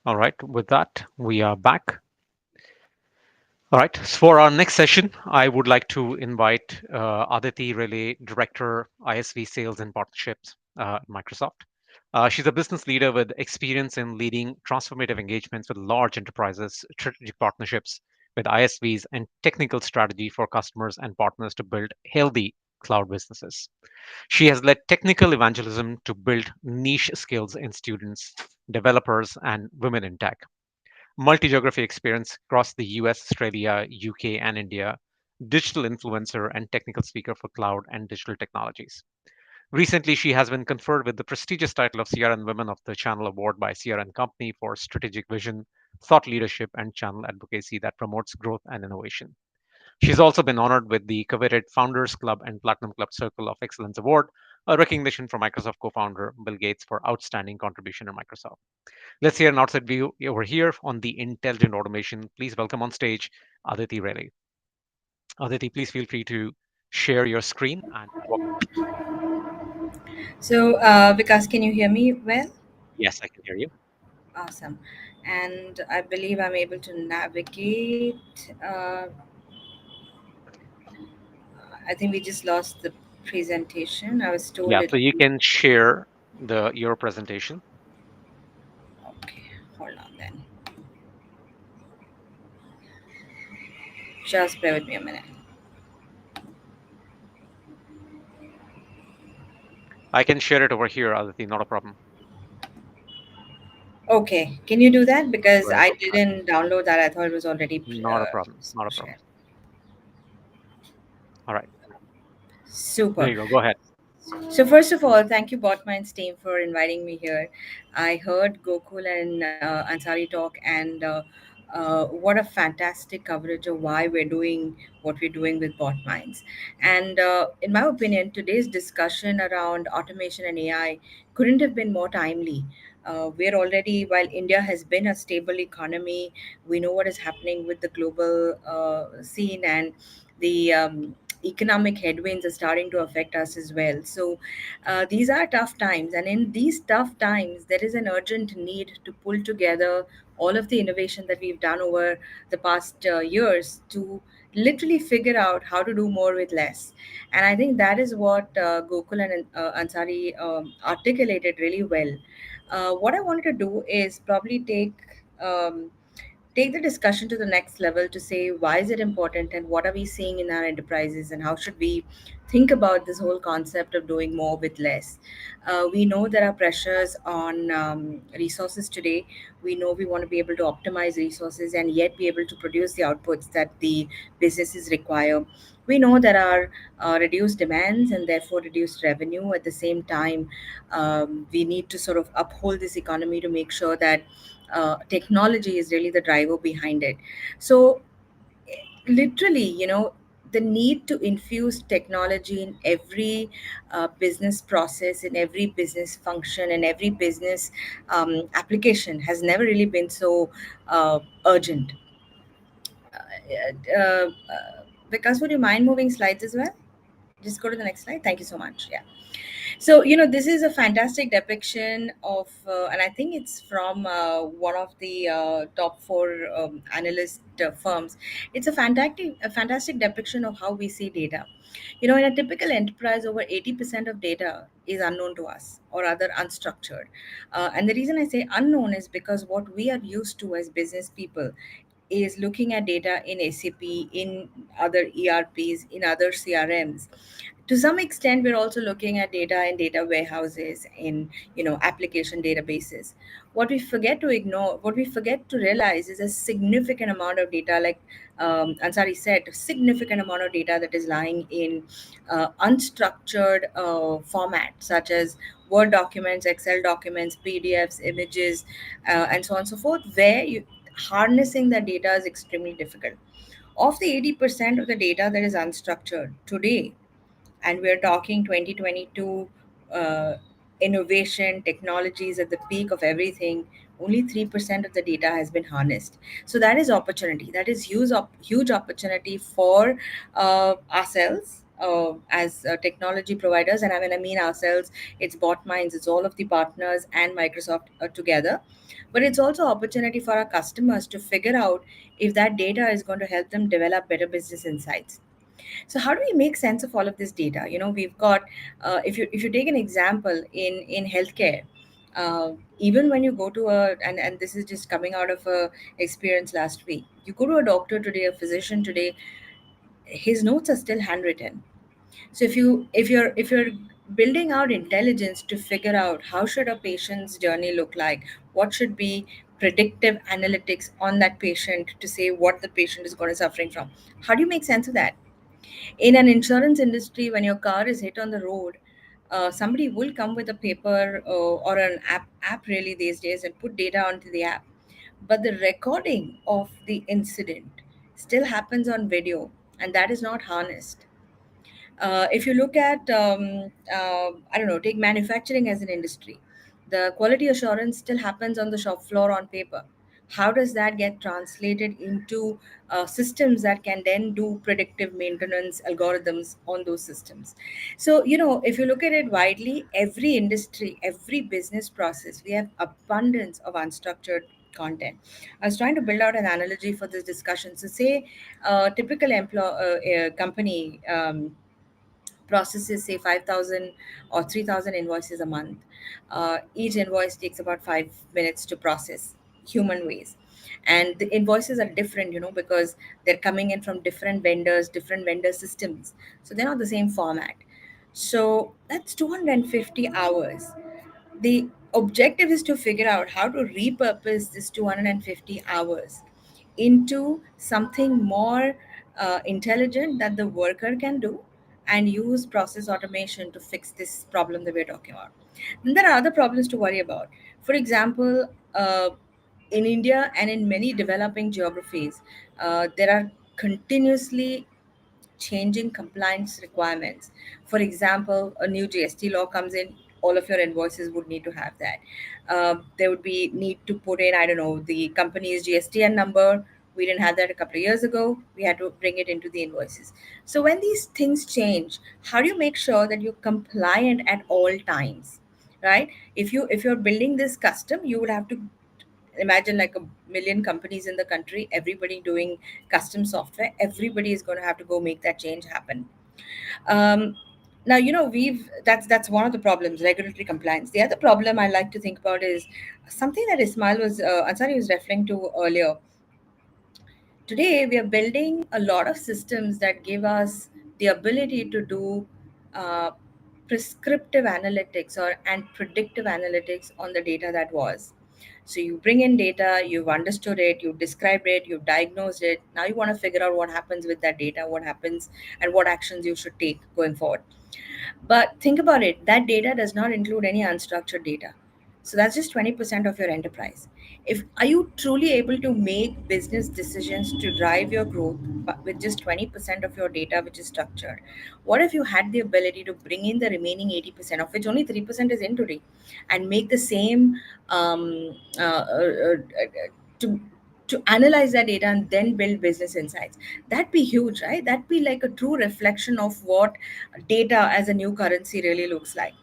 All right, with that, we are back. All right, so for our next session, I would like to invite Aditi Relay, Director, ISV Sales and Partnerships at Microsoft. She's a business leader with experience in leading transformative engagements with large enterprises, strategic partnerships with ISVs, and technical strategy for customers and partners to build healthy cloud businesses. She has led technical evangelism to build niche skills in students, developers, and women in tech. Multi-geography experience across the US, Australia, UK, and India, digital influencer and technical speaker for cloud and digital technologies. Recently, she has been conferred with the prestigious title of CRN Women of the Channel Award by CRN Company for strategic vision, thought leadership, and channel advocacy that promotes growth and innovation. She's also been honored with the coveted Founders Club and Platinum Club Circle of Excellence Award, a recognition from Microsoft co-founder Bill Gates for outstanding contribution to Microsoft. Let's hear an outside view over here on the intelligent automation. Please welcome on stage Aditi Relay. Aditi, please feel free to share your screen and walk. So, Vikas, can you hear me well? Yes, I can hear you. Awesome. And I believe I'm able to navigate. I think we just lost the presentation. I was told Yeah, it. so you can share the your presentation. Okay, hold on then. Just bear with me a minute. I can share it over here, Aditi, not a problem. Okay, can you do that? Because Right. I didn't download that. I thought it was already Not a problem. Not a shared. problem. All right. There Super. you go. Go ahead. So first of all, thank you Botminds team for inviting me here. I heard Gokul and Ansari talk, and what a fantastic coverage of why we're doing what we're doing with Botminds. And in my opinion, today's discussion around automation and AI couldn't have been more timely. We're already, while India has been a stable economy, we know what is happening with the global scene, and the economic headwinds are starting to affect us as well. So these are tough times, and in these tough times, there is an urgent need to pull together all of the innovation that we've done over the past years to literally figure out how to do more with less. And I think that is what Gokul and Ansari articulated really well. What I wanted to do is probably take the discussion to the next level to say why is it important and what are we seeing in our enterprises and how should we think about this whole concept of doing more with less. We know there are pressures on resources today. We know we want to be able to optimize resources and yet be able to produce the outputs that the businesses require. We know there are reduced demands and therefore reduced revenue. At the same time, we need to sort of uphold this economy to make sure that technology is really the driver behind it. So, literally, the need to infuse technology in every business process, in every business function, in every business application has never really been so urgent. Vikas, would you mind moving slides as well? Just go to the next slide. Thank you so much. Yeah. So, this is a fantastic depiction of, and I think it's from one of the top four analyst firms. It's a fantastic depiction of how we see data. In a typical enterprise, over 80% of data is unknown to us or rather unstructured. And the reason I say unknown is because what we are used to as business people is looking at data in SAP, in other ERPs, in other CRMs. To some extent, we're also looking at data in data warehouses, in application databases. What we forget to realize is a significant amount of data, like Ansari said, a significant amount of data that is lying in unstructured format, such as Word documents, Excel documents, PDFs, images, and so on and so forth, where harnessing that data is extremely difficult. Of the 80% of the data that is unstructured today, and we're talking 2022, uh, innovation technologies at the peak of everything, only 3% of the data has been harnessed. So that is opportunity, that is huge opportunity for ourselves, as technology providers, and I mean ourselves, it's Botminds, it's all of the partners and Microsoft together. But it's also opportunity for our customers to figure out if that data is going to help them develop better business insights. So how do we make sense of all of this data? We've got, if you take an example in healthcare, even when you go to and this is just coming out of a experience last week, you go to a doctor today, a physician today, his notes are still handwritten. So if you're building out intelligence to figure out how should a patient's journey look like, what should be predictive analytics on that patient to say what the patient is going to suffering from, how do you make sense of that? In an insurance industry, when your car is hit on the road, somebody will come with a paper or an app really these days and put data onto the app, but the recording of the incident still happens on video, and that is not harnessed. If you look at, I don't know, take manufacturing as an industry, the quality assurance still happens on the shop floor on paper. How does that get translated into systems that can then do predictive maintenance algorithms on those systems? So, if you look at it widely, every industry, every business process, we have abundance of unstructured content. I was trying to build out an analogy for this discussion. So, say typical company processes say 5,000 or 3,000 invoices a month. Each invoice takes about 5 minutes to process, human ways. And the invoices are different, because they're coming in from different vendor systems. So they're not the same format. So that's 250 hours. The objective is to figure out how to repurpose this 250 hours into something more intelligent that the worker can do, and use process automation to fix this problem that we're talking about. Then there are other problems to worry about. For example, in India and in many developing geographies, there are continuously changing compliance requirements. For example, a new GST law comes in, all of your invoices would need to have that. There would be need to put in, I don't know, the company's GSTN number. We didn't have that a couple of years ago. We had to bring it into the invoices. So when these things change, how do you make sure that you're compliant at all times? Right? If you're building this custom, you would have to imagine like a million companies in the country, everybody doing custom software, everybody is going to have to go make that change happen. Now, we've that's one of the problems, regulatory compliance. The other problem I like to think about is something that Ismail was Ansari was referring to earlier. Today we are building a lot of systems that give us the ability to do uh, prescriptive analytics or and predictive analytics on the data that was. So you bring in data, you've understood it, you've described it, you've diagnosed it. Now you want to figure out what happens with that data, what happens, and what actions you should take going forward. But think about it, that data does not include any unstructured data. So that's just 20% of your enterprise. If are you truly able to make business decisions to drive your growth but with just 20% of your data which is structured? What if you had the ability to bring in the remaining 80%, of which only 3% is in today, and make the same to to analyze that data and then build business insights? That'd be huge, right? That'd be like a true reflection of what data as a new currency really looks like.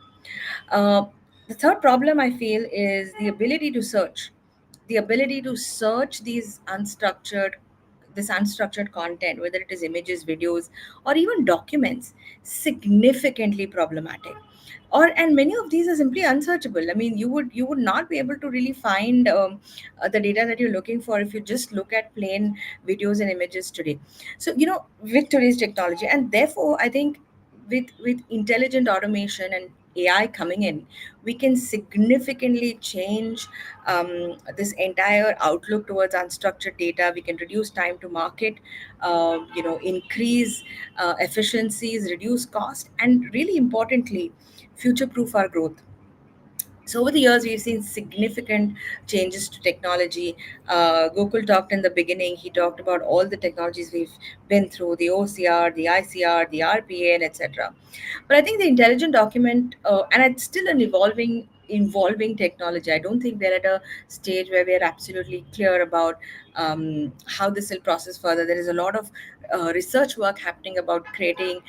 uh, the third problem I feel is the ability to search. The ability to search this unstructured content, whether it is images, videos, or even documents, significantly problematic. Or and many of these are simply unsearchable. I mean, you would not be able to really find the data that you're looking for if you just look at plain videos and images today. So with today's technology, and therefore I think with intelligent automation and AI coming in, we can significantly change this entire outlook towards unstructured data. We can reduce time to market, increase efficiencies, reduce cost, and really importantly, future proof our growth. So over the years, we've seen significant changes to technology. Gokul talked in the beginning. He talked about all the technologies we've been through: the OCR, the ICR, the RPA, and etc. But I think the intelligent document, and it's still an evolving involving technology. I don't think we're at a stage where we're absolutely clear about how this will process further. There is a lot of research work happening about creating,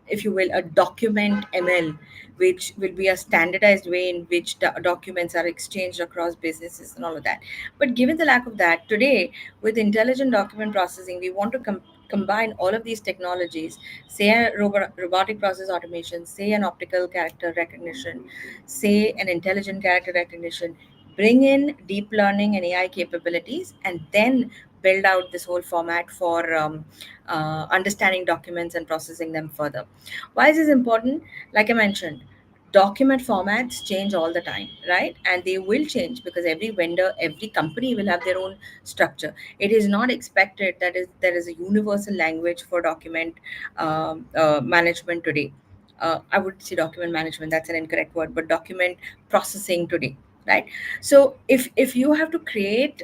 if you will, a document ML, which will be a standardized way in which documents are exchanged across businesses and all of that. But given the lack of that today, with intelligent document processing, we want to combine all of these technologies, say a robotic process automation, say an optical character recognition, say an intelligent character recognition, bring in deep learning and AI capabilities, and then build out this whole format for understanding documents and processing them further. Why is this important? Like I mentioned, document formats change all the time, right? And they will change because every vendor, every company will have their own structure. It is not expected that there is a universal language for document management today. I would say document management, that's an incorrect word, but document processing today, right? So if you have to create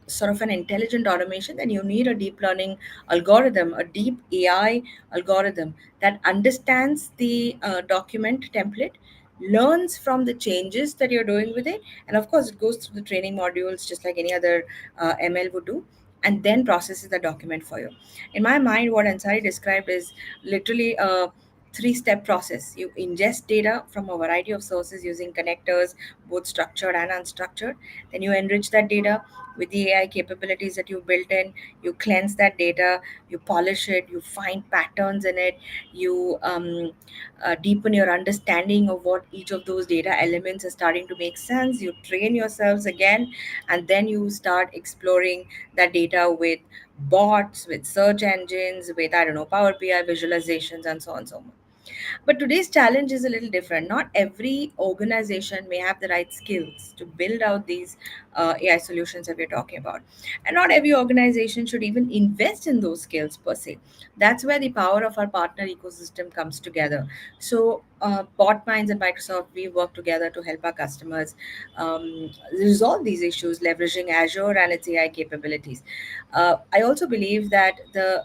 sort of an intelligent automation, then you need a deep learning algorithm, a deep AI algorithm that understands the document template, learns from the changes that you're doing with it, and of course, it goes through the training modules just like any other ML would do, and then processes the document for you. In my mind, what Ansari described is literally a three-step process. You ingest data from a variety of sources using connectors, both structured and unstructured. Then you enrich that data with the AI capabilities that you built in. You cleanse that data, you polish it, you find patterns in it, you deepen your understanding of what each of those data elements are starting to make sense. You train yourselves again, and then you start exploring that data with bots, with search engines, with, I don't know, Power BI visualizations, and so on and so on. But today's challenge is a little different. Not every organization may have the right skills to build out these AI solutions that we're talking about. And not every organization should even invest in those skills per se. That's where the power of our partner ecosystem comes together. So, Botminds and Microsoft, we work together to help our customers resolve these issues, leveraging Azure and its AI capabilities. I also believe that the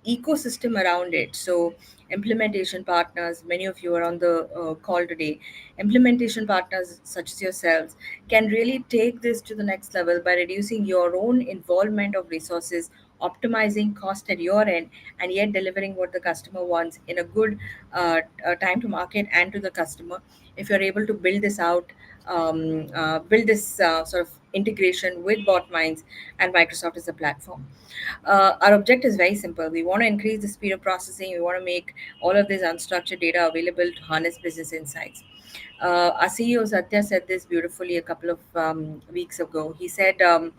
ecosystem around it. So, implementation partners, many of you are on the call today, implementation partners such as yourselves can really take this to the next level by reducing your own involvement of resources, optimizing cost at your end, and yet delivering what the customer wants in a good time to market and to the customer. If you're able to build this out, build this sort of integration with Botminds and Microsoft as a platform. Our objective is very simple. We want to increase the speed of processing. We want to make all of this unstructured data available to harness business insights. Our CEO Satya said this beautifully a couple of weeks ago. He said, in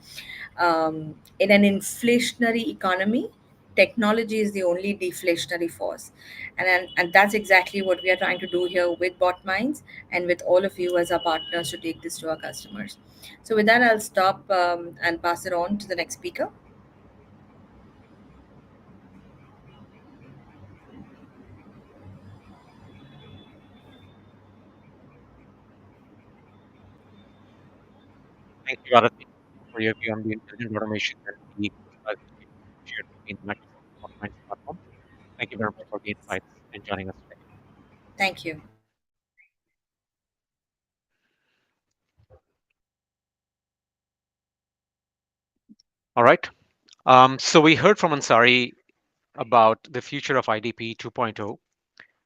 an inflationary economy, technology is the only deflationary force. And that's exactly what we are trying to do here with Botminds and with all of you as our partners to take this to our customers. So, with that, I'll stop and pass it on to the next speaker. Thank you, Bharati, for your view on the intelligent automation and the collaboration shared between the Microsoft and Botminds platform. Thank you very much for the insights and joining us today. Thank you. All right. So we heard from Ansari about the future of IDP 2.0.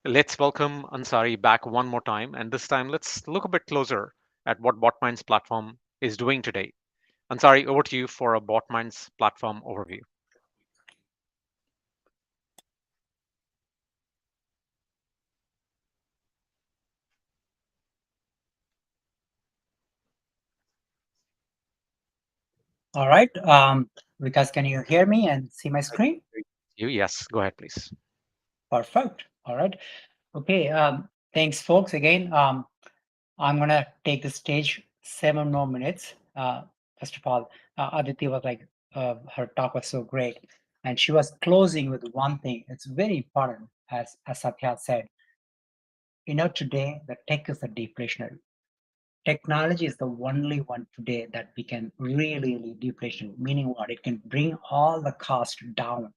Let's welcome Ansari back one more time, and this time let's look a bit closer at what Botminds platform is doing today. Ansari, over to you for a Botminds platform overview. All right. Vikas, can you hear me and see my I can screen? hear you. Yes, go ahead, please. Perfect. All right. Okay. Thanks, folks. Again, I'm gonna take the stage 7 more minutes. First of all, Aditi was like, her talk was so great, and she was closing with one thing. It's very important, as Satya said. Today the tech is a deflationary. Technology is the only one today that we can really deflation. Meaning what? It can bring all the cost down.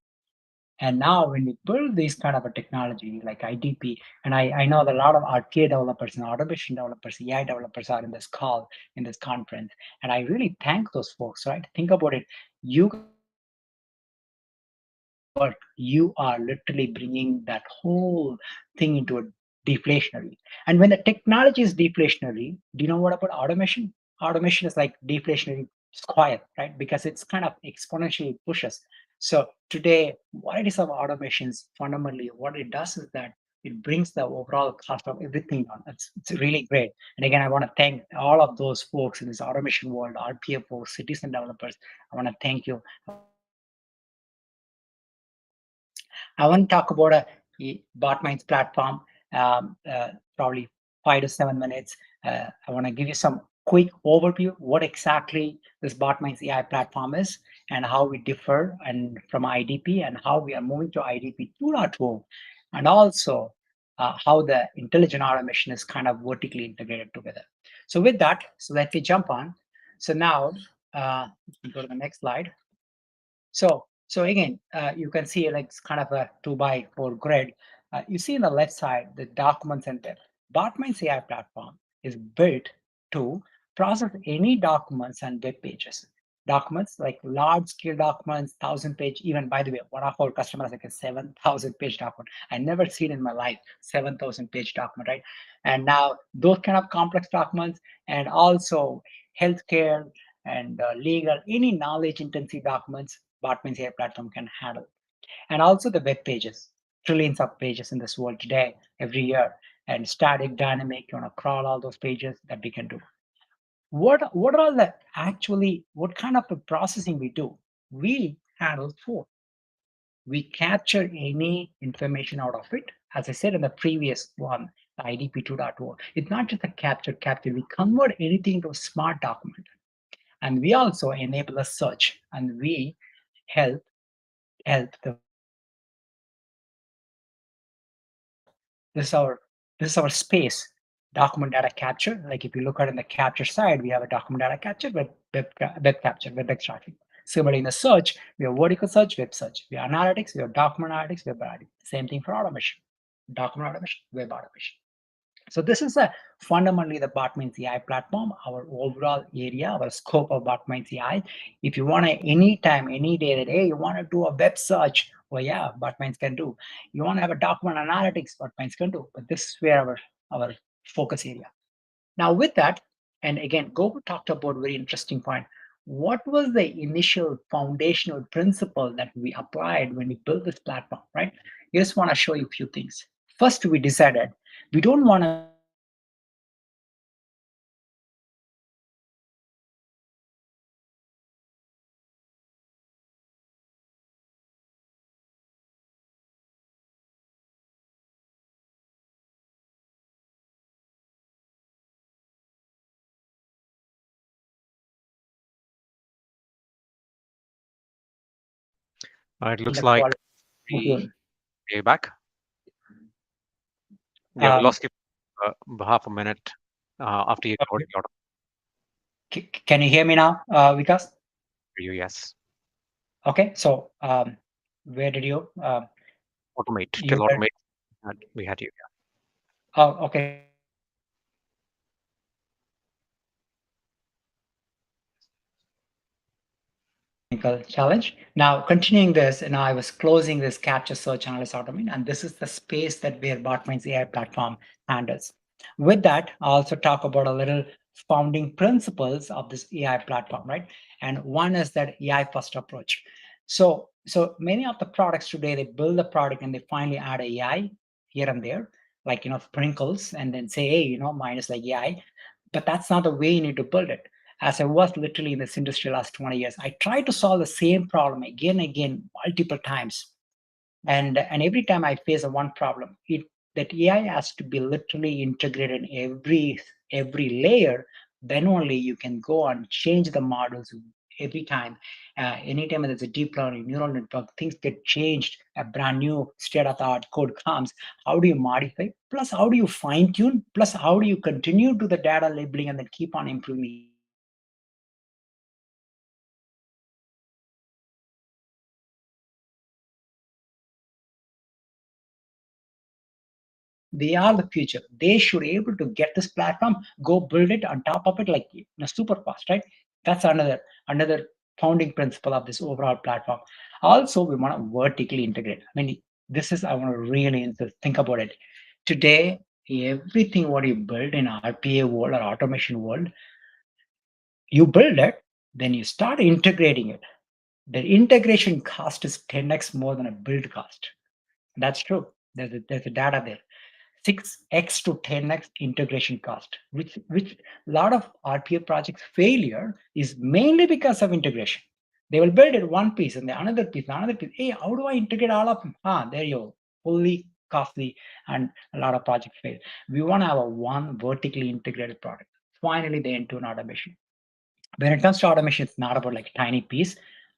And now when we build this kind of a technology like IDP, and I know that a lot of RPA developers and automation developers, AI developers are in this call, in this conference. And I really thank those folks, right? Think about it. You guys are doing this work. You are literally bringing that whole thing into a deflationary. And when the technology is deflationary, do you know what about automation? Automation is like deflationary square, right? Because it's kind of exponentially pushes. So today, what it is of automations, fundamentally, what it does is that it brings the overall cost of everything down. It's really great. And again, I want to thank all of those folks in this automation world, RPA folks, citizen developers. I want to thank you. I want to talk about Botminds platform, probably 5 to 7 minutes. I want to give you some quick overview what exactly this Botminds AI platform is and how we differ and from IDP and how we are moving to IDP 2.0, and also how the intelligent automation is kind of vertically integrated together. So with that, so let me jump on. So now, go to the next slide. So again, you can see like it's kind of a 2x4 grid. You see on the left side, the documents and depth. Botminds AI platform is built to process any documents and web pages. Documents like large scale documents, 1,000 page, even by the way, one of our customers like a 7,000 page document. I never seen in my life 7,000 page document, right? And now those kind of complex documents and also healthcare and legal, any knowledge intensive documents, Botminds AI platform can handle. And also the web pages, trillions of pages in this world today, every year, and static, dynamic, you want to crawl all those pages that we can do. What are the actually, what kind of a processing we do? We handle four. We capture any information out of it. As I said in the previous one, the IDP 2.0, it's not just a capture, we convert anything into a smart document. And we also enable a search, and we help the this is our space document data capture. Like if you look at in the capture side, we have a document data capture, web capture, web extraction. Similarly, in the search, we have vertical search, web search. We have analytics, we have document analytics, web analytics. Same thing for automation, document automation, web automation. So this is a fundamentally the Botminds AI platform, our overall area, our scope of Botminds AI. If you want to anytime, any day that, hey, you want to do a web search, well, yeah, Botminds can do. You want to have a document analytics, Botminds can do. But this is where our focus area. Now with that, and again, Go talked about very interesting point. What was the initial foundational principle that we applied when we built this platform, right? I just want to show you a few things. First, we decided we don't want to build a platform that only It in looks the like quality. we are back. Yeah, we Um, lost you half a minute after you covered okay. the auto Can you hear me now, Vikas? for you. Yes, Okay, so where did you automate you till were? automate. We had you. Oh, okay. So technical challenge. Now, continuing this, and I was closing this capture search analyst automate, and this is the space that where Botminds AI platform handles. With that, I'll also talk about a little founding principles of this AI platform, right? And one is that AI first approach. So many of the products today, they build the product and they finally add AI here and there, like sprinkles, and then say, hey, mine is like AI. But that's not the way you need to build it. As I was literally in this industry last 20 years, I tried to solve the same problem again and again, multiple times. And every time I face a one problem, that AI has to be literally integrated in every layer. Then only you can go and change the models every time. Anytime there's a deep learning neural network, things get changed. A brand new state-of-the-art code comes. How do you modify? Plus, how do you fine tune? Plus, how do you continue to the data labeling and then keep on improving the AI? So this is the fundamental principle of this AI platform. They are the future. They should able to get this platform, go build it on top of it like super fast, right? That's another founding principle of this overall platform. Also, we want to vertically integrate. I mean, this is I want to really think about it. Today, everything what you build in RPA world or automation world, you build it, then you start integrating it. The integration cost is 10x more than a build cost. That's true. There's a data there. 6x to 10x integration cost, which a lot of RPA projects failure is mainly because of integration. They will build it one piece and the another piece, another piece. Hey, how do I integrate all of them? There you go. Fully costly, and a lot of projects fail. We want to have a one vertically integrated product. Finally, the end-to-end automation. When it comes to automation, it's not about like a tiny piece.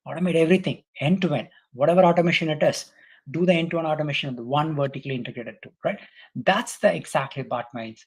Automate everything end to end, whatever automation it is. Do the end-to-end automation of the one vertically integrated tool, right? That's the exactly Botminds.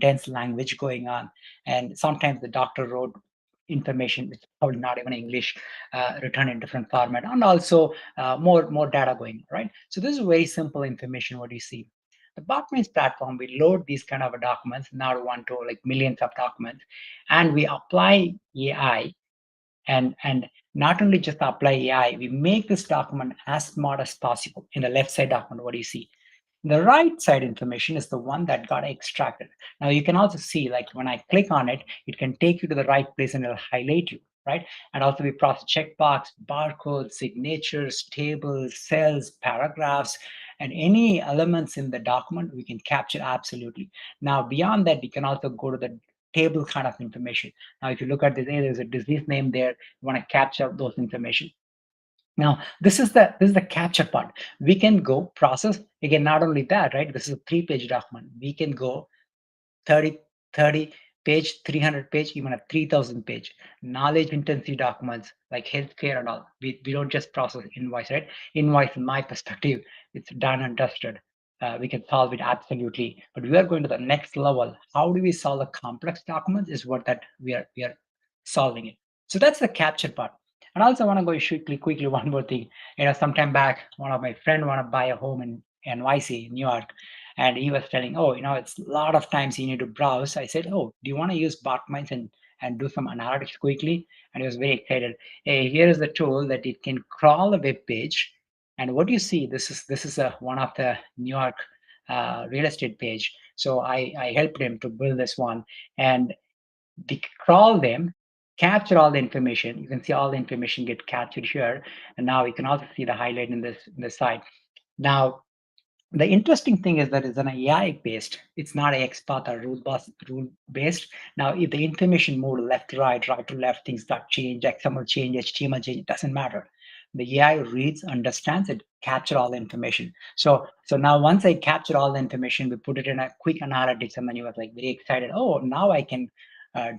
Dense language going on, and sometimes the doctor wrote information which is probably not even English, written in different format, and also more data going, right? So this is very simple information what you see. The Botminds platform, we load these kind of documents, not one to like millions of documents, and we apply AI, and not only just apply AI, we make this document as smart as possible. In the left side document, what do you see? The right side information is the one that got extracted. Now you can also see, like when I click on it, it can take you to the right place and it'll highlight you, right? And also we process checkbox, barcodes, signatures, tables, cells, paragraphs, and any elements in the document we can capture absolutely. Now beyond that, we can also go to the table kind of information. Now if you look at this, there's a disease name there, you want to capture those information. Now, this is the capture part. We can go process again. Not only that, right? This is a 3-page document. We can go 30, 30 page, 300 page, even a 3,000 page knowledge intensive documents like healthcare and all. We don't just process invoice, right? Invoice, in my perspective, it's done and dusted. We can solve it absolutely, but we are going to the next level. How do we solve the complex documents? Is what that we are solving it. So that's the capture part. And also, I want to go quickly one more thing. Sometime back, one of my friend want to buy a home in NYC, New York, and he was telling, oh, it's a lot of times you need to browse. I said, oh, do you want to use Botminds and do some analytics quickly? And he was very excited. Hey, here is the tool that it can crawl a web page. And what you see, this is one of the New York real estate page. So I helped him to build this one, and we crawl them, capture all the information. You can see all the information get captured here. And now you can also see the highlight in this side. Now, the interesting thing is that it's an AI based. It's not a XPath or rule based. Now, if the information moved left to right to left, things got changed, XML change, HTML change, it doesn't matter. The AI reads, understands it, capture all the information. So now once I capture all the information, we put it in a quick analytics, and then you was like very excited. Oh, now I can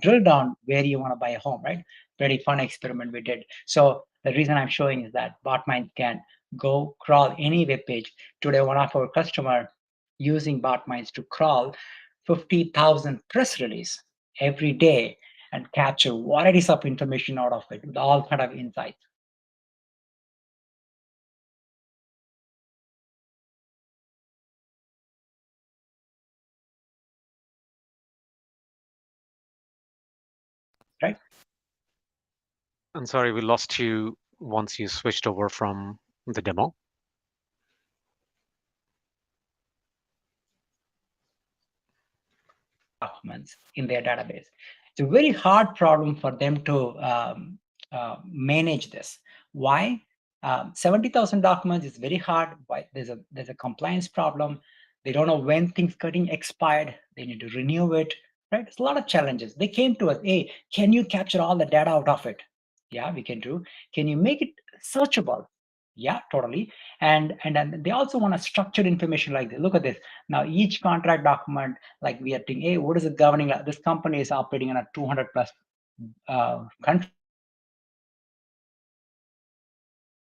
drill down where you want to buy a home, right? Very fun experiment we did. So the reason I'm showing is that Botmind can go crawl any web page. Today, one of our customer using Botminds to crawl 50,000 press release every day and capture varieties of information out of it with all kind of insights. Right? I'm sorry, we lost you once you switched over from the demo. Documents in their database. It's a very hard problem for them to manage this. Why? 70,000 documents is very hard. Why? There's a compliance problem. They don't know when things getting expired. They need to renew it. Right? It's a lot of challenges. They came to us. Hey, can you capture all the data out of it? Yeah, we can do. Can you make it searchable? Yeah, totally. And then they also want a structured information like this. Look at this. Now each contract document, like we are thinking, hey, what is the governing law? This company is operating in a 200 plus countries. Now we want to see all the documents where the governing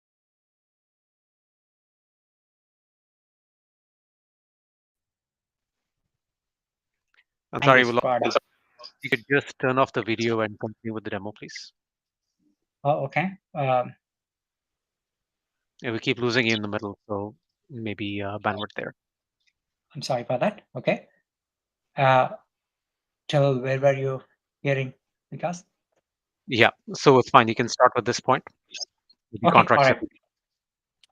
law is more than 20K. Show me all the documents where the governing law is more than 20K. So we can I'm design sorry, this we lost you. product. You could just turn off the video and continue with the demo, please. Oh, okay. Yeah, we keep losing you in the middle, so maybe bandwidth there. I'm sorry for that. Okay. Uh, Till where were you hearing? Because Yeah, so it's fine. You can start with this point, with the okay, all contract right. separation.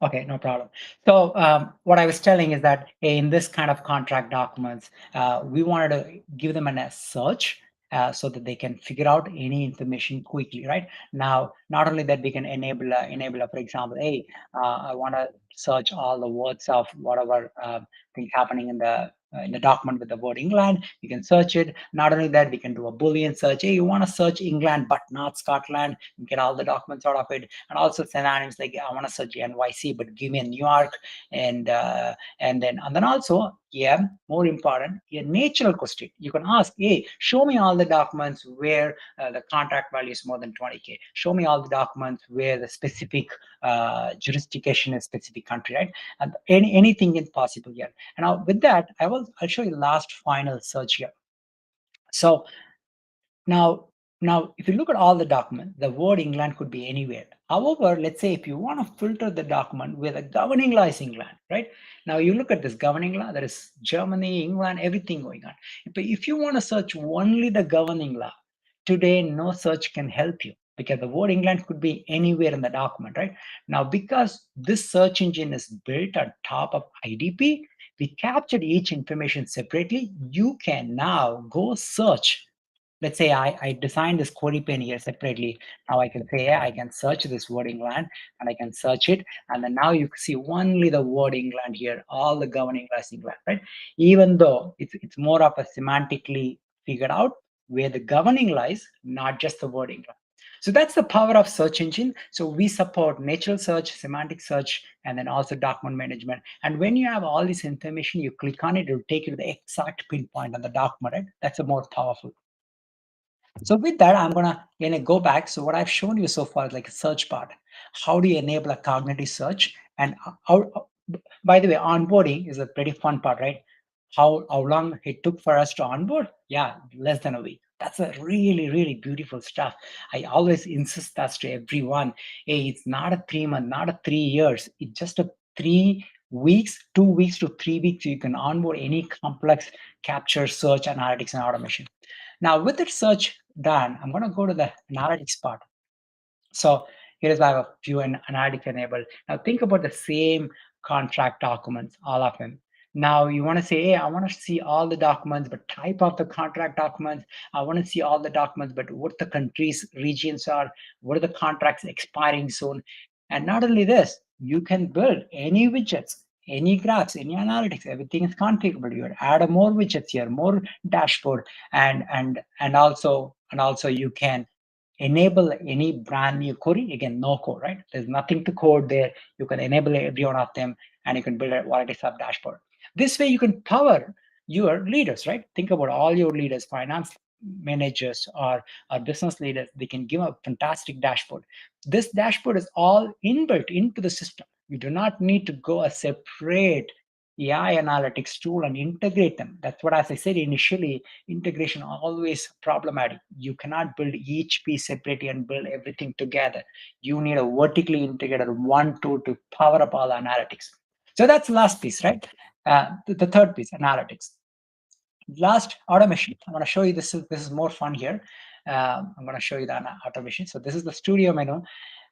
Okay, no problem. So what I was telling is that in this kind of contract documents, we wanted to give them a search so that they can figure out any information quickly, right? Now, not only that, we can enable, for example, hey, I want to search all the words of whatever thing happening in the document with the word England. You can search it. Not only that, we can do a Boolean search. Hey, you want to search England but not Scotland? You get all the documents out of it, and also synonyms like I want to search NYC, but give me a New York, and then also, yeah, more important, a natural question. You can ask, hey, show me all the documents where the contract value is more than 20K. Show me all the documents where the specific jurisdiction is specific country, right? And anything is possible here. And now with that, I'll show you last final search here. So now, if you look at all the document, the word England could be anywhere. However, let's say if you want to filter the document where the governing law is England, right? Now you look at this governing law, there is Germany, England, everything going on. But if you want to search only the governing law, today no search can help you because the word England could be anywhere in the document, right? Now, because this search engine is built on top of IDP, we captured each information separately. You can now go search. Let's say I designed this query pane here separately. Now I can say, yeah, I can search this word England and I can search it. And then now you can see only the word England here, all the governing laws England, right? Even though it's more of a semantically figured out where the governing lies, not just the word England. So that's the power of search engine. So we support natural search, semantic search, and then also document management. And when you have all this information, you click on it, it will take you to the exact pinpoint on the document, right? That's a more powerful. So with that, I'm gonna go back. So what I've shown you so far is like a search part. How do you enable a cognitive search? And by the way, onboarding is a pretty fun part, right? How long it took for us to onboard? Yeah, less than a week. That's a really, really beautiful stuff. I always insist that to everyone. Hey, it's not a 3 month, not a 3 years. It's just a 3 weeks, 2 weeks to 3 weeks. You can onboard any complex capture, search, analytics, and automation. Now, with the search done, I'm going to go to the analytics part. So here is I have a few analytics enabled. Now think about the same contract documents, all of them. Now you want to say, hey, I want to see all the documents, but type of the contract documents. I want to see all the documents, but what the countries, regions are, what are the contracts expiring soon. And not only this, you can build any widgets, any graphs, any analytics, everything is configurable. You add more widgets here, more dashboard, and also you can enable any brand new query. Again, no code, right? There's nothing to code there. You can enable every one of them and you can build a quality sub dashboard. This way you can power your leaders, right? Think about all your leaders, finance managers or business leaders. They can give a fantastic dashboard. This dashboard is all inbuilt into the system. You do not need to go a separate AI analytics tool and integrate them. That's what, as I said initially, integration always problematic. You cannot build each piece separately and build everything together. You need a vertically integrated one tool to power up all analytics. So that's the last piece, right? The third piece, analytics. Last, automation. I'm going to show you this is more fun here. I'm going to show you the automation. So this is the studio menu,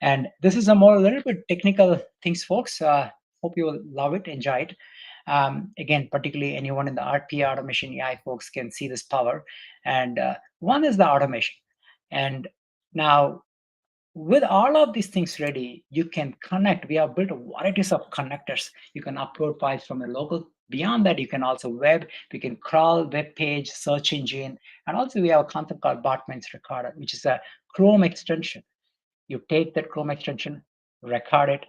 and this is a more a little bit technical things, folks. Hope you will love it, enjoy it. Again, particularly anyone in the RPA automation AI folks can see this power. And one is the automation. And now with all of these things ready, you can connect. We have built varieties of connectors. You can upload files from a local. Beyond that, you can also web. We can crawl, web page, search engine. And also we have a concept called Botminds Recorder, which is a Chrome extension. You take that Chrome extension, record it,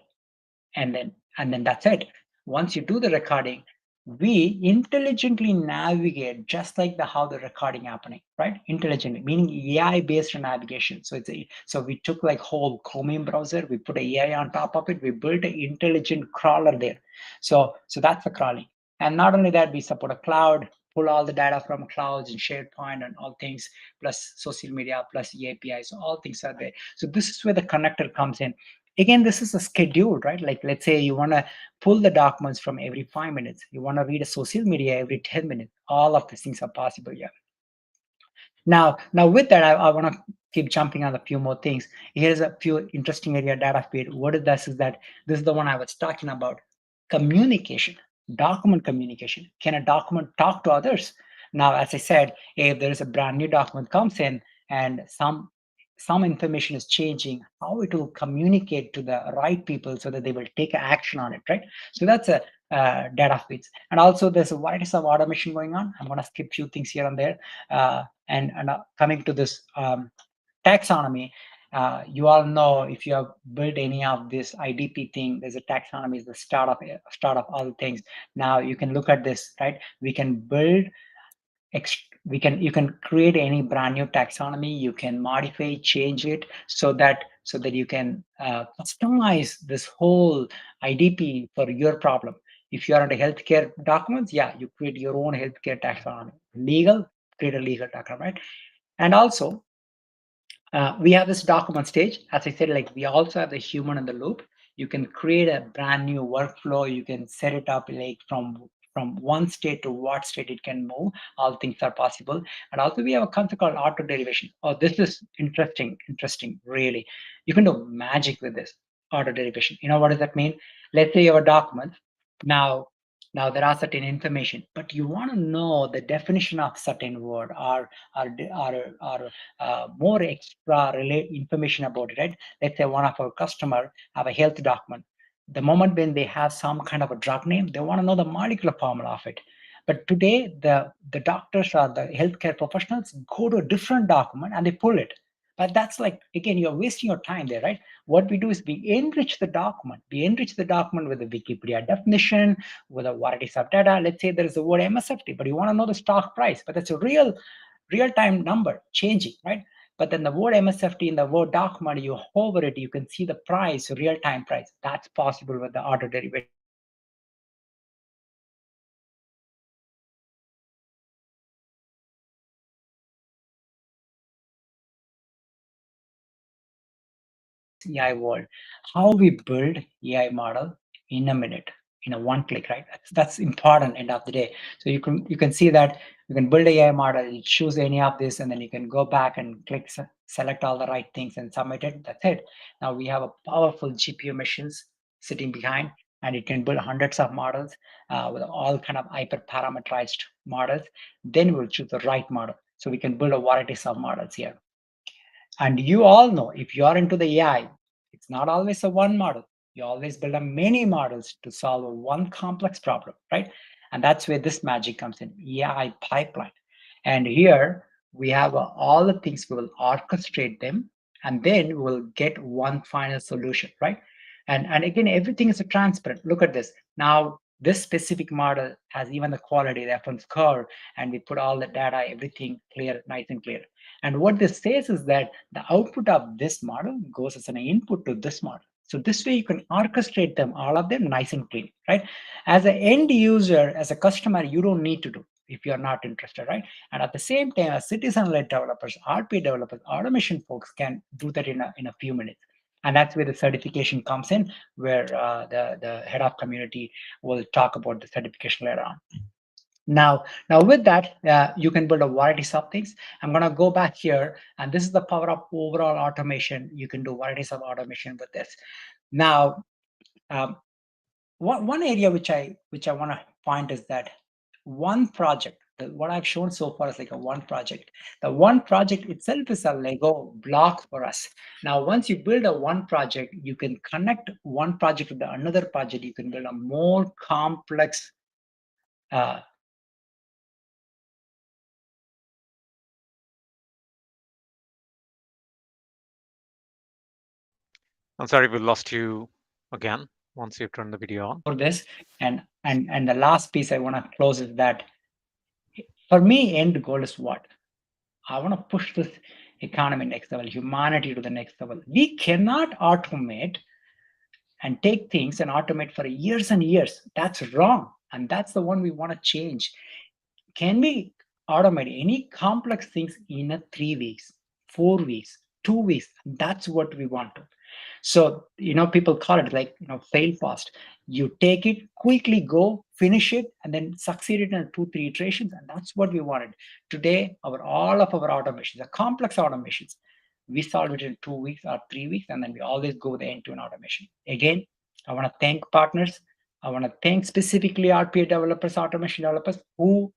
and then that's it. Once you do the recording, we intelligently navigate just like the how the recording happening, right? Intelligently, meaning AI based navigation. So we took like whole Chromium browser, we put a AI on top of it, we built an intelligent crawler there. So that's the crawling. And not only that, we support a cloud, pull all the data from clouds and SharePoint and all things, plus social media, plus API. So all things are there. So this is where the connector comes in. Again, this is a schedule, right? Like let's say you want to pull the documents from every 5 minutes. You want to read a social media every 10 minutes. All of these things are possible. Yeah. Now with that, I want to keep jumping on a few more things. Here's a few interesting area data feed. What it does is that this is the one I was talking about. Communication, document communication. Can a document talk to others? Now, as I said, if there is a brand new document comes in and some information is changing, how it will communicate to the right people so that they will take action on it, right? So that's a data feeds. And also there's a variety of automation going on. I'm going to skip few things here and there. And coming to this taxonomy, you all know if you have built any of this IDP thing, there's a taxonomy, is the start of all things. Now you can look at this, right? We can build you can create any brand new taxonomy. You can modify, change it so that you can customize this whole IDP for your problem. If you are into healthcare documents, yeah, you create your own healthcare taxonomy. Legal, create a legal taxonomy, right? And also we have this document stage. As I said, like we also have the human in the loop. You can create a brand new workflow. You can set it up like from one state to what state it can move. All things are possible. And also we have a concept called auto derivation. Oh, this is interesting, really. You can do magic with this auto derivation. You know what does that mean? Let's say you have a document. Now, now there are certain information, but you want to know the definition of certain word or more extra information about it, right? Let's say one of our customer have a health document. The moment when they have some kind of a drug name, they want to know the molecular formula of it. But today, the doctors or the healthcare professionals go to a different document and they pull it. But that's like, again, you're wasting your time there, right? What we do is we enrich the document. We enrich the document with a Wikipedia definition, with a varieties of data. Let's say there is a word MSFT, but you want to know the stock price, but that's a real-time number changing, right? But then the word MSFT in the Word document, you hover it, you can see the price, real-time price. That's possible with the auto derivation. And also we have this Botminds AI world, how we build AI model in a minute, in a one click, right? That's important end of the day. So you can see that you can build a AI model, you choose any of this, and then you can go back and click select all the right things and submit it. That's it. Now we have a powerful GPU machines sitting behind, and it can build hundreds of models with all kind of hyper parameterized models. Then we'll choose the right model. So we can build a variety of models here. And you all know if you are into the AI, it's not always a one model. You always build a many models to solve a one complex problem, right? And that's where this magic comes in, AI pipeline. And here we have all the things, we will orchestrate them, and then we will get one final solution, right? And again, everything is a transparent. Look at this. Now, this specific model has even the quality, the reference curve, and we put all the data, everything clear, nice and clear. And what this says is that the output of this model goes as an input to this model. So this way you can orchestrate them, all of them nice and clean, right? As an end user, as a customer, you don't need to do if you're not interested, right? And at the same time, as citizen-led developers, RP developers, automation folks can do that in a few minutes. And that's where the certification comes in, where the head of community will talk about the certification later on. Now with that, you can build a variety of things. I'm going to go back here, and this is the power of overall automation. You can do varieties of automation with this. Now, um, one area which I want to point is that one project. What I've shown so far is like a one project. The one project itself is a Lego block for us. Now, once you build a one project, you can connect one project to the another project. You can build a more complex uh, I'm sorry we lost you again. once you turn the video on. For this, and the last piece I want to close is that for me, end goal is what? I want to push this economy next level, humanity to the next level. We cannot automate and take things and automate for years and years. That's wrong. And that's the one we want to change. Can we automate any complex things in a 3 weeks, 4 weeks, 2 weeks? That's what we want to. So, people call it like, fail fast. You take it, quickly go, finish it, and then succeed it in 2, 3 iterations. And that's what we wanted. Today, all of our automations, the complex automations, we solve it in 2 weeks or 3 weeks, and then we always go the end-to-end automation. Again, I want to thank partners. I want to thank specifically RPA developers, automation developers who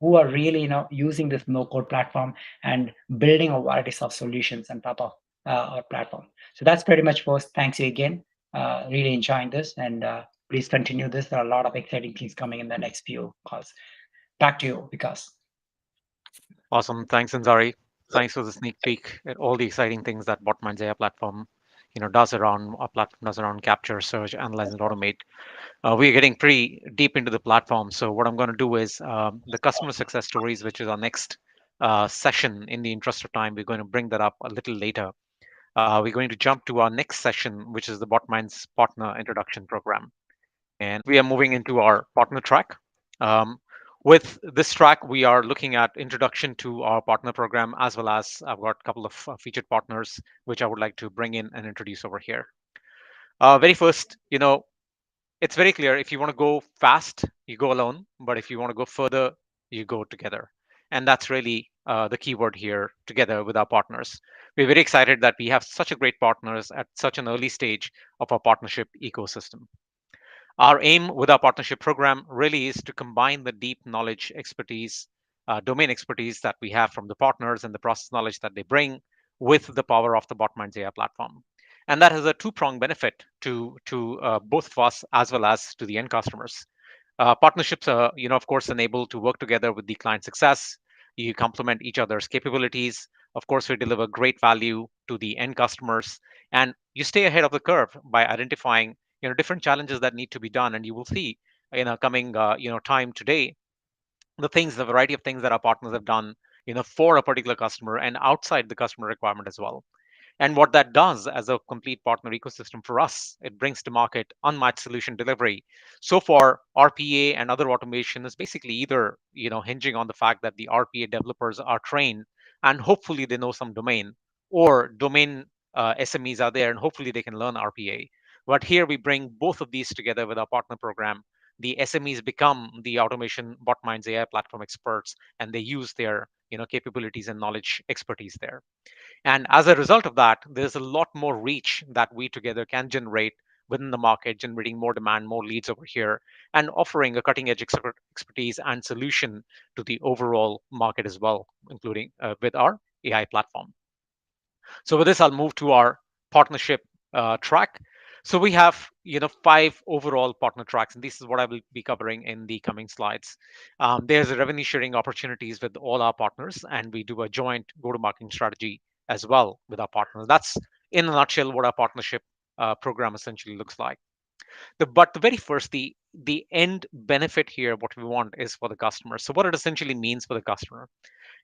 are really using this no code platform and building a variety of solutions on top of our platform. So that's pretty much first. Thanks you again. Really enjoying this, and please continue this. There are a lot of exciting things coming in the next few calls. Back to you, Vikas. Awesome. Thanks, Anzari. Thanks for the sneak peek at all the exciting things that Botminds AI platform, does around our platform does around capture, search, analyze, and automate. We're getting pretty deep into the platform. So what I'm going to do is the customer success stories, which is our next session. In the interest of time, we're going to bring that up a little later. We're going to jump to our next session, which is the Botminds Partner Introduction Program. And we are moving into our partner track. Um, with this track, we are looking at introduction to our partner program, as well as I've got a couple of featured partners, which I would like to bring in and introduce over here. Very first, it's very clear. If you want to go fast, you go alone. But if you want to go further, you go together. And that's really the key word here, together with our partners. We're very excited that we have such a great partners at such an early stage of our partnership ecosystem. Our aim with our partnership program really is to combine the deep knowledge, expertise, domain expertise that we have from the partners and the process knowledge that they bring with the power of the Botminds AI platform. And that has a two-pronged benefit to both of us as well as to the end customers. Partnerships are, of course, enable to work together with the client success. You complement each other's capabilities. Of course, we deliver great value to the end customers, and you stay ahead of the curve by identifying, different challenges that need to be done. And you will see in a coming, time today, the variety of things that our partners have done, for a particular customer and outside the customer requirement as well. And what that does as a complete partner ecosystem for us, it brings to market unmatched solution delivery. So for RPA and other automation is basically either, hinging on the fact that the RPA developers are trained and hopefully they know some domain, or domain SMEs are there and hopefully they can learn RPA. But here we bring both of these together with our partner program. The SMEs become the automation Botminds AI platform experts, and they use their, capabilities and knowledge expertise there. And as a result of that, there's a lot more reach that we together can generate within the market, generating more demand, more leads over here, and offering a cutting edge expertise and solution to the overall market as well, including with our AI platform. So with this, I'll move to our partnership track. So we have, 5 overall partner tracks, and this is what I will be covering in the coming slides. There's a revenue sharing opportunities with all our partners, and we do a joint go-to-market strategy as well with our partners. That's in a nutshell what our partnership program essentially looks like. But the very first, the end benefit here, what we want is for the customer. So what it essentially means for the customer,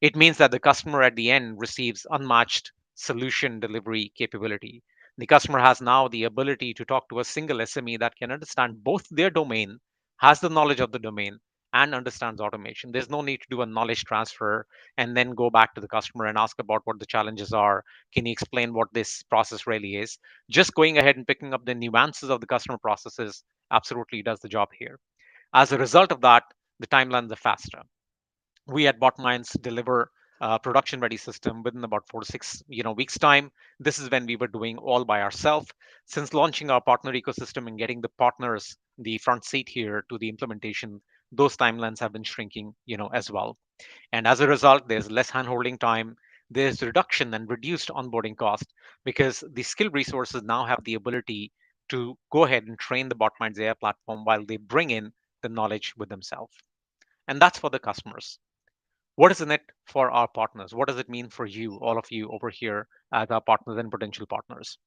it means that the customer at the end receives unmatched solution delivery capability. The customer has now the ability to talk to a single SME that can understand both their domain, has the knowledge of the domain, and understands automation. There's no need to do a knowledge transfer and then go back to the customer and ask about what the challenges are. Can you explain what this process really is? Just going ahead and picking up the nuances of the customer processes absolutely does the job here. As a result of that, the timelines are faster. We at Botminds deliver a production ready system within about 4 to 6 weeks time. This is when we were doing all by ourselves. Since launching our partner ecosystem and getting the partners the front seat here to the implementation, those timelines have been shrinking, as well. And as a result, there's less handholding time. There's reduction and reduced onboarding cost, because the skilled resources now have the ability to go ahead and train the Botminds AI platform while they bring in the knowledge with themselves. And that's for the customers. What is in it for our partners? What does it mean for you, all of you over here as our partners and potential partners?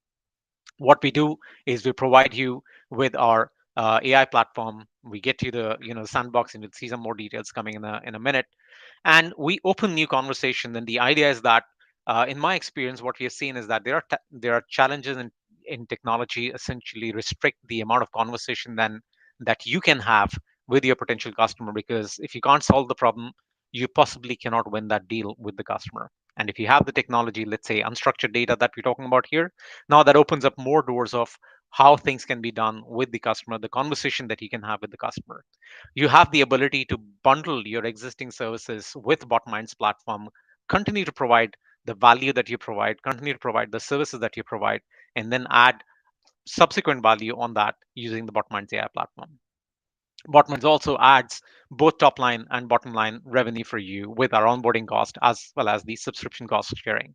What we do is we provide you with our AI platform. We get you the sandbox, and you'll see some more details coming in a minute. And we open new conversation. And the idea is that, in my experience, what we have seen is that there are challenges in technology essentially restrict the amount of conversation then that you can have with your potential customer, because if you can't solve the problem, you possibly cannot win that deal with the customer. And if you have the technology, let's say unstructured data that we're talking about here, now that opens up more doors of how things can be done with the customer, the conversation that you can have with the customer. You have the ability to bundle your existing services with Botminds platform, continue to provide the value that you provide, continue to provide the services that you provide, and then add subsequent value on that using the Botminds AI platform. Botminds also adds both top line and bottom line revenue for you with our onboarding cost as well as the subscription cost sharing.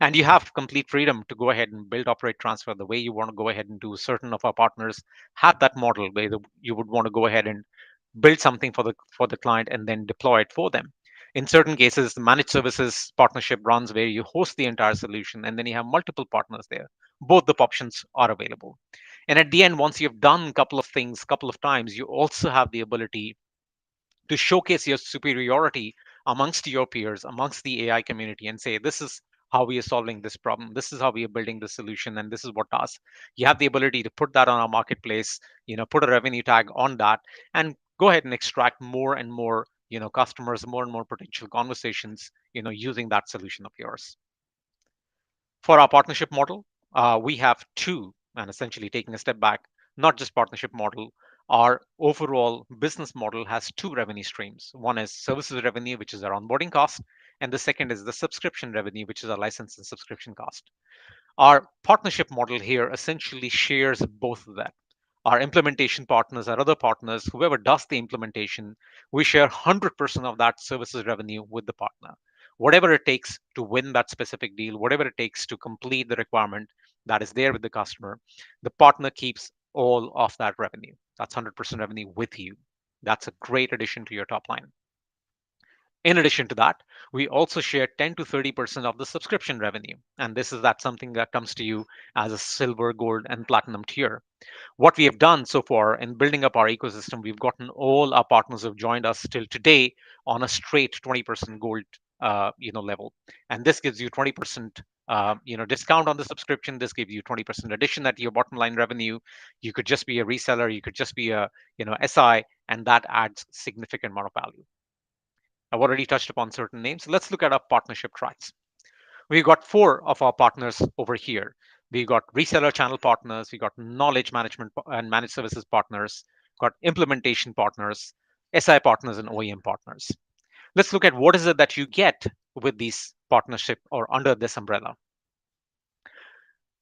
And you have complete freedom to go ahead and build, operate, transfer the way you want to go ahead and do. Certain of our partners have that model where you would want to go ahead and build something for the client and then deploy it for them. In certain cases, the managed services partnership runs where you host the entire solution and then you have multiple partners there. Both the options are available. And at the end, once you've done a couple of things a couple of times, you also have the ability to showcase your superiority amongst your peers, amongst the AI community, and say, this is how we are solving this problem. This is how we are building the solution, and this is what does. You have the ability to put that on our marketplace, put a revenue tag on that, and go ahead and extract more and more, customers, more and more potential conversations, using that solution of yours. For our partnership model, we have two, and essentially taking a step back, not just partnership model, our overall business model has two revenue streams. One is services revenue, which is our onboarding cost, and the second is the subscription revenue, which is our license and subscription cost. Our partnership model here essentially shares both of that. Our implementation partners, our other partners, whoever does the implementation, we share 100% of that services revenue with the partner. Whatever it takes to win that specific deal, whatever it takes to complete the requirement that is there with the customer, the partner keeps all of that revenue. That's 100% revenue with you. That's a great addition to your top line. In addition to that, we also share 10 to 30% of the subscription revenue. And this is that something that comes to you as a silver, gold, and platinum tier. What we have done so far in building up our ecosystem, we've gotten all our partners who've joined us till today on a straight 20% gold level. And this gives you 20% discount on the subscription. This gives you 20% addition at your bottom line revenue. You could just be a reseller, you could just be a SI, and that adds significant amount of value. I've already touched upon certain names. Let's look at our partnership tracks. We've got four of our partners over here. We got reseller channel partners, we got knowledge management and managed services partners, got implementation partners, SI partners, and OEM partners. Let's look at what is it that you get with these partnership or under this umbrella.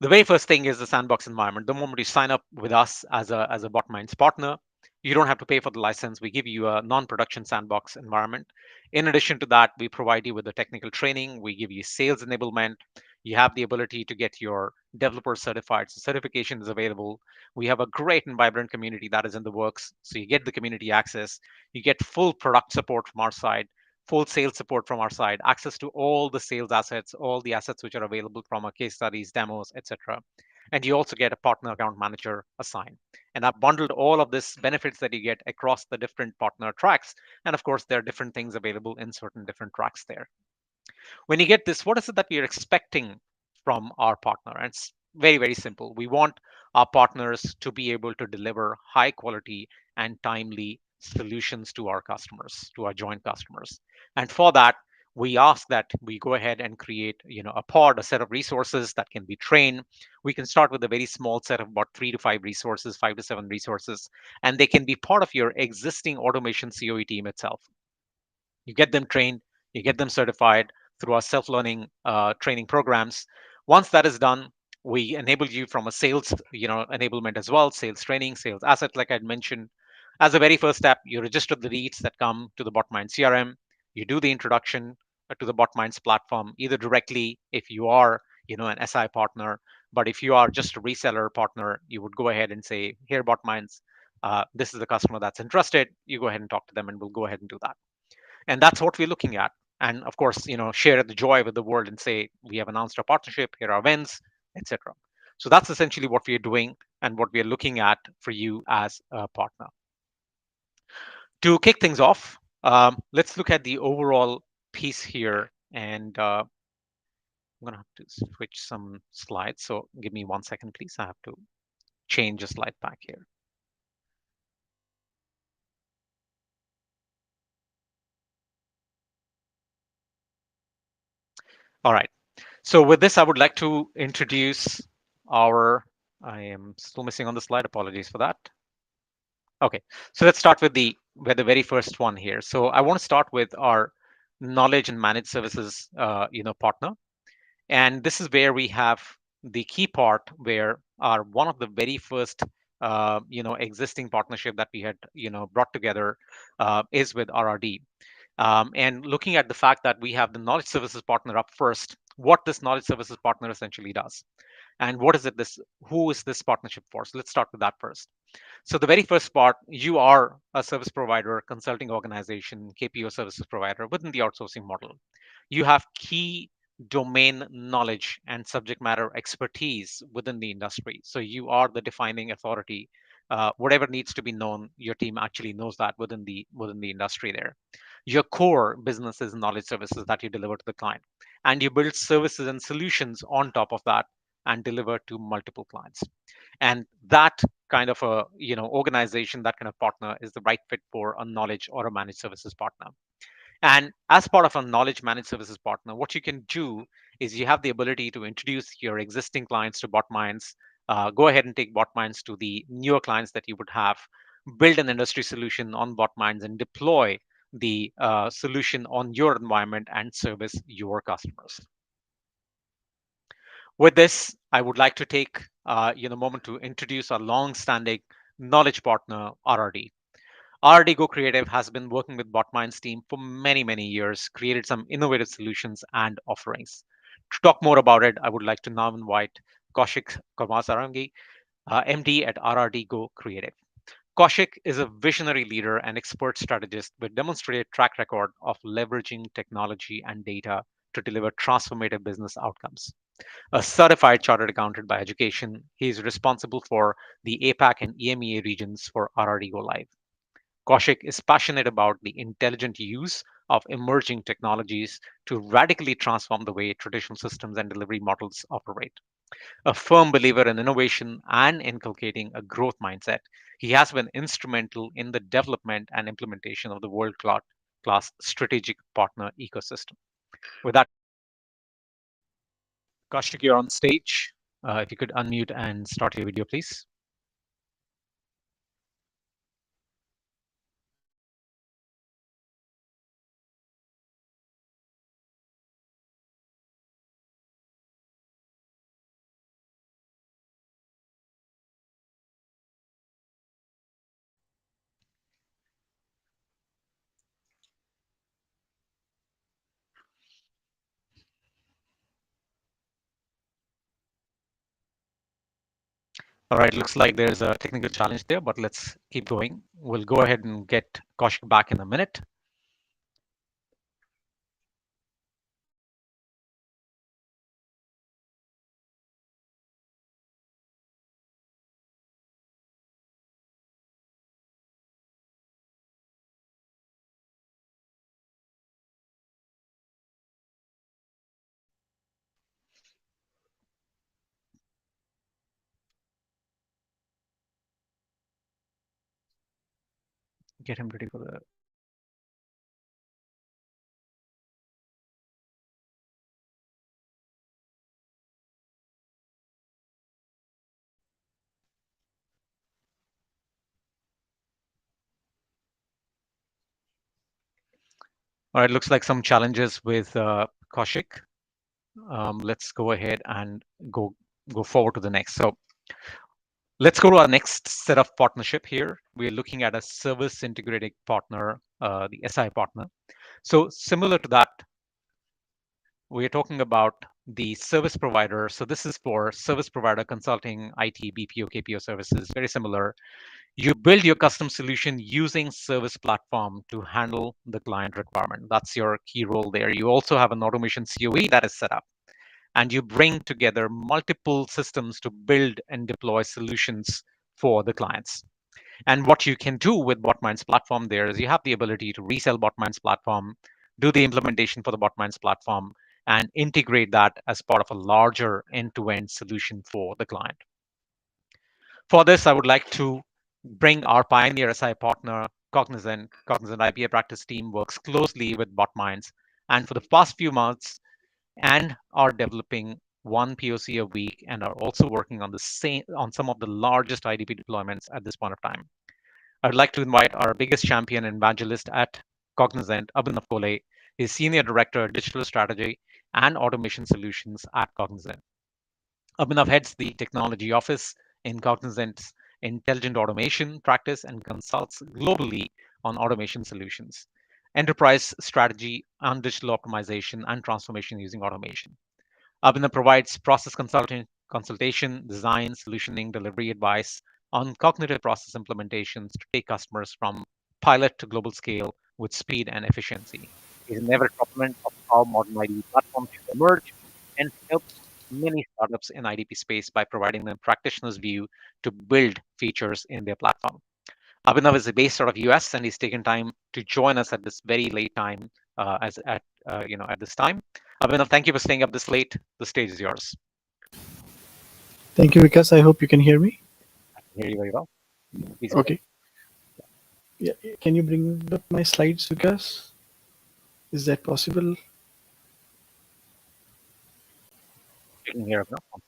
The very first thing is the sandbox environment. The moment you sign up with us as a Botminds partner, you don't have to pay for the license. We give you a non-production sandbox environment. In addition to that, we provide you with the technical training. We give you sales enablement. You have the ability to get your developer certified. So certification is available. We have a great and vibrant community that is in the works. So you get the community access. You get full product support from our side, full sales support from our side, access to all the sales assets, all the assets which are available from our case studies, demos, etc. And you also get a partner account manager assigned. And I've bundled all of this benefits that you get across the different partner tracks. And of course, there are different things available in certain different tracks there. When you get this, what is it that we are expecting from our partner? And it's very, very simple. We want our partners to be able to deliver high quality and timely solutions to our customers, to our joint customers. And for that, we ask that we go ahead and create, a pod, a set of resources that can be trained. We can start with a very small set of about 3 to 5 resources, 5 to 7 resources, and they can be part of your existing automation COE team itself. You get them trained, you get them certified through our self-learning training programs. Once that is done, we enable you from a sales enablement as well, sales training, sales assets, like I'd mentioned. As a very first step, you register the leads that come to the Botminds CRM. You do the introduction to the Botminds platform, either directly if you are an SI partner, but if you are just a reseller partner, you would go ahead and say, here, Botminds, this is the customer that's interested. You go ahead and talk to them, and we'll go ahead and do that. And that's what we're looking at. And of course, share the joy with the world and say, we have announced our partnership, here are wins, etc. So that's essentially what we are doing and what we are looking at for you as a partner. To kick things off, let's look at the overall piece here. And I'm going to have to switch some slides. So give me 1 second, please. I have to change a slide back here. All right. So with this, I would like to introduce our, I am still missing on the slide. Apologies for that. Okay, so let's start with the very first one here. So I want to start with our knowledge and managed services, partner. And this is where we have the key part where our one of the very first existing partnership that we had brought together is with RRD. And looking at the fact that we have the knowledge services partner up first, what this knowledge services partner essentially does, and what is it this who is this partnership for? So let's start with that first. So the very first part, you are a service provider, consulting organization, KPO services provider within the outsourcing model. You have key domain knowledge and subject matter expertise within the industry. So you are the defining authority. Whatever needs to be known, your team actually knows that within the industry there. Your core business is knowledge services that you deliver to the client, and you build services and solutions on top of that and deliver to multiple clients. And that kind of a organization, that kind of partner is the right fit for a knowledge or a managed services partner. And as part of a knowledge managed services partner, what you can do is you have the ability to introduce your existing clients to Botminds, go ahead and take Botminds to the newer clients that you would have, build an industry solution on Botminds and deploy the solution on your environment and service your customers. With this, I would like to take a moment to introduce our long-standing knowledge partner, RRD. RRD Go Creative has been working with Botminds team for many, many years, created some innovative solutions and offerings. To talk more about it, I would like to now invite Kaushik Karmasarangi, MD at RRD Go Creative. Kaushik is a visionary leader and expert strategist with demonstrated track record of leveraging technology and data to deliver transformative business outcomes. A certified chartered accountant by education, he is responsible for the APAC and EMEA regions for RRD Go Live. Kaushik is passionate about the intelligent use of emerging technologies to radically transform the way traditional systems and delivery models operate. A firm believer in innovation and inculcating a growth mindset, he has been instrumental in the development and implementation of the world class strategic partner ecosystem. With that, Kaushik, you're on stage. If you could unmute and start your video, please. All right, looks like there's a technical challenge there, but let's keep going. We'll go ahead and get Kaushik back in a minute. Get him ready for the. All right, looks like some challenges with Kaushik. Let's go ahead and go forward to the next. So let's go to our next set of partnership here. We're looking at a service integrated partner, the SI partner. So similar to that, we're talking about the service provider. So this is for service provider consulting, IT, BPO, KPO services, very similar. You build your custom solution using service platform to handle the client requirement. That's your key role there. You also have an automation COE that is set up. and you bring together multiple systems to build and deploy solutions for the clients. And what you can do with Botminds platform there is you have the ability to resell Botminds platform, do the implementation for the Botminds platform, and integrate that as part of a larger end-to-end solution for the client. For this, I would like to bring our pioneer SI partner, Cognizant. Cognizant IPA practice team works closely with Botminds, and for the past few months, and are developing one POC a week, and are also working on some of the largest IDP deployments at this point of time. I'd like to invite our biggest champion and evangelist at Cognizant, Abhinav Kole. He's Senior Director, Digital Strategy and Automation Solutions at Cognizant. Abhinav heads the technology office in Cognizant's intelligent automation practice and consults globally on automation solutions, enterprise strategy on digital optimization and transformation using automation. Abhinav provides process consultation, design, solutioning, delivery advice on cognitive process implementations to take customers from pilot to global scale with speed and efficiency. He's an avid proponent of how modern IDP platforms should emerge and helps many startups in IDP space by providing them practitioners' view to build features in their platform. Abhinav is based out of US and he's taken time to join us at this very late time as at at this time. Abhinav, thank you for staying up this late. The stage is yours. Thank you, Vikas. I hope you can hear me. I can hear you very well. Please go ahead. Okay. Yeah. Can you bring up my slides, Vikas? Is that possible? You can hear Abhinav.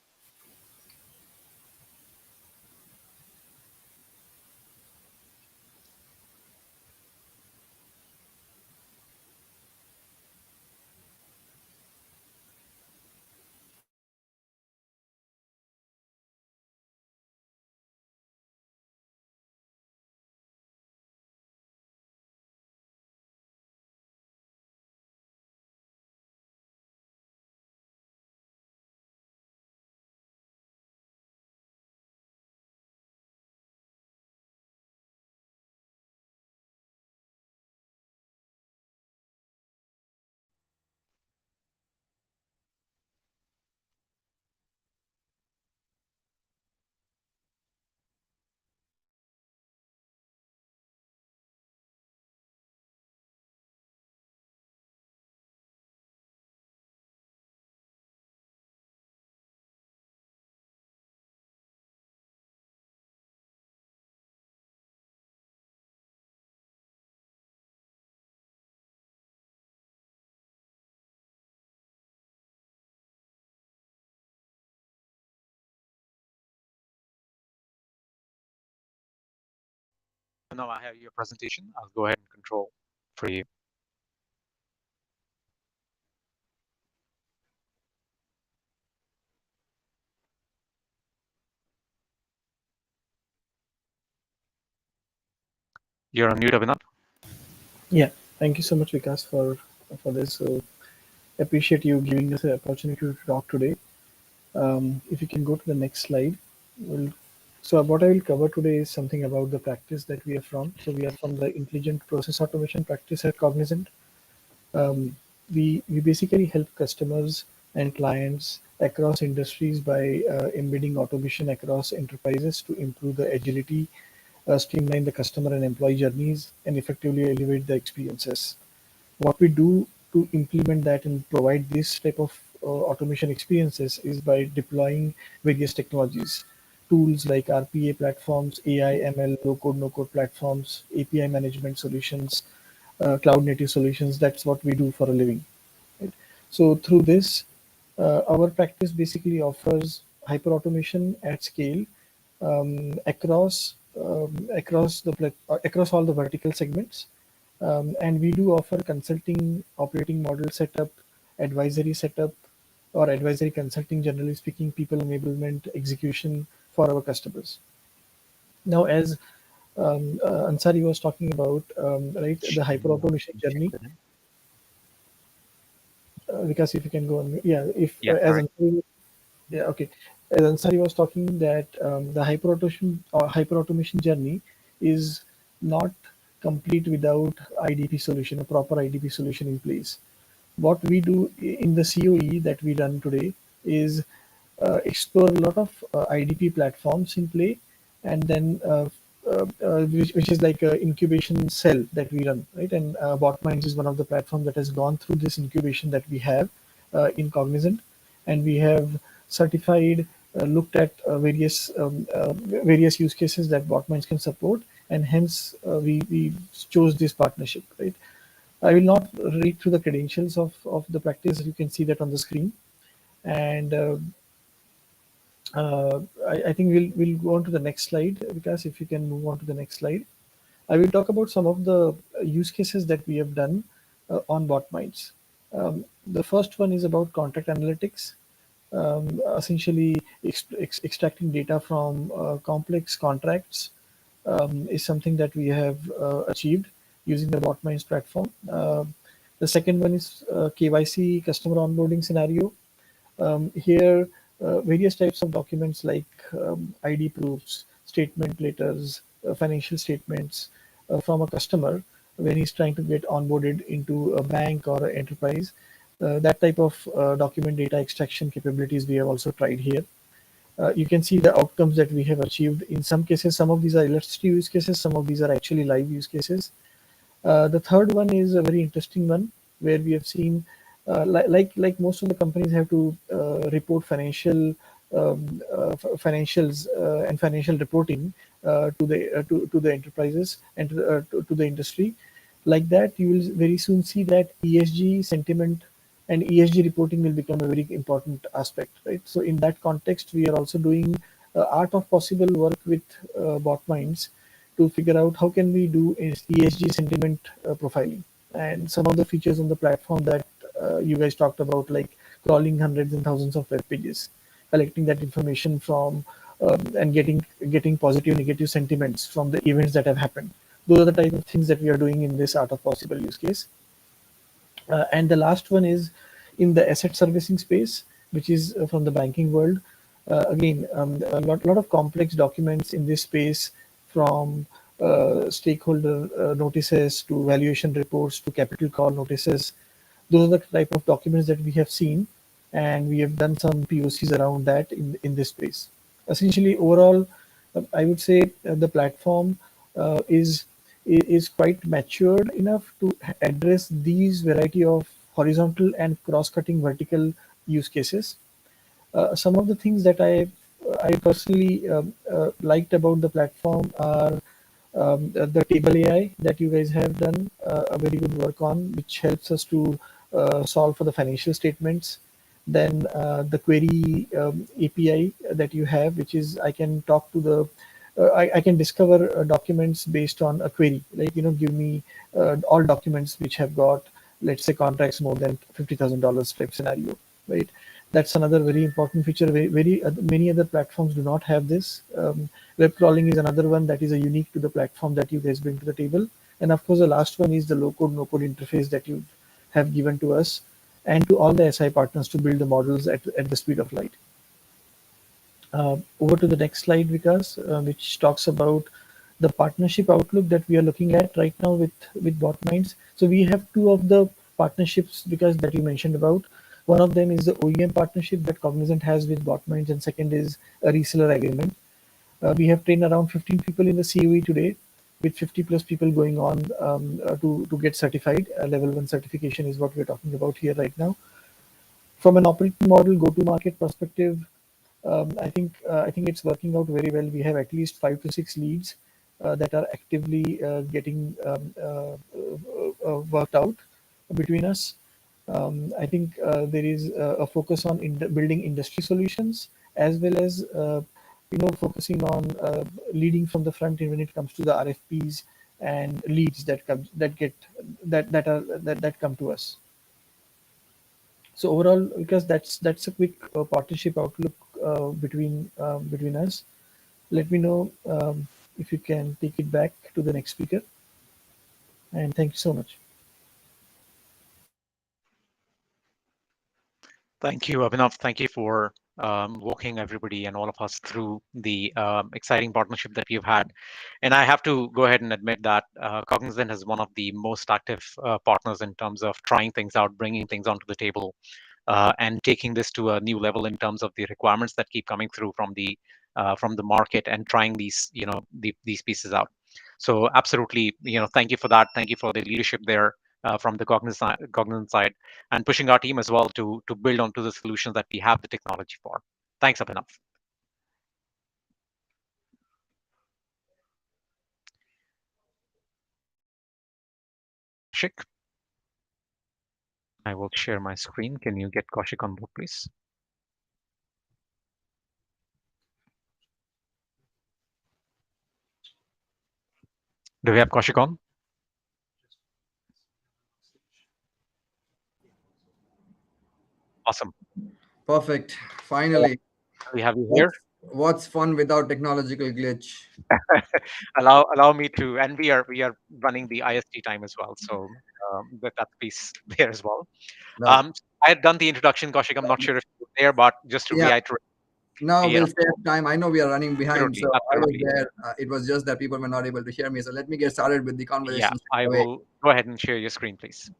Now I have your presentation. I'll go ahead and control for you. You're on mute, Abhinav. Yeah. Thank you so much, Vikas, for this. So appreciate you giving us the opportunity to talk today. If you can go to the next slide. We'll, so what I will cover today is something about the practice that we are from. So we are from the intelligent process automation practice at Cognizant. We basically help customers and clients across industries by embedding automation across enterprises to improve the agility, streamline the customer and employee journeys, and effectively elevate the experiences. What we do to implement that and provide this type of automation experiences is by deploying various technologies, tools like RPA platforms, AI, ML, low code, no code platforms, API management solutions, cloud native solutions. That's what we do for a living. Right? So through this, our practice basically offers hyper automation at scale across all the vertical segments, and we do offer consulting, operating model setup, advisory setup, or advisory consulting. Generally speaking, people enablement, execution for our customers. Now, as Ansari was talking about, right, the hyper automation Check journey. with him. Vikas, if you can go on. Yeah, if Yeah, as sorry. Ansari, yeah, okay. As Ansari was talking that the hyper automation journey is not complete without IDP solution, a proper IDP solution in place. What we do in the COE that we run today, is explore a lot of IDP platforms in play, and then which is like an incubation cell that we run, right? And Botminds is one of the platforms that has gone through this incubation that we have in Cognizant, and we have certified, looked at various use cases that Botminds can support, and hence we chose this partnership, right? I will not read through the credentials of the practice. You can see that on the screen. And I think we'll go on to the next slide, because if you can move on to the next slide, I will talk about some of the use cases that we have done on Botminds. The first one is about contract analytics, essentially extracting data from complex contracts is something that we have achieved using the Botminds platform. The second one is KYC customer onboarding scenario. Here, various types of documents like ID proofs, statement letters, financial statements from a customer when he's trying to get onboarded into a bank or an enterprise. That type of document data extraction capabilities we have also tried here. You can see the outcomes that we have achieved. In some cases, some of these are illustrative use cases, some of these are actually live use cases. The third one is a very interesting one, where we have seen, like most of the companies have to report financials and financial reporting to the enterprises and to the industry. Like that, you will very soon see that ESG sentiment and ESG reporting will become a very important aspect, right? So in that context, we are also doing art of possible work with Botminds to figure out how can we do ESG sentiment profiling, and some of the features on the platform that you guys talked about, like crawling hundreds and thousands of web pages, collecting that information from and getting positive, negative sentiments from the events that have happened. Those are the type of things that we are doing in this art of possible use case. And the last one is in the asset servicing space, which is from the banking world. Again, a lot of complex documents in this space, from stakeholder notices to valuation reports to capital call notices. Those are the type of documents that we have seen, and we have done some POCs around that in this space. Essentially, overall, I would say the platform is quite matured enough to address these variety of horizontal and cross-cutting vertical use cases. Some of the things that I personally liked about the platform are the table AI that you guys have done a very good work on, which helps us to solve for the financial statements. Then the query API that you have, which is I can talk to the I can discover documents based on a query, like give me all documents which have got, let's say, contracts more than $50,000 type scenario, right? That's another very important feature. Many other platforms do not have this. Web crawling is another one that is a unique to the platform that you guys bring to the table. And of course, the last one is the low code, no code interface that you have given to us and to all the SI partners to build the models at the speed of light. Over to the next slide, Vikas, which talks about the partnership outlook that we are looking at right now with Botminds. So we have two of the partnerships, because that you mentioned about. One of them is the OEM partnership that Cognizant has with Botminds, and second is a reseller agreement. We have trained around 15 people in the COE today, with 50 plus people going on to get certified. Level 1 certification is what we're talking about here right now. From an operating model go-to-market perspective, I think it's working out very well. We have at least 5 to 6 leads that are actively getting worked out between us. I think there is a focus on building industry solutions, as well as focusing on leading from the front end when it comes to the RFPs and leads that come to us. So overall, because that's a quick partnership outlook between us. Let me know if you can take it back to the next speaker. And thank you so much. Thank you, Abhinav. Thank you for walking everybody and all of us through the exciting partnership that we've had. And I have to go ahead and admit that Cognizant is one of the most active partners in terms of trying things out, bringing things onto the table. and taking this to a new level in terms of the requirements that keep coming through from the market, and trying these pieces out. So absolutely, thank you for that. Thank you for the leadership there from the Cognizant side, and pushing our team as well to build onto the solutions that we have the technology for. Thanks, Abhinav. Kaushik, I will share my screen. Can you get Kaushik on board, please? Do we have Kaushik on? Awesome. Perfect. Oh, Finally. we have you here. What's fun without technological glitch? Allow me to, and we are running the IST time as well, so that piece there as well. No. I had done the introduction, Kaushik. I'm not sure if you were there, but just to Yeah. reiterate, Now you know, we'll save time. I know we are running behind, absolutely, so I was absolutely, there. It was just that people were not able to hear me. So let me get started with the yeah. conversation I straight away. will go ahead and share your screen, please.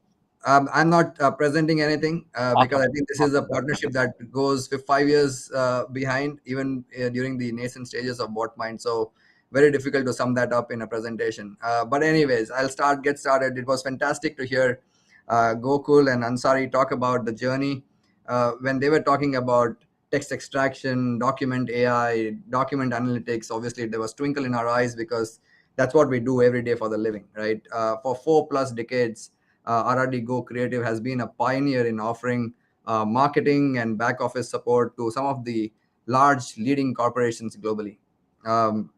I'm not presenting anything because Awesome, I think this is a awesome. That's partnership fantastic. that goes 5 years behind, even during the nascent stages of Botmind. So very difficult to sum that up in a presentation. But anyways, get started. It was fantastic to hear Gokul and Ansari talk about the journey when they were talking about text extraction, document AI, document analytics. Obviously, there was twinkle in our eyes because that's what we do every day for the living, right? For 4+ decades, RRD Go Creative has been a pioneer in offering marketing and back office support to some of the large leading corporations globally. Um,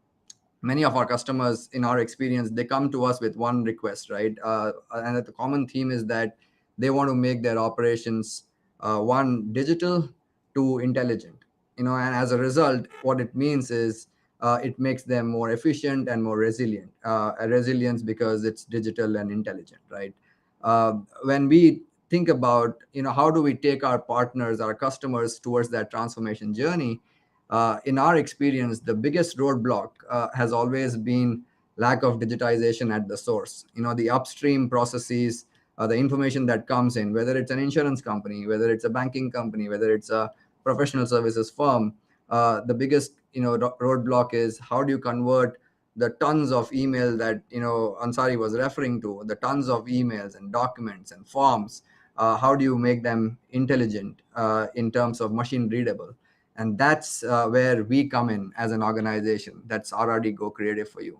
Many of our customers, in our experience, they come to us with one request, right? And the common theme is that they want to make their operations one digital, two intelligent. And as a result, what it means is it makes them more efficient and more resilient. A resilience because it's digital and intelligent, right? When we think about how do we take our partners, our customers towards that transformation journey, in our experience, the biggest roadblock has always been lack of digitization at the source. The upstream processes, the information that comes in, whether it's an insurance company, whether it's a banking company, whether it's a professional services firm, the biggest roadblock is how do you convert the tons of email that Ansari was referring to, the tons of emails and documents and forms. How do you make them intelligent in terms of machine readable? And that's where we come in as an organization. That's RRD Go Creative for you.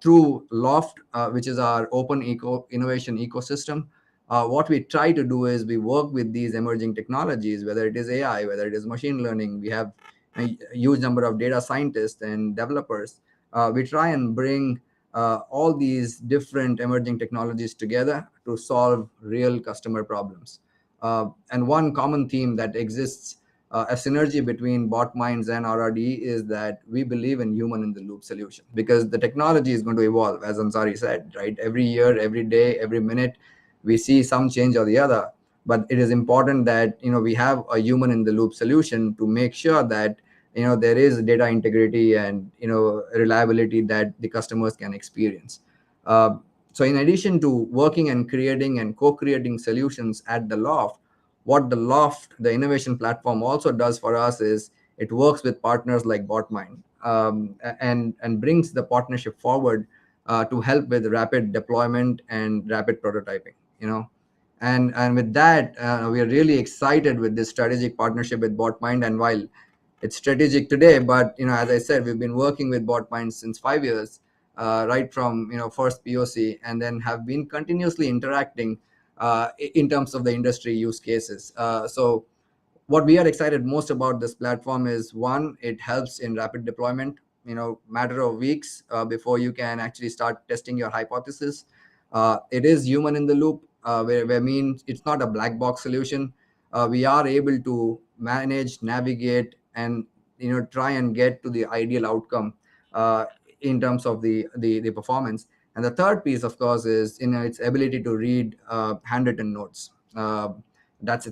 Through Loft, which is our open innovation ecosystem, what we try to do is we work with these emerging technologies, whether it is AI, whether it is machine learning. We have a huge number of data scientists and developers. We try and bring all these different emerging technologies together to solve real customer problems. And one common theme that exists, a synergy between Botminds and RRD, is that we believe in human in the loop solution, because the technology is going to evolve, as Ansari said, right? Every year, every day, every minute, we see some change or the other. But it is important that we have a human in the loop solution to make sure that there is data integrity and reliability that the customers can experience. Uh, so in addition to working and creating and co-creating solutions at the Loft, what the Loft, the innovation platform, also does for us is it works with partners like Botmind, and brings the partnership forward to help with rapid deployment and rapid prototyping. And with that, we are really excited with this strategic partnership with Botmind. And while it's strategic today, but as I said, we've been working with Botmind since 5 years, right from first POC, and then have been continuously interacting in terms of the industry use cases. So what we are excited most about this platform is, one, it helps in rapid deployment, matter of weeks before you can actually start testing your hypothesis. It is human in the loop, where means it's not a black box solution. We are able to manage, navigate, and try and get to the ideal outcome uh, in terms of the performance. And the third piece, of course, is its ability to read handwritten notes. That's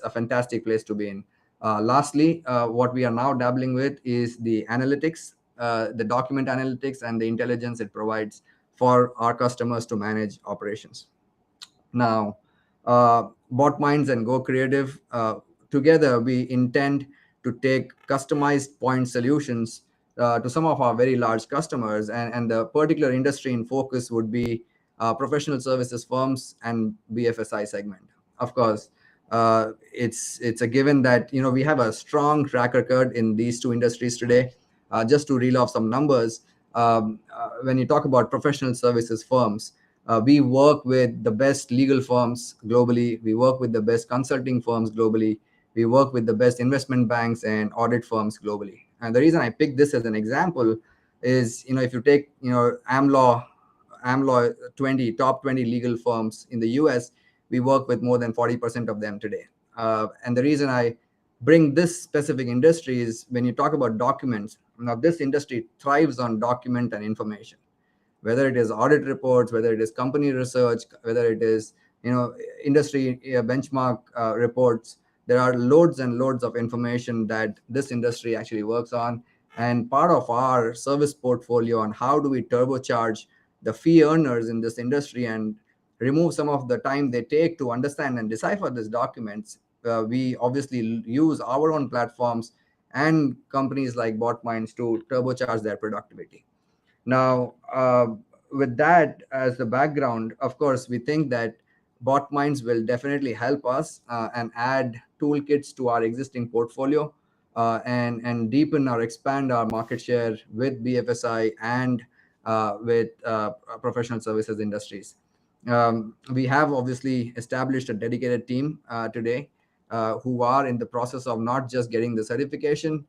a fantastic place to be in. Lastly, what we are now dabbling with is the analytics, the document analytics, and the intelligence it provides for our customers to manage operations. Now, Botminds and Go Creative, together we intend to take customized point solutions to some of our very large customers. And the particular industry in focus would be professional services firms and BFSI segment. Of course, it's a given that we have a strong track record in these two industries today. Just to reel off some numbers, when you talk about professional services firms, we work with the best legal firms globally. We work with the best consulting firms globally. We work with the best investment banks and audit firms globally. And the reason I picked this as an example is, if you take, AmLaw 20, top 20 legal firms in the US, we work with more than 40% of them today. And the reason I bring this specific industry is when you talk about documents, now this industry thrives on document and information, whether it is audit reports, whether it is company research, whether it is industry benchmark reports. There are loads and loads of information that this industry actually works on. And part of our service portfolio on how do we turbocharge the fee earners in this industry and remove some of the time they take to understand and decipher these documents, we obviously use our own platforms and companies like Botminds to turbocharge their productivity. Now, with that as the background, of course, we think that Botminds will definitely help us and add toolkits to our existing portfolio, and deepen or expand our market share with BFSI and with professional services industries. We have obviously established a dedicated team today who are in the process of not just getting the certification,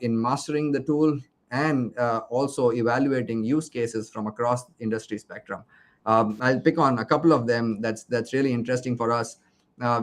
in mastering the tool, and also evaluating use cases from across industry spectrum. I'll pick on a couple of them that's really interesting for us.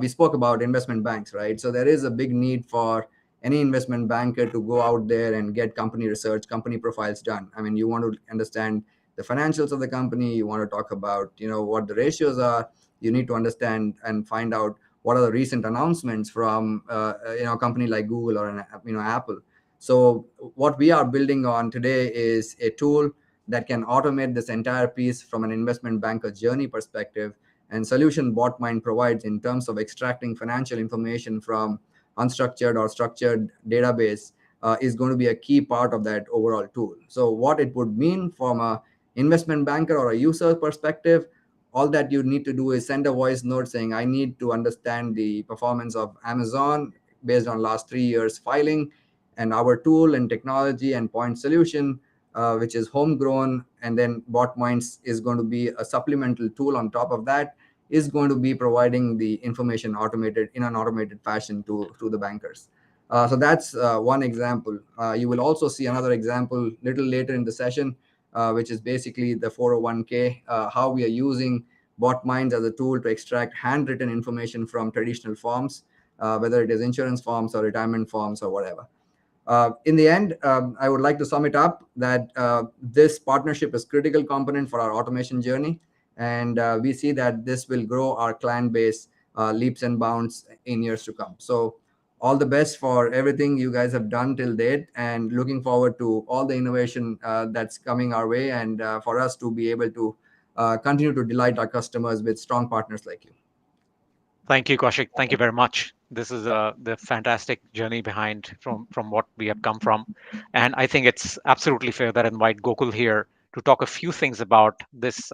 We spoke about investment banks, right? So there is a big need for any investment banker to go out there and get company research, company profiles done. I mean, you want to understand the financials of the company. You want to talk about what the ratios are. You need to understand and find out what are the recent announcements from a company like Google or Apple. So what we are building on today is a tool that can automate this entire piece from an investment banker journey perspective. And solution Botmind provides in terms of extracting financial information from unstructured or structured database is going to be a key part of that overall tool. So what it would mean from a investment banker or a user perspective, all that you need to do is send a voice note saying, I need to understand the performance of Amazon based on last 3 years filing, and our tool and technology and point solution, which is homegrown, and then Botminds is going to be a supplemental tool on top of that, is going to be providing the information automated in an automated fashion to the bankers. So that's one example. You will also see another example little later in the session, which is basically the 401k, how we are using Botminds as a tool to extract handwritten information from traditional forms, whether it is insurance forms or retirement forms or whatever. In the end, I would like to sum it up that this partnership is critical component for our automation journey, and we see that this will grow our client base leaps and bounds in years to come. So all the best for everything you guys have done till date, and looking forward to all the innovation that's coming our way, and for us to be able to continue to delight our customers with strong partners like you. Thank you, Kaushik. Thank you very much. This is the fantastic journey behind from what we have come from, and I think it's absolutely fair that I invite Gokul here to talk a few things about this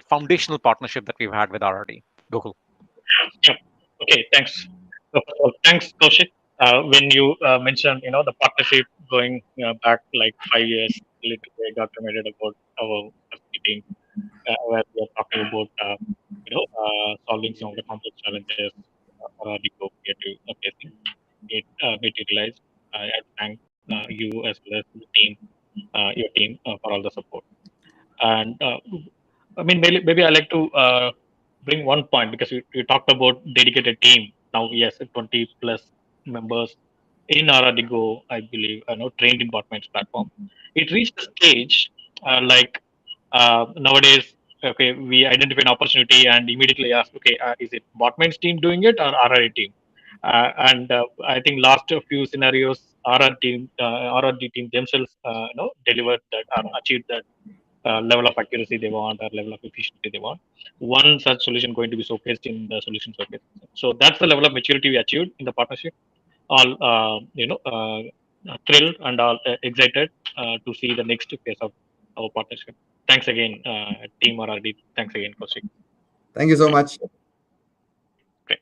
foundational partnership that we've had with RRD. Gokul. Yeah. Okay. Thanks. So, first of all, thanks, Kaushik. When you mentioned, the partnership going back like 5 years, literally, I got reminded about our meeting where we are talking about, solving some of the complex challenges around the co-creative facing. It materialized. I thank you as well as the team, your team, for all the support. And I mean, maybe I like to bring one point because you talked about dedicated team. Now, yes, 20 plus members in Aradigo, I believe, trained in Botman's platform. It reached a stage like nowadays. Okay, we identify an opportunity and immediately ask, okay, is it Botman's team doing it or RRA team? And I think last few scenarios, RR team, RRD team themselves, delivered that or achieved that level of accuracy they want or level of efficiency they want. One such solution going to be showcased in the solution showcase. So that's the level of maturity we achieved in the partnership. All thrilled and all excited to see the next phase of our partnership. Thanks again, team RRD. Thanks again, Kaushik. Thank you so much. Great.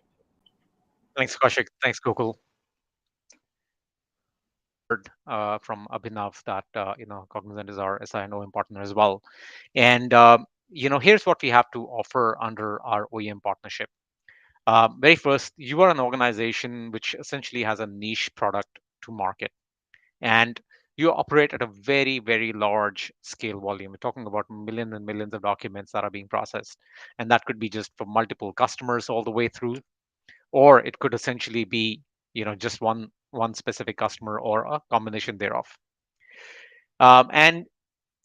Thanks, Kaushik. Thanks, Gokul. From Abhinav that Cognizant is our SI&OM partner as well. And here's what we have to offer under our OEM partnership. Very first, you are an organization which essentially has a niche product to market, and you operate at a very, very large scale volume. We're talking about millions and millions of documents that are being processed, and that could be just for multiple customers all the way through, or it could essentially be just one specific customer or a combination thereof. And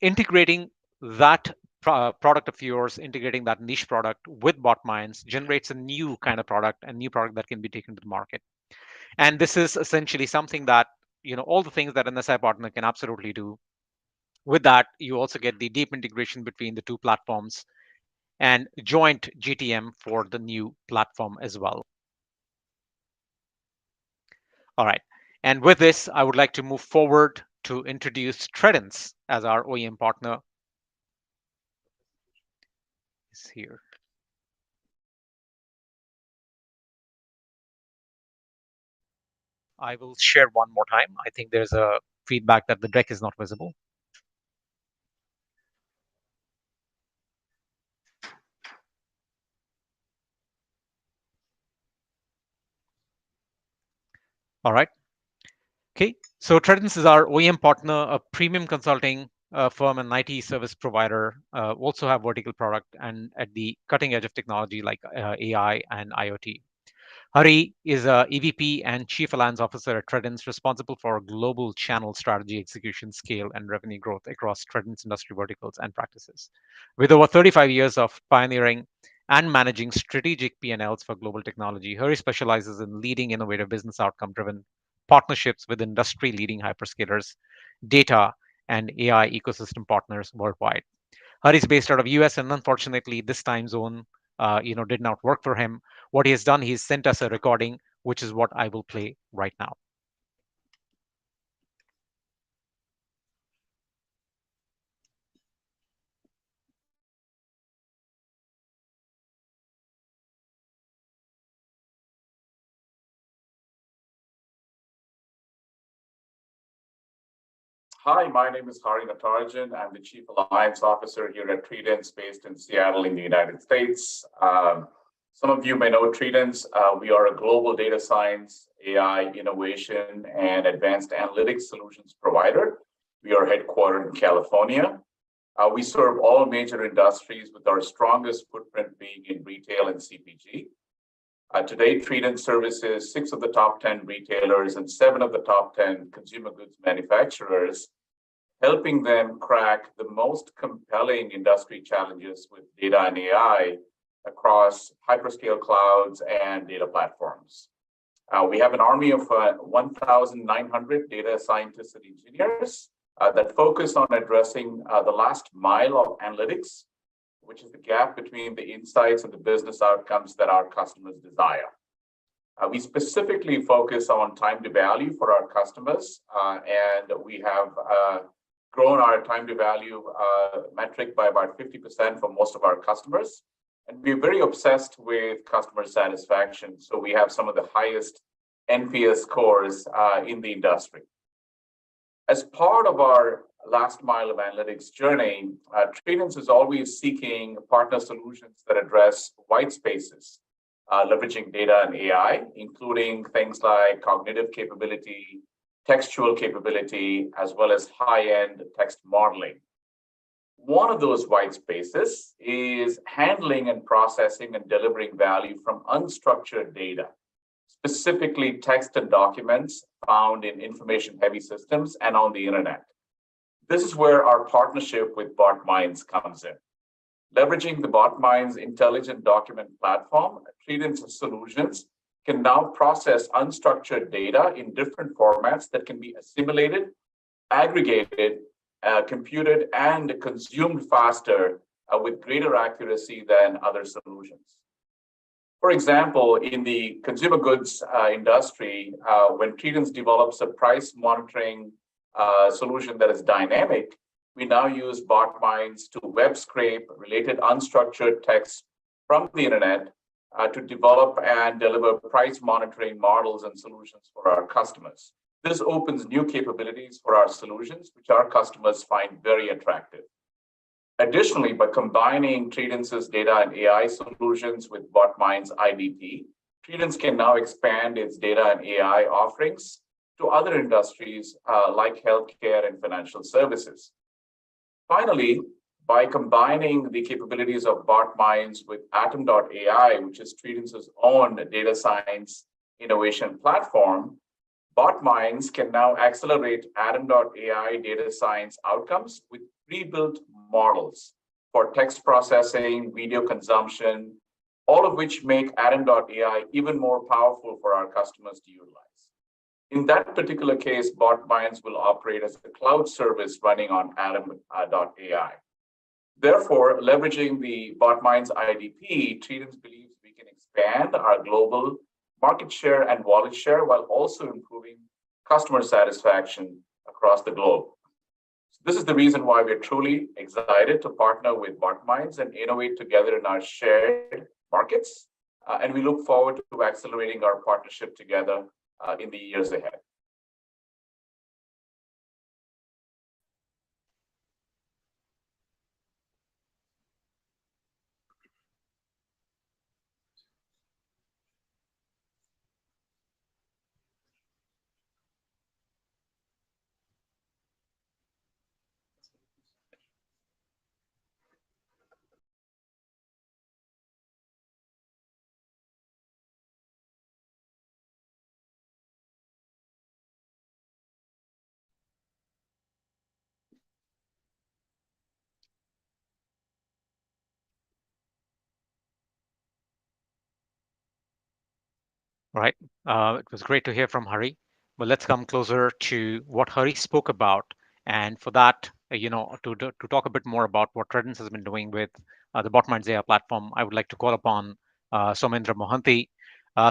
integrating that product of yours, integrating that niche product with Botminds generates a new kind of product, a new product that can be taken to the market. And this is essentially something that all the things that an SI partner can absolutely do. With that, you also get the deep integration between the two platforms and joint GTM for the new platform as well. All right. And with this, I would like to move forward to introduce Tredence as our OEM partner. Is here. I will share one more time. I think there's a feedback that the deck is not visible. All right. Okay. So Tredence is our OEM partner, a premium consulting firm and IT service provider. Also have vertical product and at the cutting edge of technology like AI and IoT. Hari is a EVP and Chief Alliance Officer at Tredence, responsible for global channel strategy, execution, scale, and revenue growth across Tredence industry verticals and practices. With over 35 years of pioneering and managing strategic P&Ls for global technology, Hari specializes in leading innovative business outcome-driven partnerships with industry-leading hyperscalers, data, and AI ecosystem partners worldwide. Hari is based out of US, and unfortunately, this time zone, did not work for him. What he has done, he's sent us a recording, which is what I will play right now. Hi, my name is Hari Natarajan. I'm the Chief Alliance Officer here at Tredence, based in Seattle in the United States. Some of you may know Tredence. We are a global data science, AI, innovation, and advanced analytics solutions provider. We are headquartered in California. We serve all major industries, with our strongest footprint being in retail and CPG. Today, Tredence services 6 of the top 10 retailers and 7 of the top 10 consumer goods manufacturers, helping them crack the most compelling industry challenges with data and AI across hyperscale clouds and data platforms. We have an army of 1,900 data scientists and engineers that focus on addressing the last mile of analytics, which is the gap between the insights and the business outcomes that our customers desire. We specifically focus on time to value for our customers, and we have grown our time to value metric by about 50% for most of our customers. And we're very obsessed with customer satisfaction. So we have some of the highest NPS scores in the industry. As part of our last mile of analytics journey, Tredence is always seeking partner solutions that address white spaces, leveraging data and AI, including things like cognitive capability, textual capability, as well as high-end text modeling. One of those white spaces is handling and processing and delivering value from unstructured data, specifically text and documents found in information-heavy systems and on the internet. This is where our partnership with Botminds comes in. Leveraging the Botminds intelligent document platform, Tredence solutions can now process unstructured data in different formats that can be assimilated, aggregated, computed and consumed faster with greater accuracy than other solutions. For example, in the consumer goods industry, when Credence develops a price monitoring solution that is dynamic, we now use Botminds to web scrape related unstructured text from the internet to develop and deliver price monitoring models and solutions for our customers. This opens new capabilities for our solutions, which our customers find very attractive. Additionally, by combining Credence's data and AI solutions with Botminds IDP, Credence can now expand its data and AI offerings to other industries like healthcare and financial services. Finally, by combining the capabilities of Botminds with Atom.ai, which is Credence's own data science innovation platform, Botminds can now accelerate Atom.ai data science outcomes with pre-built models for text processing, video consumption, all of which make Atom.ai even more powerful for our customers to utilize. In that particular case, Botminds will operate as a cloud service running on Atom.ai. Therefore, leveraging the Botminds IDP, Credence believes we can expand our global market share and wallet share while also improving customer satisfaction across the globe. So this is the reason why we're truly excited to partner with Botminds and innovate together in our shared markets. And we look forward to accelerating our partnership together in the years ahead. All right. It was great to hear from Hari. But let's come closer to what Hari spoke about. And for that, to talk a bit more about what Credence has been doing with the Botminds AI platform, I would like to call upon Somendra Mohanty.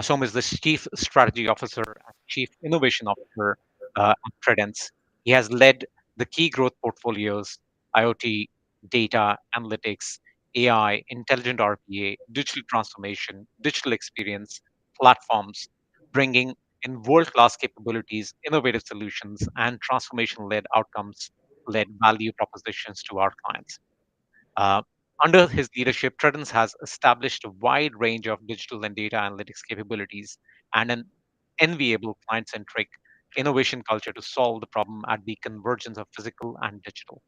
Som is the Chief Strategy Officer and Chief Innovation Officer at Credence. He has led the key growth portfolios, IoT, data, analytics, AI, intelligent RPA, digital transformation, digital experience, platforms, bringing in world-class capabilities, innovative solutions, and transformation-led outcomes, led value propositions to our clients. Uh, Under his leadership, Credence has established a wide range of digital and data analytics capabilities and an enviable client-centric innovation culture to solve the problem at the convergence of physical and digital.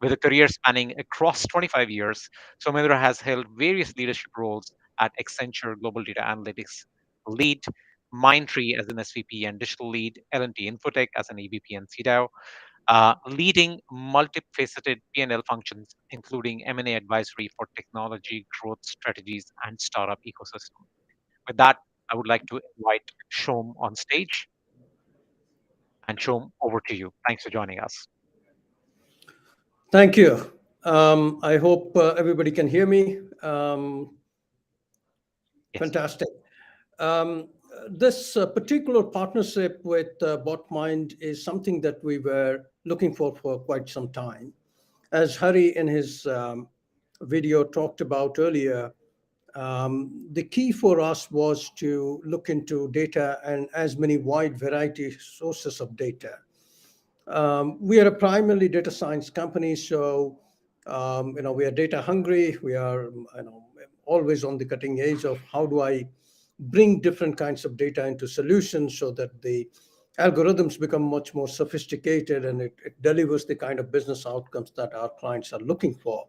With a career spanning across 25 years, Somendra has held various leadership roles at Accenture Global Data Analytics Lead, Mindtree as an SVP and Digital Lead, L&T Infotech as an EVP and CDAO, leading multifaceted P&L functions, including M&A advisory for technology, growth strategies, and startup ecosystem. With that, I would like to invite Shom on stage. And Shom, over to you. Thanks for joining us. Thank you. I hope everybody can hear me. Yes. Fantastic. This particular partnership with Botmind is something that we were looking for quite some time. As Hari in his video talked about earlier, the key for us was to look into data and as many wide variety sources of data. We are a primarily data science company, so we are data hungry. We are always on the cutting edge of how do I bring different kinds of data into solutions so that the algorithms become much more sophisticated and it delivers the kind of business outcomes that our clients are looking for.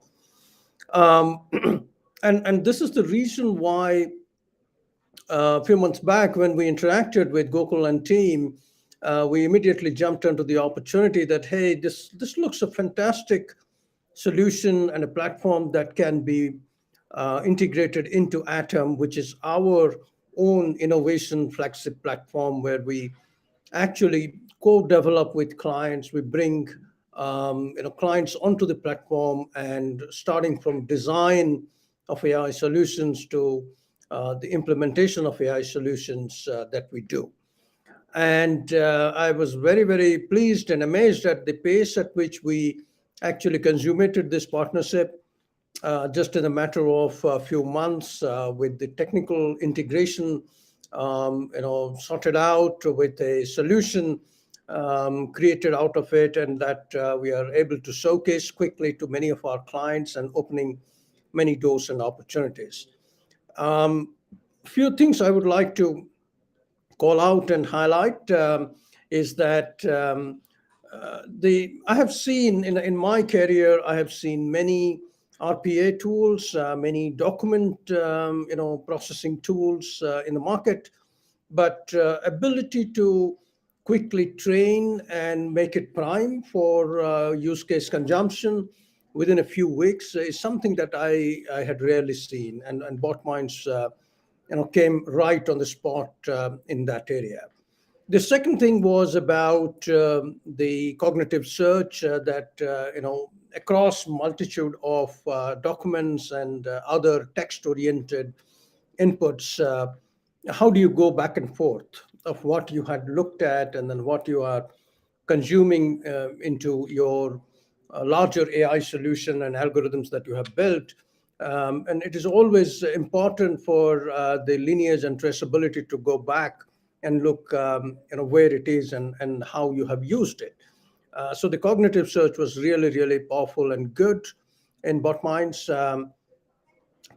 And this is the reason why a few months back when we interacted with Gokul and team, we immediately jumped onto the opportunity that, hey, this looks a fantastic solution and a platform that can be integrated into Atom, which is our own innovation flagship platform where we actually co-develop with clients. We bring clients onto the platform, and starting from design of AI solutions to the implementation of AI solutions that we do. And I was very, very pleased and amazed at the pace at which we actually consummated this partnership just in a matter of a few months, with the technical integration sorted out, with a solution created out of it, and that we are able to showcase quickly to many of our clients and opening many doors and opportunities. Few things I would like to call out and highlight is that the I have seen in my career, I have seen many RPA tools, many document processing tools in the market, but ability to quickly train and make it prime for use case consumption within a few weeks is something that I had rarely seen, and Botminds came right on the spot in that area. The second thing was about the cognitive search that across multitude of documents and other text-oriented inputs. How do you go back and forth of what you had looked at and then what you are consuming into your larger AI solution and algorithms that you have built? And it is always important for the lineage and traceability to go back and look where it is and how you have used it. So the cognitive search was really, really powerful and good in Botminds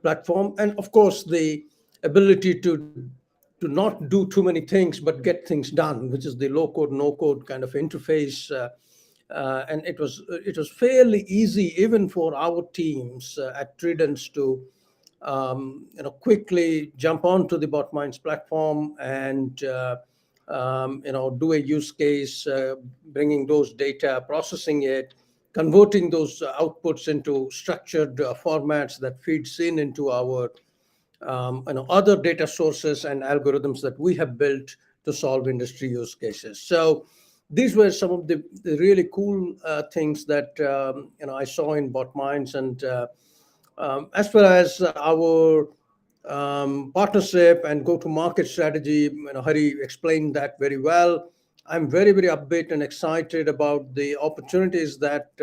platform. And of course, the ability to not do too many things but get things done, which is the low code no code kind of interface. And it was fairly easy even for our teams at Tridence to quickly jump onto the Botminds platform and do a use case, bringing those data, processing it, converting those outputs into structured formats that feeds into our other data sources and algorithms that we have built to solve industry use cases. So these were some of the really cool things that I saw in Botminds. And as far as our partnership and go-to-market strategy, Hari explained that very well. I'm very, very upbeat and excited about the opportunities that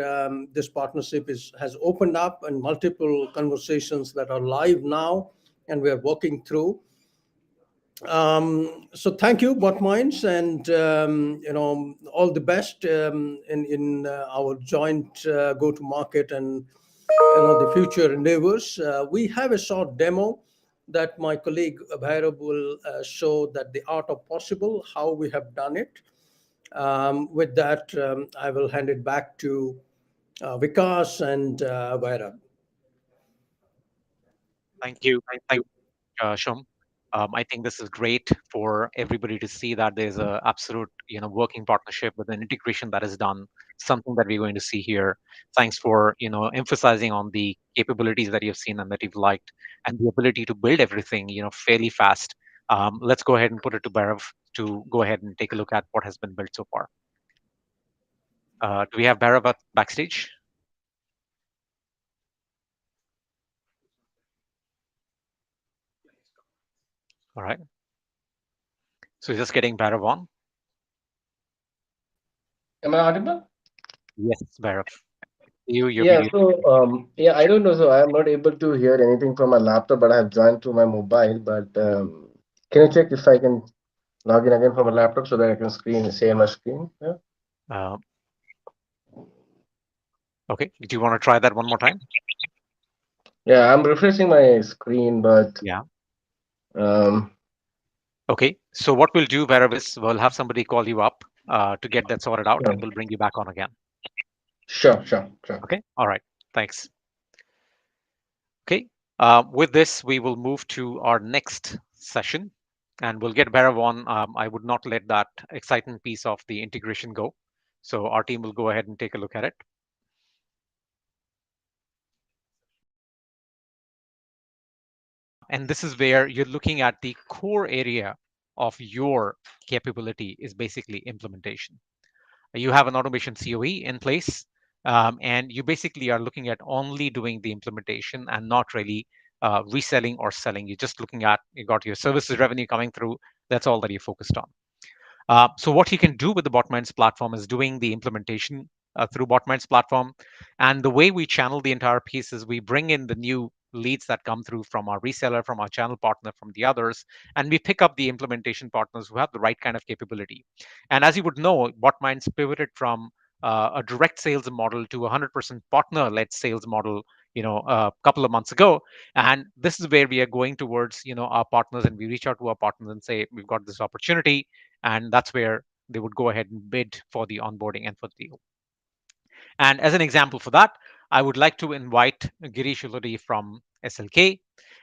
this partnership has opened up, and multiple conversations that are live now and we're working through. So thank you, Botminds, and all the best in our joint go-to-market and the future endeavors. We have a short demo that my colleague Bhairav will show, that the art of possible, how we have done it. With that, I will hand it back to Vikas and Bhairav. Thank you. Thank you, Shum. I think this is great for everybody to see that there's a absolute, working partnership with an integration that is done, something that we're going to see here. Thanks for, emphasizing on the capabilities that you've seen and that you've liked, and the ability to build everything, fairly fast. Let's go ahead and put it to Bhairav to go ahead and take a look at what has been built so far. Do we have Bhairav backstage? All right. So just getting Bhairav on. Am I audible? Yes, Bhairav. Your Yeah, video. so I don't know. So I'm not able to hear anything from my laptop, but I have joined through my mobile. But can you check if I can log in again from a laptop so that I can share my screen? Yeah. Uh, okay. Do you want to try that one more time? Yeah, I'm refreshing my screen, but Yeah. um, Okay. So what we'll do, Bhairav, is we'll have somebody call you up to get that sorted out, yeah. and we'll bring you back on again. Sure. Okay. All right. Thanks. Okay. With this, we will move to our next session, and we'll get Bhairav on. I would not let that exciting piece of the integration go. So our team will go ahead and take a look at it. And this is where you're looking at the core area of your capability is basically implementation. You have an automation COE in place, and you basically are looking at only doing the implementation and not really reselling or selling. You're just looking at, you got your services revenue coming through. That's all that you're focused on. So what you can do with the Botminds platform is doing the implementation through Botminds platform. And the way we channel the entire piece is we bring in the new leads that come through from our reseller, from our channel partner, from the others, and we pick up the implementation partners who have the right kind of capability. And as you would know, Botminds pivoted from a direct sales model to a 100% partner-led sales model, a couple of months ago. And this is where we are going towards, our partners, and we reach out to our partners and say, we've got this opportunity, and that's where they would go ahead and bid for the onboarding and for the deal. And as an example for that, I would like to invite Girish Uluri from SLK.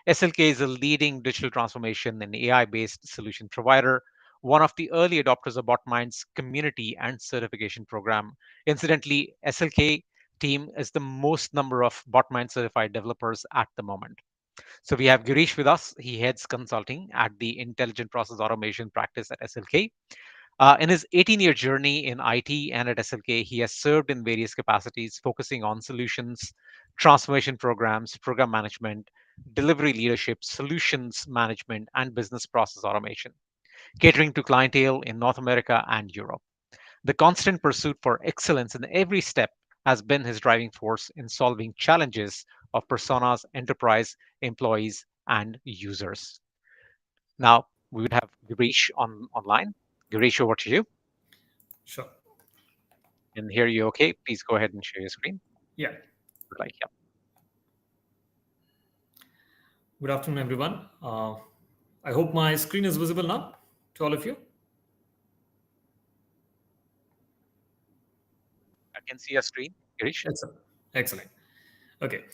SLK is a leading digital transformation and AI-based solution provider, one of the early adopters of Botminds community and certification program. Incidentally, SLK team is the most number of Botminds certified developers at the moment. So we have Girish with us. He heads consulting at the Intelligent Process Automation practice at SLK. In his 18-year journey in IT and at SLK, he has served in various capacities, focusing on solutions, transformation programs, program management, delivery leadership, solutions management, and business process automation, catering to clientele in North America and Europe. The constant pursuit for excellence in every step has been his driving force in solving challenges of personas, enterprise, employees, and users. Now, we would have Girish online. Girish, over to you. Sure. And hear you okay? Please go ahead and share your screen. Yeah. Like, yeah. Good afternoon, everyone. I hope my screen is visible now to all of you. I can see your screen, Girish. Excellent. Excellent. Okay.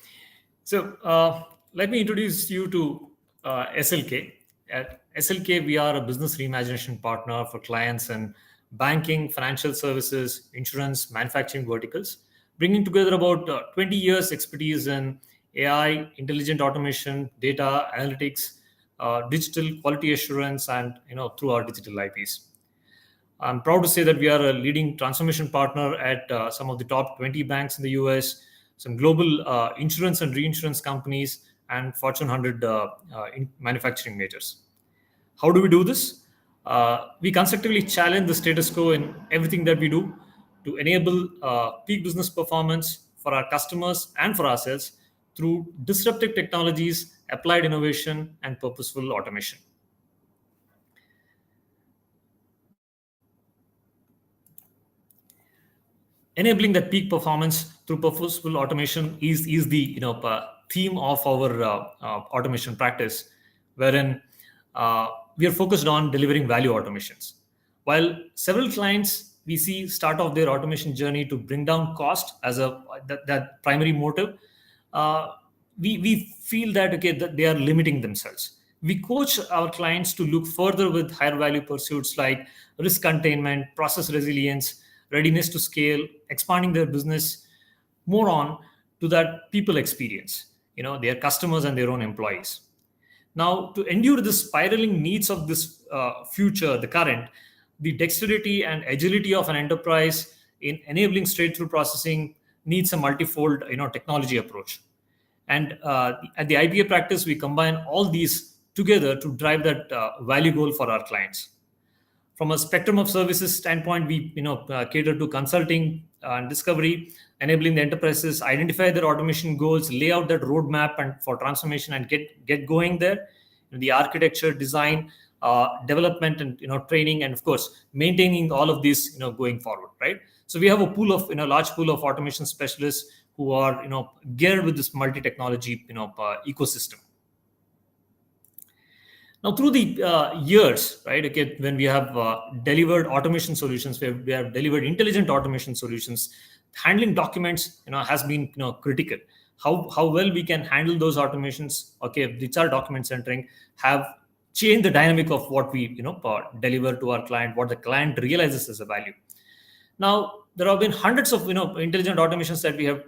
So let me introduce you to SLK. At SLK, we are a business reimagination partner for clients in banking, financial services, insurance, manufacturing verticals, bringing together about 20 years expertise in AI, intelligent automation, data analytics, digital quality assurance, and through our digital IPs. I'm proud to say that we are a leading transformation partner at some of the top 20 banks in the US, some global insurance and reinsurance companies, and Fortune 100 manufacturing majors. How do we do this? We constructively challenge the status quo in everything that we do to enable peak business performance for our customers and for ourselves through disruptive technologies, applied innovation, and purposeful automation. Enabling that peak performance through purposeful automation is the theme of our automation practice, wherein we are focused on delivering value automations. While several clients we see start off their automation journey to bring down cost as that primary motive, we feel that that they are limiting themselves. We coach our clients to look further with higher value pursuits like risk containment, process resilience, readiness to scale, expanding their business more on to that people experience, their customers and their own employees. Now, to endure the spiraling needs of this future, the current, the dexterity and agility of an enterprise in enabling straight-through processing needs a multifold, technology approach. And at the IPA practice, we combine all these together to drive that value goal for our clients. From a spectrum of services standpoint, we cater to consulting and discovery, enabling the enterprises identify their automation goals, lay out that roadmap and for transformation, and get going there. The architecture, design, development, and training, and of course maintaining all of these going forward, right? So we have a pool of large pool of automation specialists who are geared with this multi-technology ecosystem. Now, through the years, right, okay, when we have delivered automation solutions, we have delivered intelligent automation solutions, handling documents, has been critical. How well we can handle those automations, okay, which are document centering, have changed the dynamic of what we deliver to our client, what the client realizes as a value. Now, there have been hundreds of intelligent automations that we have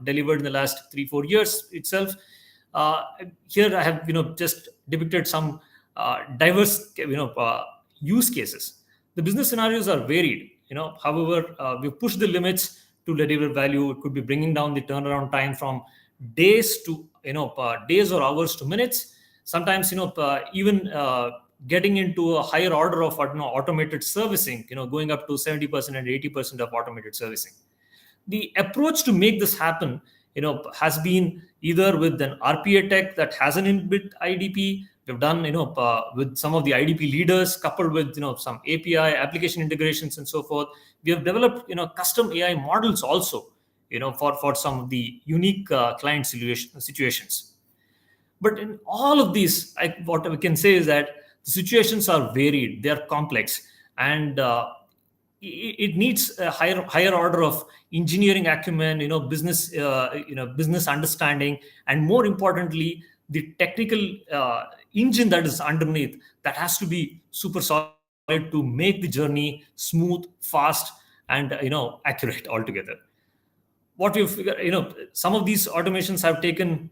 delivered in the last 3-4 years itself. Here I have just depicted some diverse use cases. The business scenarios are varied. however, we've pushed the limits to deliver value. It could be bringing down the turnaround time from days to days or hours to minutes. Sometimes even getting into a higher order of automated servicing, going up to 70% and 80% of automated servicing. The approach to make this happen has been either with an RPA tech that has an inbuilt IDP. We've done with some of the IDP leaders, coupled with some API application integrations and so forth. We have developed custom AI models also for some of the unique client situations. But in all of these, what we can say is that the situations are varied, they are complex, and it needs a higher order of engineering acumen, business understanding, and more importantly, the technical engine that is underneath that has to be super solid to make the journey smooth, fast, and accurate altogether. What we've figured, some of these automations have taken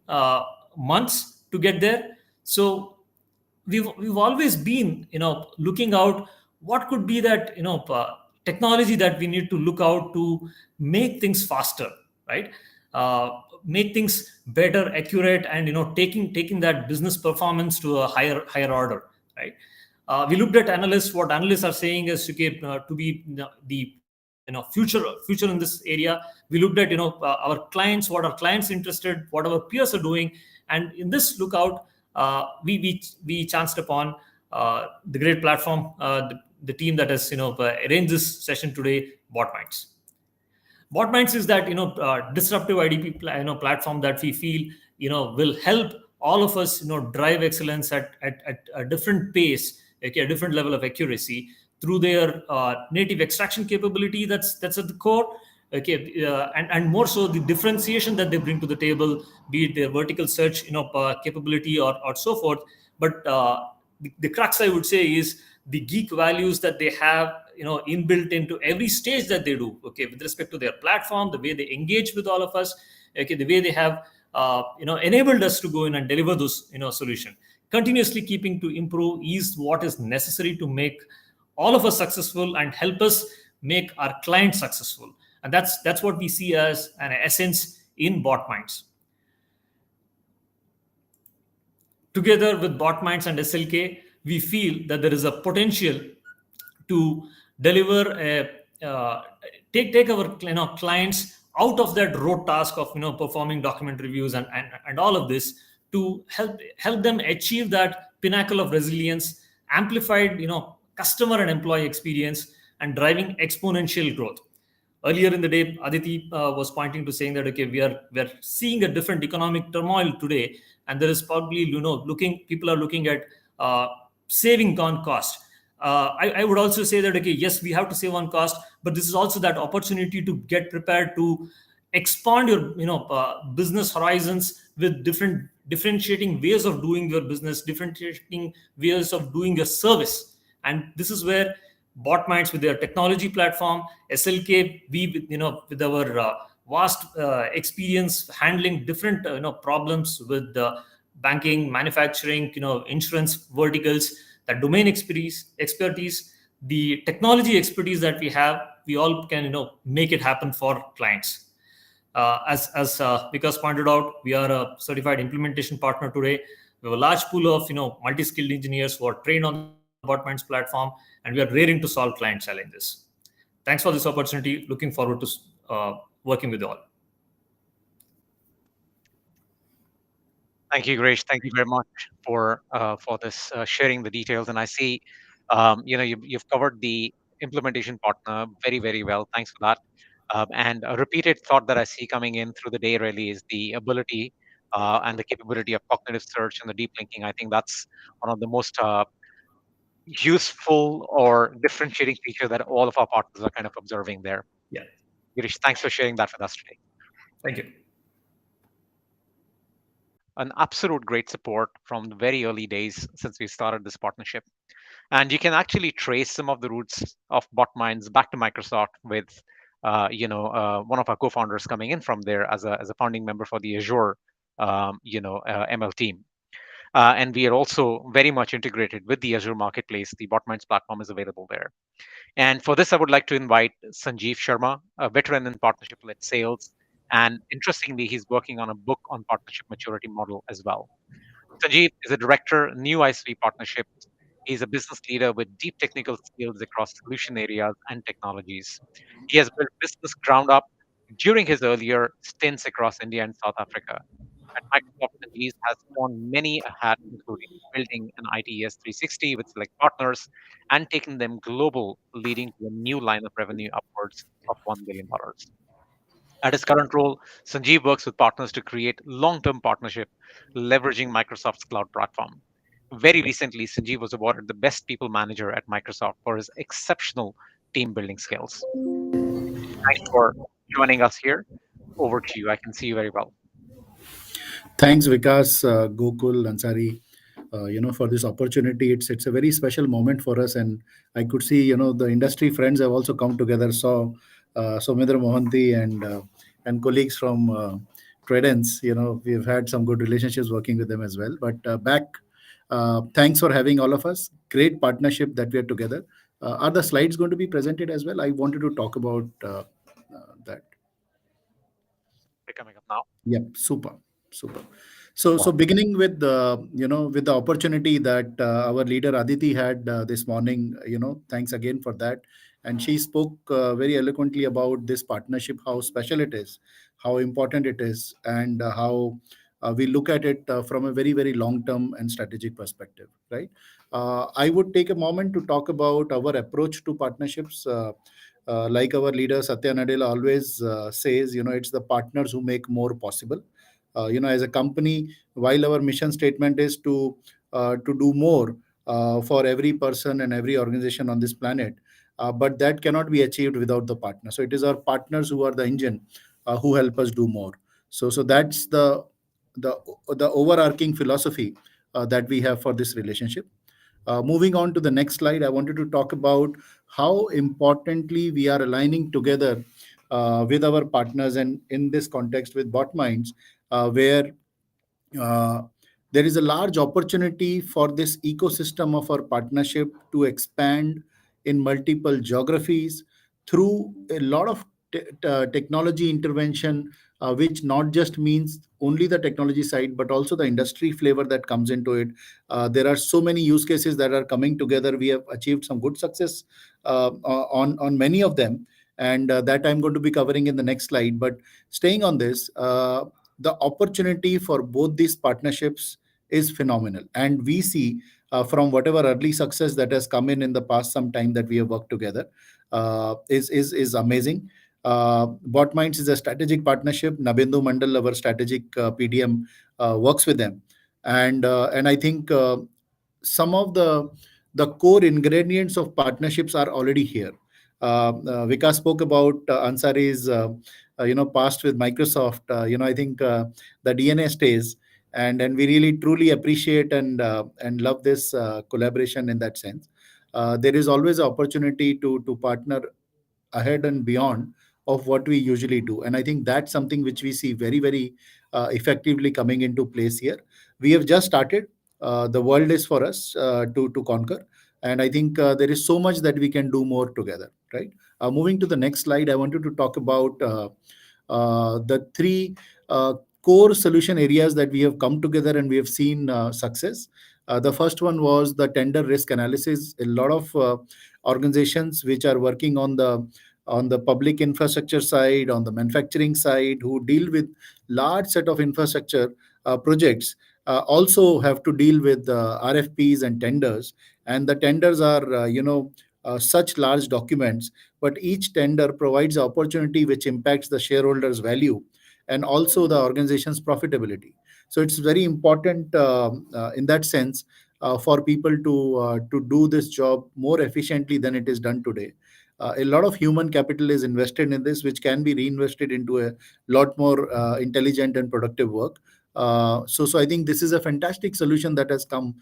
months to get there. So we've always been looking out what could be that technology that we need to look out to make things faster, right? Make things better, accurate, and taking that business performance to a higher order, right? We looked at analysts. What analysts are saying is to be the future in this area. We looked at our clients, what our clients interested, what our peers are doing, and in this lookout, we chanced upon the great platform, the team that has arranged this session today, Botminds. Botminds is that disruptive IDP platform that we feel will help all of us drive excellence at a different pace, okay, a different level of accuracy through their native extraction capability that's at the core, okay, and more so the differentiation that they bring to the table, be it their vertical search capability or so forth. But the crux, I would say, is the geek values that they have inbuilt into every stage that they do, okay, with respect to their platform, the way they engage with all of us, okay, the way they have enabled us to go in and deliver those solution. Continuously keeping to improve is what is necessary to make all of us successful and help us make our clients successful. And that's what we see as an essence in Botminds. Together with Botminds and SLK, we feel that there is a potential to deliver take our clients out of that rote task of performing document reviews and all of this, to help them achieve that pinnacle of resilience, amplified customer and employee experience, and driving exponential growth. Earlier in the day, Aditi was pointing to saying that okay, we're seeing a different economic turmoil today, and there is probably people are looking at saving on cost. I would also say that okay, yes, we have to save on cost, but this is also that opportunity to get prepared to expand your business horizons with differentiating ways of doing your business, differentiating ways of doing your service. And this is where Botminds, with their technology platform, SLK, we with our vast experience handling different problems with banking, manufacturing, insurance verticals, that domain expertise, the technology expertise that we have, we all can make it happen for clients. As Vikas pointed out, we are a certified implementation partner today. We have a large pool of multi-skilled engineers who are trained on the Botminds platform, and we are raring to solve client challenges. Thanks for this opportunity. Looking forward to working with you all. Thank you, Girish. Thank you very much for this sharing the details. And I see, you've covered the implementation partner very, very well. Thanks for that. And a repeated thought that I see coming in through the day really is the ability and the capability of cognitive search and the deep linking. I think that's one of the most useful or differentiating feature that all of our partners are kind of observing there. Yeah. Girish, thanks for sharing that with us today. Thank you. An absolute great support from the very early days since we started this partnership. And you can actually trace some of the roots of Botminds back to Microsoft with, one of our co-founders coming in from there as a founding member for the Azure, ML team. And we are also very much integrated with the Azure Marketplace. The Botminds platform is available there. And for this, I would like to invite Sanjeev Sharma, a veteran in partnership-led sales. And interestingly, he's working on a book on partnership maturity model as well. Sanjeev is a director, new ISV partnerships. He's a business leader with deep technical skills across solution areas and technologies. He has built business ground up during his earlier stints across India and South Africa. At Microsoft, Sanjeev has worn many a hat, including building an ITES 360 with select partners and taking them global, leading to a new line of revenue upwards of $1 billion. At his current role, Sanjeev works with partners to create long-term partnership, leveraging Microsoft's cloud platform. Very recently, Sanjeev was awarded the Best People Manager at Microsoft for his exceptional team building skills. Thanks for joining us here. Over to you. I can see you very well. Thanks, Vikas, Gokul, Ansari, for this opportunity. It's a very special moment for us, and I could see, the industry friends have also come together. So, Somendra Mohanty and colleagues from Tredence, we've had some good relationships working with them as well. But back, thanks for having all of us. Great partnership that we are together. Are the slides going to be presented as well? I wanted to talk about that. They're coming up now. Yep, super, super. So Wow. beginning with the with the opportunity that our leader Aditi had this morning, thanks again for that. And she spoke very eloquently about this partnership, how special it is, how important it is, and how we look at it from a very very long term and strategic perspective, right? I would take a moment to talk about our approach to partnerships. Like our leader Satya Nadella always says, it's the partners who make more possible. As a company, while our mission statement is to do more for every person and every organization on this planet, but that cannot be achieved without the partner. So it is our partners who are the engine who help us do more. So that's the the overarching philosophy that we have for this relationship. Moving on to the next slide, I wanted to talk about how importantly we are aligning together with our partners, and in this context with Botminds, where uh, there is a large opportunity for this ecosystem of our partnership to expand in multiple geographies through a lot of technology intervention, which not just means only the technology side, but also the industry flavor that comes into it. There are so many use cases that are coming together. We have achieved some good success on many of them, and that I'm going to be covering in the next slide. But staying on this, the opportunity for both these partnerships is phenomenal, and we see from whatever early success that has come in the past some time that we have worked together, is amazing. Botminds is a strategic partnership. Nabindu Mandal, our strategic PDM, works with them, and I think some of the core ingredients of partnerships are already here. Vikas spoke about Ansari's past with Microsoft. I think the DNA stays, and we really truly appreciate and love this collaboration in that sense. There is always an opportunity to partner ahead and beyond of what we usually do, and I think that's something which we see very very effectively coming into place here. We have just started. The world is for us to conquer, and I think there is so much that we can do more together, right? Moving to the next slide, I wanted to talk about the three core solution areas that we have come together and we have seen success. The first one was the tender risk analysis. A lot of organizations which are working on the public infrastructure side, on the manufacturing side, who deal with large set of infrastructure projects, also have to deal with RFPs and tenders. And the tenders are, such large documents, but each tender provides opportunity which impacts the shareholders' value and also the organization's profitability. So it's very important in that sense for people to do this job more efficiently than it is done today. A lot of human capital is invested in this, which can be reinvested into a lot more intelligent and productive work. So I think this is a fantastic solution that has come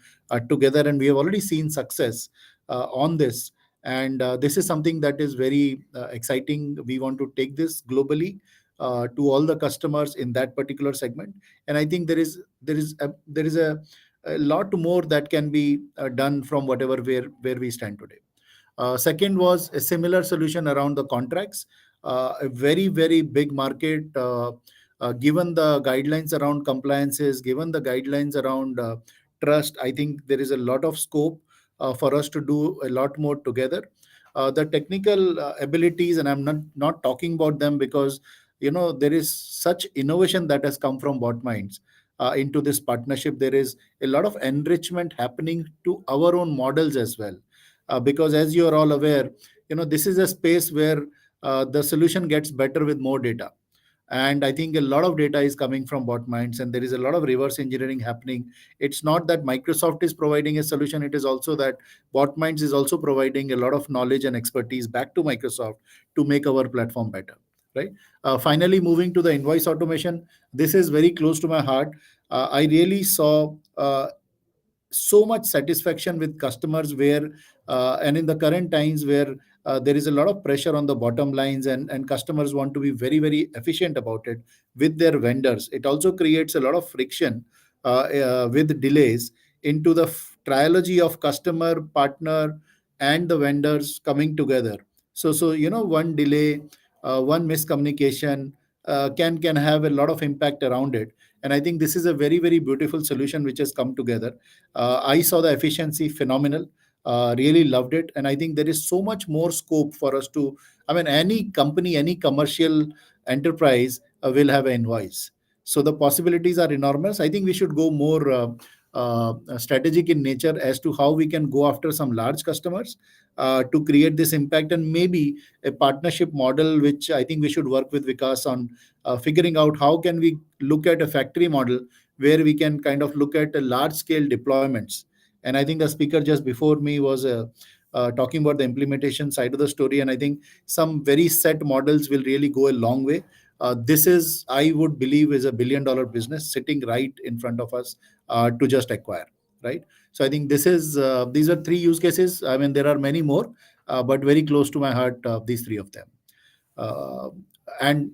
together, and we have already seen success on this. And this is something that is very exciting. We want to take this globally to all the customers in that particular segment. And I think there is a a lot more that can be done from whatever where we stand today. Second was a similar solution around the contracts, a very big market. Given the guidelines around compliances, given the guidelines around trust, I think there is a lot of scope for us to do a lot more together. The technical abilities, and I'm not talking about them because there is such innovation that has come from Botminds into this partnership. There is a lot of enrichment happening to our own models as well, because as you are all aware, this is a space where the solution gets better with more data. And I think a lot of data is coming from Botminds, and there is a lot of reverse engineering happening. It's not that Microsoft is providing a solution, it is also that Botminds is also providing a lot of knowledge and expertise back to Microsoft to make our platform better, right? Finally, moving to the invoice automation, this is very close to my heart. I really saw so much satisfaction with customers where and in the current times where there is a lot of pressure on the bottom lines, and customers want to be very efficient about it with their vendors. It also creates a lot of friction with delays into the trilogy of customer, partner, and the vendors coming together. So one delay, one miscommunication can have a lot of impact around it. And I think this is a very beautiful solution which has come together. I saw the efficiency phenomenal, really loved it. And I think there is so much more scope for us to, I mean, any company, any commercial enterprise will have an invoice. So the possibilities are enormous. I think we should go more strategic in nature as to how we can go after some large customers to create this impact, and maybe a partnership model, which I think we should work with Vikas on figuring out how can we look at a factory model where we can kind of look at a large scale deployments. And I think the speaker just before me was talking about the implementation side of the story, and I think some very set models will really go a long way. This is, I would believe, is a $1 billion business sitting right in front of us to just acquire, right? So I think these are three use cases. I mean, there are many more, but very close to my heart, these three of them. Uh, and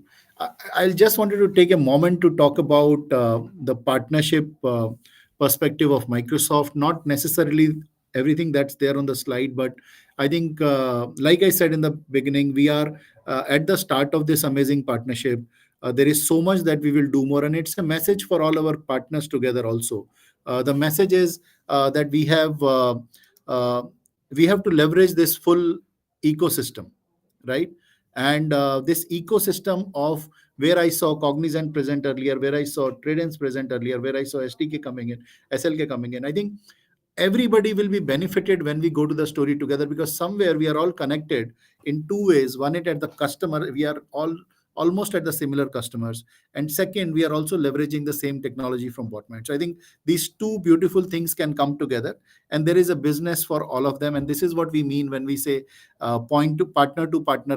I just wanted to take a moment to talk about the partnership perspective of Microsoft, not necessarily everything that's there on the slide, but I think, like I said in the beginning, we are at the start of this amazing partnership. There is so much that we will do more, and it's a message for all our partners together also. The message is that uh, we have to leverage this full ecosystem, right? And this ecosystem of where I saw Cognizant present earlier, where I saw Tradence present earlier, where I saw STK coming in, SLK coming in, I think everybody will be benefited when we go to the story together, because somewhere we are all connected in two ways. One, it at the customer, we are all almost at the similar customers, and second, we are also leveraging the same technology from Botman. So I think these two beautiful things can come together, and there is a business for all of them. And this is what we mean when we say point to partner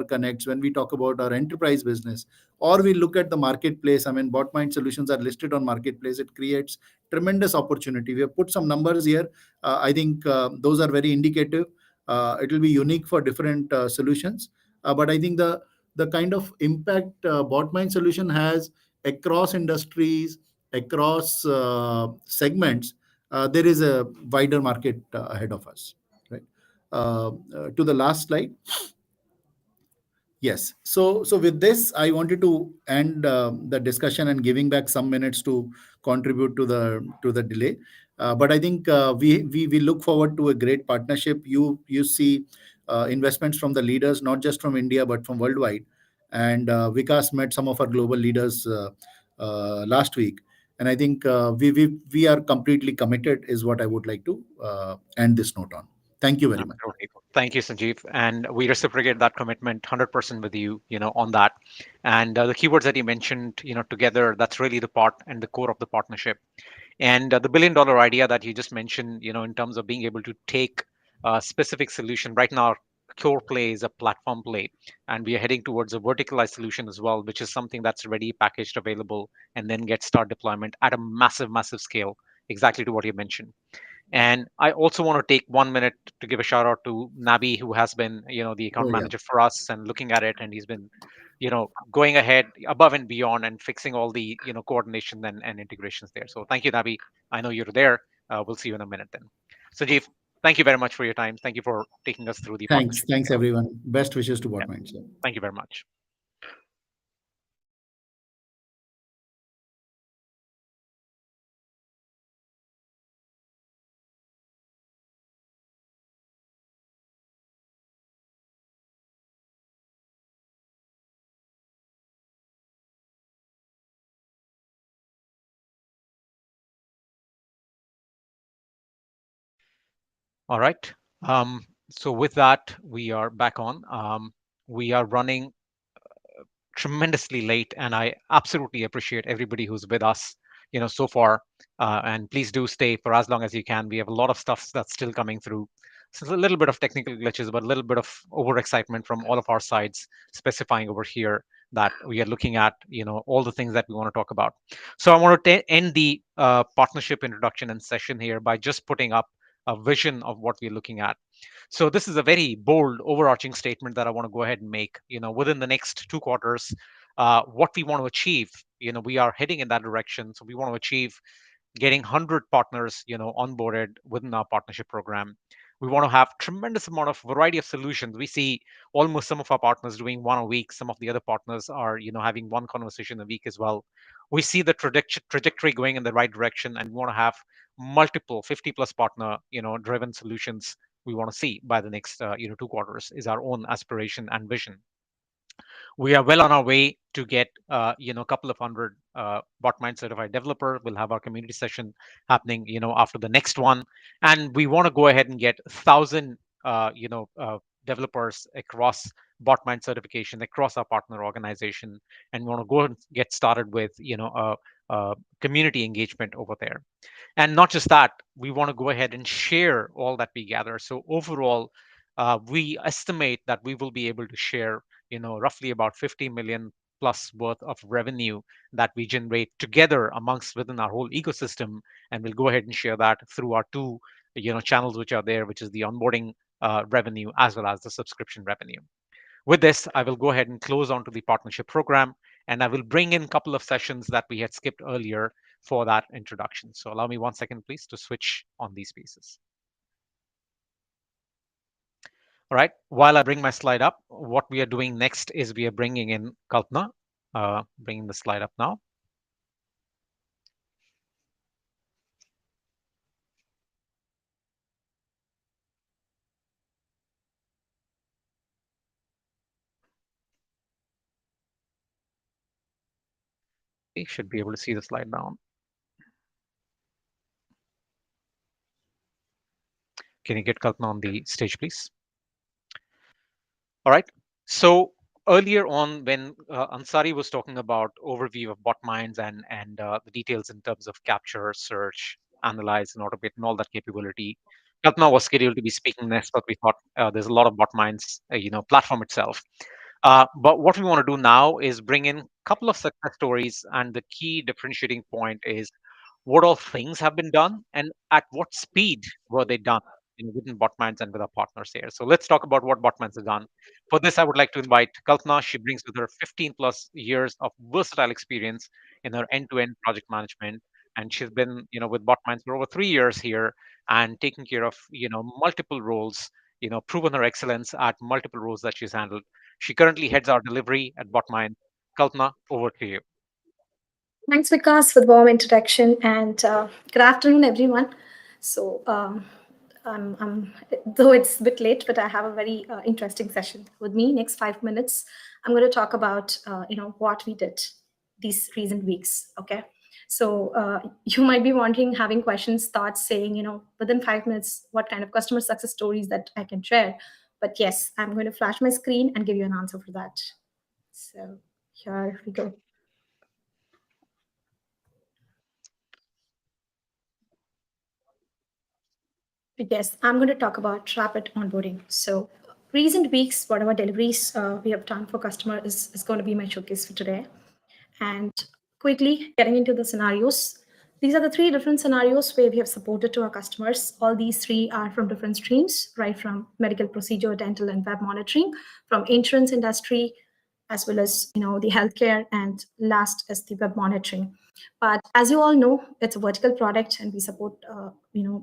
connects, when we talk about our enterprise business, or we look at the marketplace. I mean, Botmind solutions are listed on marketplace. It creates tremendous opportunity. We have put some numbers here. I think those are very indicative. It will be unique for different solutions, but I think the kind of impact Botmind solution has across industries, across segments, there is a wider market ahead of us, right? To the last slide. Yes. So with this, I wanted to end the discussion and giving back some minutes to contribute to the delay. But I think we look forward to a great partnership. You see investments from the leaders, not just from India but from worldwide. And Vikas met some of our global leaders last week, and I think we are completely committed. Is what I would like to end this note on. Thank you very much. Absolutely. Thank you, Sanjeev. And we reciprocate that commitment 100% with you, on that. And the keywords that you mentioned, together, that's really the part and the core of the partnership. And the $1 billion idea that you just mentioned, in terms of being able to take a specific solution. Right now, core play is a platform play, and we are heading towards a verticalized solution as well, which is something that's ready, packaged, available, and then get start deployment at a massive scale, exactly to what you mentioned. And I also want to take 1 minute to give a shout out to Nabi, who has been, the account Oh yeah. manager for us and looking at it, and he's been, going ahead above and beyond and fixing all the, coordination and integrations there. So thank you, Nabi. I know you're there. We'll see you in a minute then. Sanjeev, thank you very much for your time. Thank you for taking us through the Thanks. partnership. Thanks, everyone. Best wishes to Yeah, Botminds. thank you very much. All right. So with that, we are back on. We are running tremendously late, and I absolutely appreciate everybody who's with us, so far. And please do stay for as long as you can. We have a lot of stuff that's still coming through. So it's a little bit of technical glitches, but a little bit of overexcitement from all of our sides, specifying over here that we are looking at, all the things that we want to talk about. So I want to end the partnership introduction and session here by just putting up a vision of what we're looking at. So this is a very bold, overarching statement that I want to go ahead and make. Within the next 2 quarters, what we want to achieve, we are heading in that direction. So we want to achieve getting 100 partners, onboarded within our partnership program. We want to have tremendous amount of variety of solutions. We see almost some of our partners doing one a week. Some of the other partners are, having one conversation a week as well. We see the trajectory going in the right direction, and we want to have multiple 50 plus partner, driven solutions we want to see by the next, 2 quarters is our own aspiration and vision. We are well on our way to get a couple of hundred Botmind certified developer. We'll have our community session happening after the next one, and we want to go ahead and get 1,000 developers across Botmind certification across our partner organization, and we want to go and get started with a community engagement over there. And not just that, we want to go ahead and share all that we gather. So overall, we estimate that we will be able to share roughly about 50 million plus worth of revenue that we generate together amongst within our whole ecosystem, and we'll go ahead and share that through our two channels which are there, which is the onboarding revenue as well as the subscription revenue. With this, I will go ahead and close on to the partnership program, and I will bring in a couple of sessions that we had skipped earlier for that introduction. So allow me 1 second, please, to switch on these pieces. All right, while I bring my slide up, what we are doing next is we are bringing in Kalpana, bringing the slide up now. You should be able to see the slide now. Can you get Kalpana on the stage, please? All right. So earlier on, when Ansari was talking about overview of Botminds and the details in terms of capture, search, analyze, and automate, and all that capability, Kalpana was scheduled to be speaking next, but we thought there's a lot of Botminds, platform itself. But what we want to do now is bring in a couple of success stories, and the key differentiating point is what all things have been done and at what speed were they done within Botminds and with our partners here. So let's talk about what Botminds has done. For this, I would like to invite Kalpana. She brings with her 15 plus years of versatile experience in her end-to-end project management, and she's been with Botminds for over 3 years here and taking care of multiple roles. Proven her excellence at multiple roles that she's handled. She currently heads our delivery at Botmind. Kalpana, over to you. Thanks, Vikas, for the warm introduction, and good afternoon, everyone. So, though it's a bit late, but I have a very interesting session with me. Next 5 minutes, I'm going to talk about what we did these recent weeks. Okay, so you might be wondering, having questions, thoughts, saying within 5 minutes, what kind of customer success stories that I can share. But yes, I'm going to flash my screen and give you an answer for that. So here we go. Yes, I'm going to talk about rapid onboarding. So, recent weeks, whatever deliveries we have done for customer is going to be my showcase for today. And quickly getting into the scenarios. These are the 3 different scenarios where we have supported to our customers. All these 3 are from different streams, right from medical procedure, dental, and web monitoring, from insurance industry, as well as the healthcare, and last is the web monitoring. But as you all know, it's a vertical product, and we support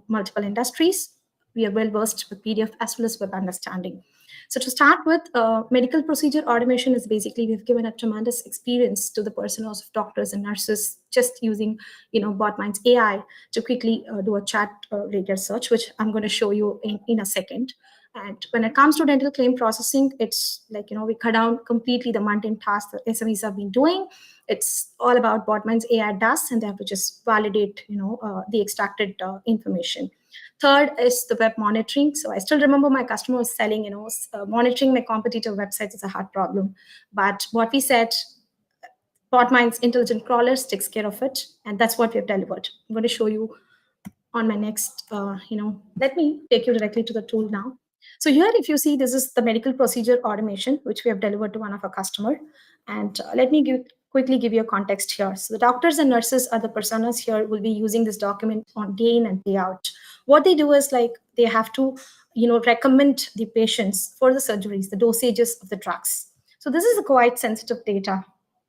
multiple industries. We are well versed with PDF as well as web understanding. So to start with, medical procedure automation is basically we've given a tremendous experience to the personnel of doctors and nurses just using Botminds AI to quickly do a chat radio search, which I'm going to show you in a second. And when it comes to dental claim processing, it's like we cut down completely the mundane tasks that SMEs have been doing. It's all about Botminds AI does, and they have to just validate the extracted information. Third is the web monitoring. So I still remember my customer was selling, monitoring my competitor websites is a hard problem. But what we said, Botminds intelligent crawlers takes care of it, and that's what we've delivered. I'm going to show you on my next, let me take you directly to the tool now. So here, if you see, this is the medical procedure automation, which we have delivered to one of our customer. And let me quickly give you a context here. So the doctors and nurses are the personas here will be using this document on day in and day out. What they do is like they have to, recommend the patients for the surgeries, the dosages of the drugs. So this is a quite sensitive data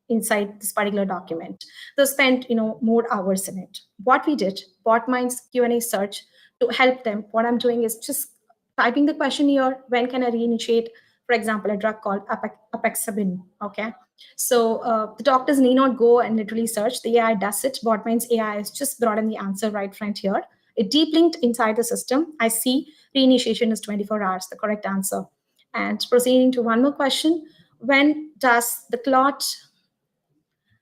inside this particular document. They spent more hours in it. What we did, Botminds Q&A search to help them. What I'm doing is just typing the question here, when can I reinitiate, for example, a drug called apexaban, okay? So the doctors need not go and literally search. The AI does it. Botminds AI has just brought in the answer right front here. It deep linked inside the system. I see reinitiation is 24 hours, the correct answer. And proceeding to one more question, when does the clot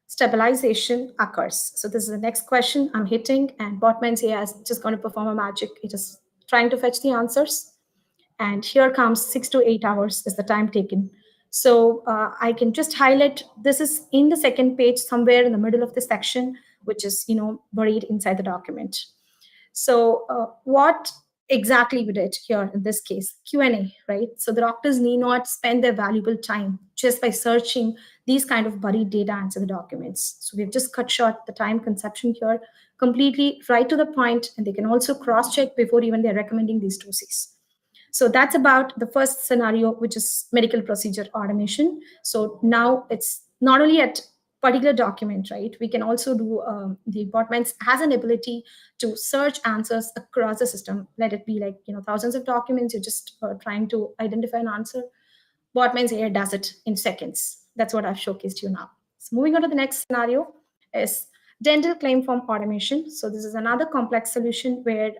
stabilization occurs? So this is the next question I'm hitting, and Botminds AI is just going to perform a magic. It is trying to fetch the answers. And here comes 6 to 8 hours is the time taken. So I can just highlight, this is in the second page, somewhere in the middle of the section, which is, buried inside the document. So what exactly we did here in this case, Q&A, right? So the doctors need not spend their valuable time just by searching these kind of buried data into the documents. So we've just cut short the time consumption here completely right to the point, and they can also cross-check before even they're recommending these doses. So that's about the first scenario, which is medical procedure automation. So now it's not only at particular document, right? We can also do the Botminds has an ability to search answers across the system. Let it be like thousands of documents. You're just trying to identify an answer. Botminds AI does it in seconds. That's what I've showcased you now. So moving on to the next scenario is dental claim form automation. So this is another complex solution where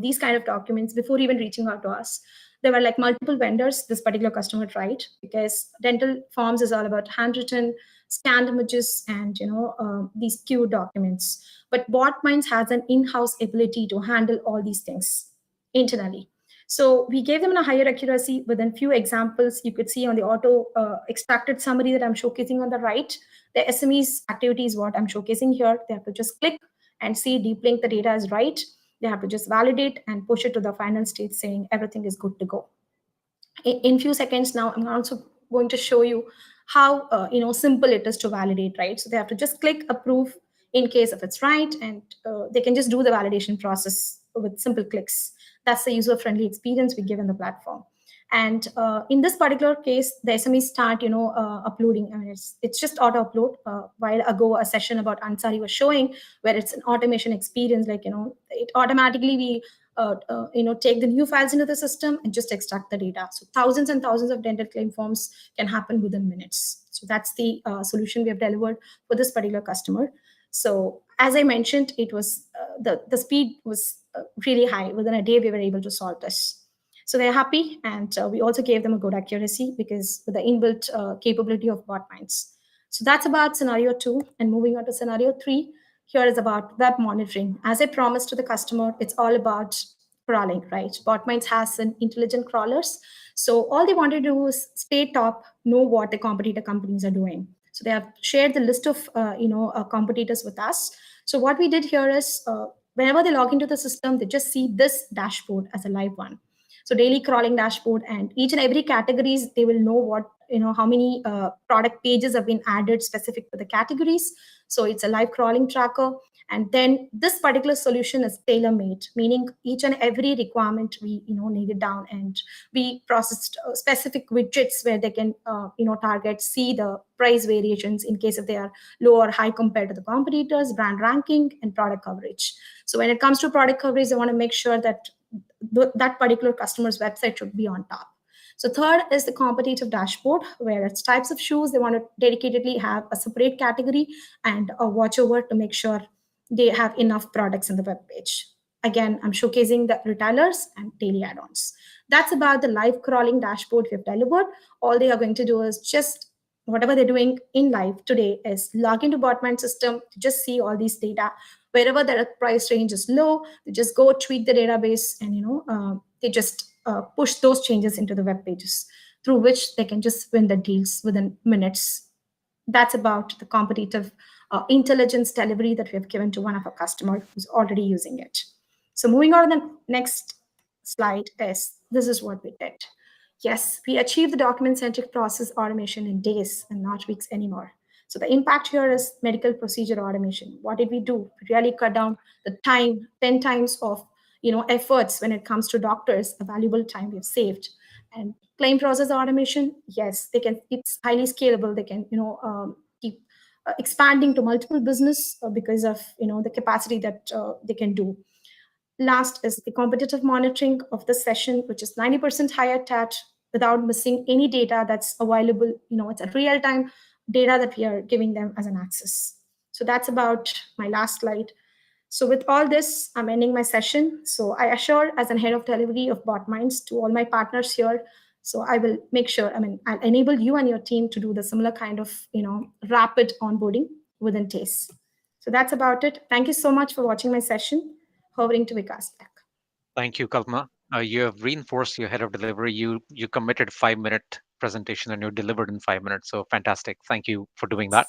these kind of documents, before even reaching out to us, there were like multiple vendors this particular customer tried, because dental forms is all about handwritten, scanned images, and these queued documents. But Botminds has an in-house ability to handle all these things internally. So we gave them a higher accuracy within few examples. You could see on the auto extracted summary that I'm showcasing on the right. The SME's activity is what I'm showcasing here. They have to just click and see deep link the data is right. They have to just validate and push it to the final state saying everything is good to go. In few seconds now, I'm also going to show you how simple it is to validate, right? So they have to just click approve in case if it's right, and they can just do the validation process with simple clicks. That's the user-friendly experience we give in the platform. And in this particular case, the SMEs start, uploading. I mean, it's just auto upload. While ago, a session about Ansari was showing where it's an automation experience, like it automatically we take the new files into the system and just extract the data. So thousands and thousands of dental claim forms can happen within minutes. So that's the solution we have delivered for this particular customer. So as I mentioned, it was the speed was really high. Within a day, we were able to solve this. So they're happy, and we also gave them a good accuracy because with the inbuilt capability of Botminds. So that's about scenario 2. And moving on to scenario 3, here is about web monitoring. As I promised to the customer, it's all about crawling, right? Botminds has an intelligent crawlers. So all they want to do is stay top, know what the competitor companies are doing. So they have shared the list of competitors with us. So what we did here is whenever they log into the system, they just see this dashboard as a live one. So daily crawling dashboard, and each and every categories, they will know what, how many product pages have been added specific to the categories. So it's a live crawling tracker. And then this particular solution is tailor made, meaning each and every requirement we nail it down, and we processed specific widgets where they can target, see the price variations in case if they are low or high compared to the competitors, brand ranking, and product coverage. So when it comes to product coverage, they want to make sure that that particular customer's website should be on top. So third is the competitive dashboard, where it's types of shoes they want to dedicatedly have a separate category and a watchover to make sure they have enough products in the web page. Again, I'm showcasing the retailers and daily add-ons. That's about the live crawling dashboard we've delivered. All they are going to do is just whatever they're doing in live today is log into Botminds system to just see all these data. Wherever the price range is low, they just go tweak the database, and they just push those changes into the web pages, through which they can just win the deals within minutes. That's about the competitive intelligence delivery that we have given to one of our customers who's already using it. So moving on to the next slide is, this is what we did. Yes, we achieved the document-centric process automation in days and not weeks anymore. So the impact here is medical procedure automation. What did we do? We really cut down the time, 10 times of efforts when it comes to doctors, a valuable time we've saved. And claim process automation, yes, they can. It's highly scalable. They can keep expanding to multiple business because of the capacity that they can do. Last is the competitive monitoring of the session, which is 90% higher touch without missing any data that's available. It's a real-time data that we are giving them as an access. So that's about my last slide. So with all this, I'm ending my session. So I assure, as an head of delivery of Botminds, to all my partners here, so I will make sure, I'll enable you and your team to do the similar kind of, rapid onboarding within TACE. So that's about it. Thank you so much for watching my session. Hovering to Vikas back. Thank you, Kalpana. You have reinforced your head of delivery. You committed 5-minute presentation and you delivered in 5 minutes. So fantastic. Thank you for doing that.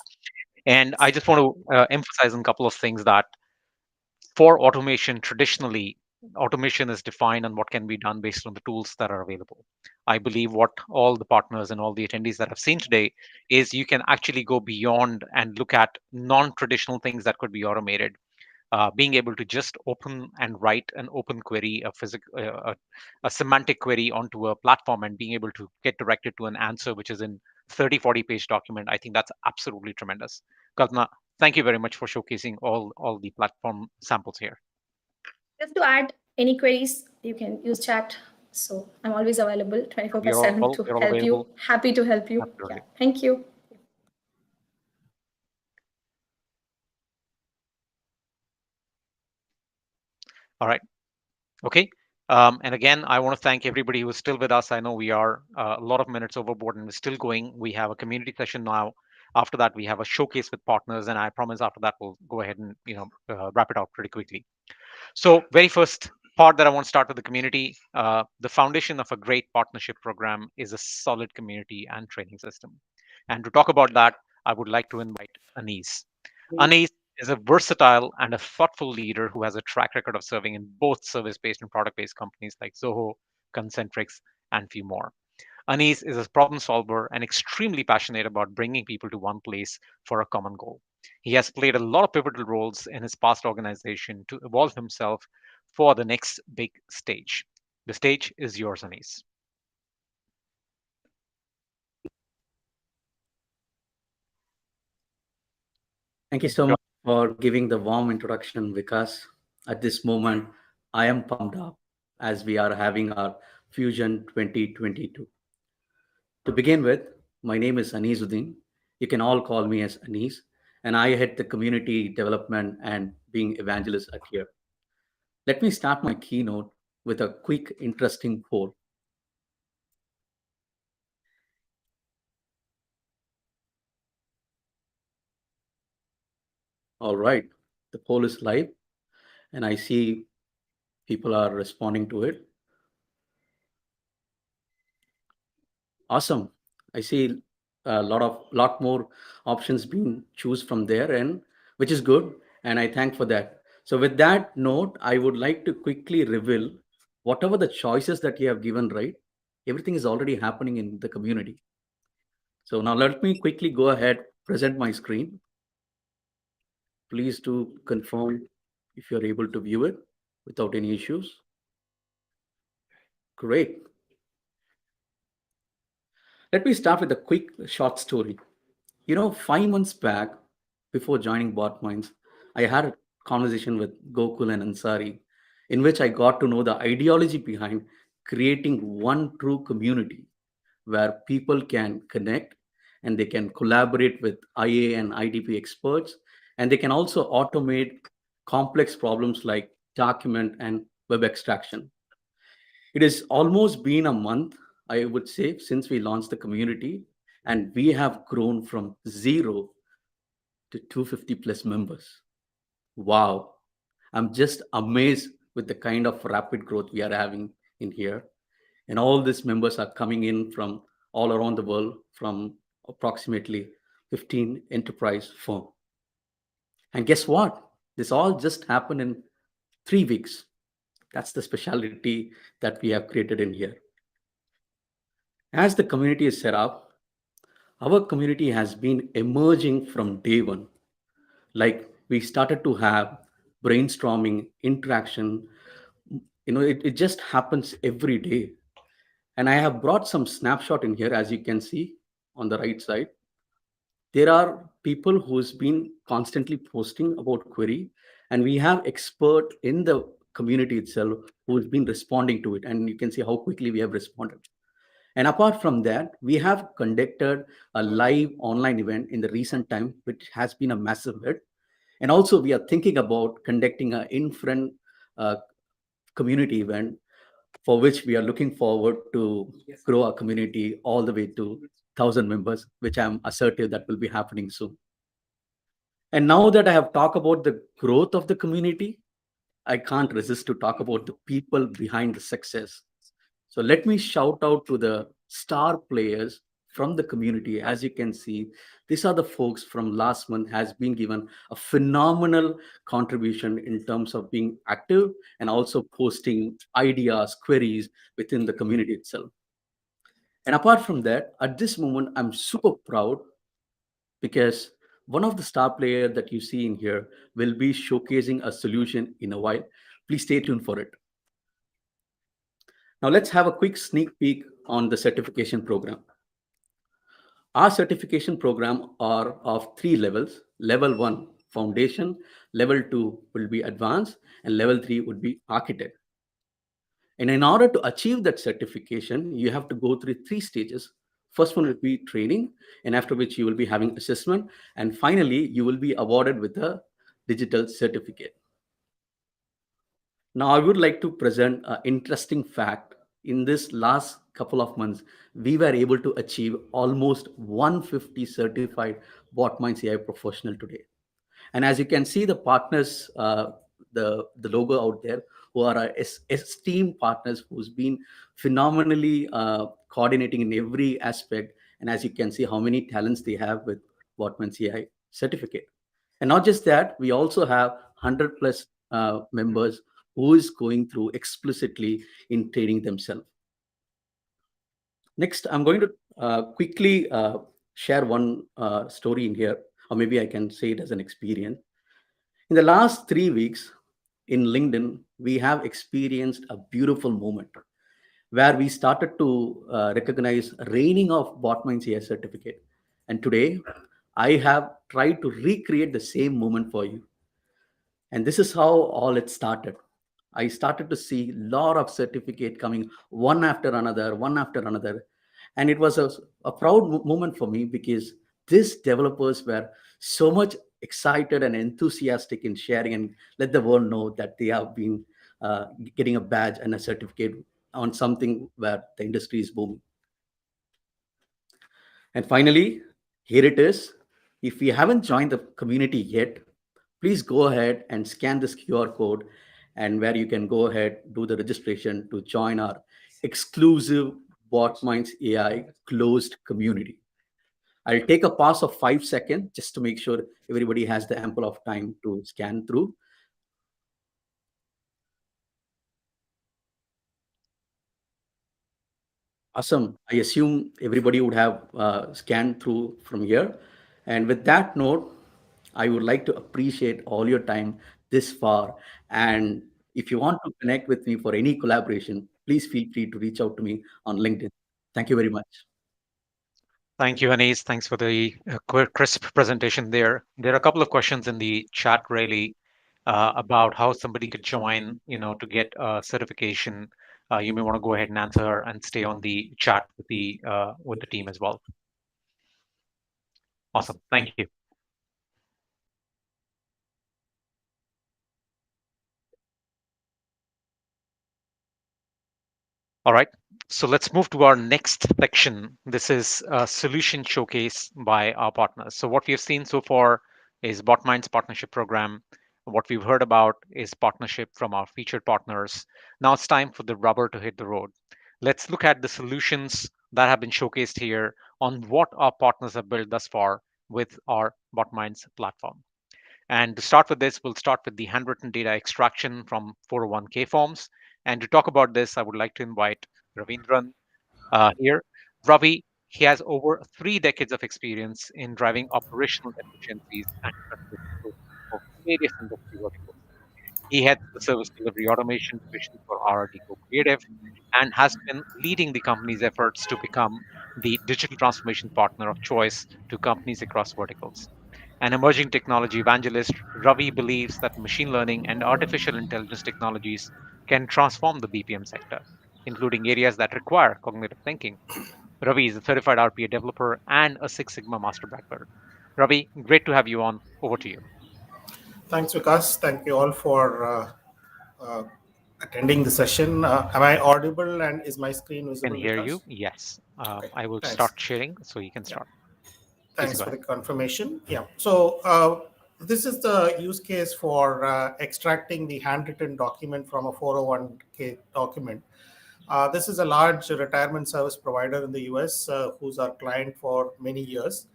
And I just want to emphasize on a couple of things that for automation, traditionally, automation is defined on what can be done based on the tools that are available. I believe what all the partners and all the attendees that I've seen today is you can actually go beyond and look at non-traditional things that could be automated. Being able to just open and write an open query, a semantic query onto a platform, and being able to get directed to an answer which is in 30-40 page document, I think that's absolutely tremendous. Kalpana, thank you very much for showcasing all the platform samples here. Just to add any queries, you can use chat. So I'm always available 24/7 to help you. Happy to help you. Yeah. Thank you. All right. Okay. And again, I want to thank everybody who is still with us. I know we are a lot of minutes overboard and we're still going. We have a community session now. After that, we have a showcase with partners, and I promise after that we'll go ahead and wrap it out pretty quickly. So, very first part that I want to start with the community. The foundation of a great partnership program is a solid community and training system. And to talk about that, I would like to invite Anis. Anis is a versatile and a thoughtful leader who has a track record of serving in both service-based and product-based companies like Zoho, Concentrix, and few more. Anis is a problem solver and extremely passionate about bringing people to one place for a common goal. He has played a lot of pivotal roles in his past organization to evolve himself for the next big stage. The stage is yours, Anis. Thank you so much for giving the warm introduction, Vikas. At this moment, I am pumped up as we are having our Fusion 2022. To begin with, my name is Anizuddin. You can all call me as Anis, and I head the community development and being evangelist at here. Let me start my keynote with a quick, interesting poll. All right, the poll is live, and I see people are responding to it. Awesome. I see a lot more options being choose from there, and which is good, and I thank for that. So with that note, I would like to quickly reveal whatever the choices that you have given, right? Everything is already happening in the community. So now let me quickly go ahead, present my screen. Please do confirm if you're able to view it without any issues. Great. Let me start with a quick short story. 5 months back, before joining Botminds, I had a conversation with Gokul and Ansari, in which I got to know the ideology behind creating one true community where people can connect and they can collaborate with IA and IDP experts, and they can also automate complex problems like document and web extraction. It has almost been a month, I would say, since we launched the community, and we have grown from zero to 250 plus members. Wow. I'm just amazed with the kind of rapid growth we are having in here. And all these members are coming in from all around the world, from approximately 15 enterprise firm. And guess what? This all just happened in 3 weeks. That's the specialty that we have created in here. As the community is set up, our community has been emerging from day one. Like, we started to have brainstorming, interaction. It just happens every day. And I have brought some snapshot in here, as you can see on the right side. There are people who's been constantly posting about query, and we have expert in the community itself who's been responding to it. And you can see how quickly we have responded. And apart from that, we have conducted a live online event in the recent time, which has been a massive hit. And also, we are thinking about conducting an in-front uh, community event, for which we are looking forward to grow our community all the way to 1,000 members, which I'm assertive that will be happening soon. And now that I have talked about the growth of the community, I can't resist to talk about the people behind the success. So let me shout out to the star players from the community. As you can see, these are the folks from last month has been given a phenomenal contribution in terms of being active and also posting ideas, queries within the community itself. And apart from that, at this moment, I'm super proud because one of the star player that you see in here will be showcasing a solution in a while. Please stay tuned for it. Now let's have a quick sneak peek on the certification program. Our certification program are of 3 levels. Level 1, foundation. Level 2 will be advanced, and level 3 would be architect. And in order to achieve that certification, you have to go through 3 stages. First one will be training, and after which you will be having assessment, and finally you will be awarded with a digital certificate. Now, I would like to present an interesting fact. In this last couple of months, we were able to achieve almost 150 certified Botminds AI professional today. And as you can see, the partners, the logo out there, who are our esteemed partners, who's been phenomenally coordinating in every aspect. And as you can see, how many talents they have with Botminds AI certificate. And not just that, we also have 100 plus members who is going through explicitly in training themselves. Next, I'm going to quickly share one story in here, or maybe I can say it as an experience. In the last 3 weeks in LinkedIn, we have experienced a beautiful moment where we started to recognize raining of Botminds AI certificate. And today, I have tried to recreate the same moment for you. And this is how all it started. I started to see a lot of certificate coming one after another, one after another. And it was a proud moment for me because these developers were so much excited and enthusiastic in sharing and let the world know that they have been getting a badge and a certificate on something where the industry is booming. And finally, here it is. If you haven't joined the community yet, please go ahead and scan this QR code, and where you can go ahead, do the registration to join our exclusive Botminds AI closed community. I'll take a pause of 5 seconds just to make sure everybody has the ample of time to scan through. Awesome. I assume everybody would have scanned through from here. And with that note, I would like to appreciate all your time this far. And if you want to connect with me for any collaboration, please feel free to reach out to me on LinkedIn. Thank you very much. Thank you, Anis. Thanks for the crisp presentation there. There are a couple of questions in the chat, really, about how somebody could join, to get a certification. You may want to go ahead and answer and stay on the chat with the team as well. Awesome. Thank you. All right. So let's move to our next section. This is a solution showcase by our partners. So what we have seen so far is Botminds partnership program. What we've heard about is partnership from our featured partners. Now it's time for the rubber to hit the road. Let's look at the solutions that have been showcased here on what our partners have built thus far with our Botminds platform. And to start with this, we'll start with the handwritten data extraction from 401k forms. And to talk about this, I would like to invite Ravindran here. Ravi, he has over 3 decades of experience in driving operational efficiencies and customer improvement for various industry verticals. He heads the service delivery automation division for RRD Co Creative and has been leading the company's efforts to become the digital transformation partner of choice to companies across verticals. An emerging technology evangelist, Ravi believes that machine learning and artificial intelligence technologies can transform the BPM sector, including areas that require cognitive thinking. Ravi is a certified RPA developer and a Six Sigma Master Black Belt. Ravi, great to have you on. Over to you. Thanks, Vikas. Thank you all for uh, attending the session. Am I audible and is my screen Can visible, hear you. Vikas? Yes. Okay, I will thanks. start sharing so you can Yeah, start. Please thanks go for ahead. the confirmation. Yeah, so this is the use case for extracting the handwritten document from a 401k document. This is a large retirement service provider in the US who's our client for many years.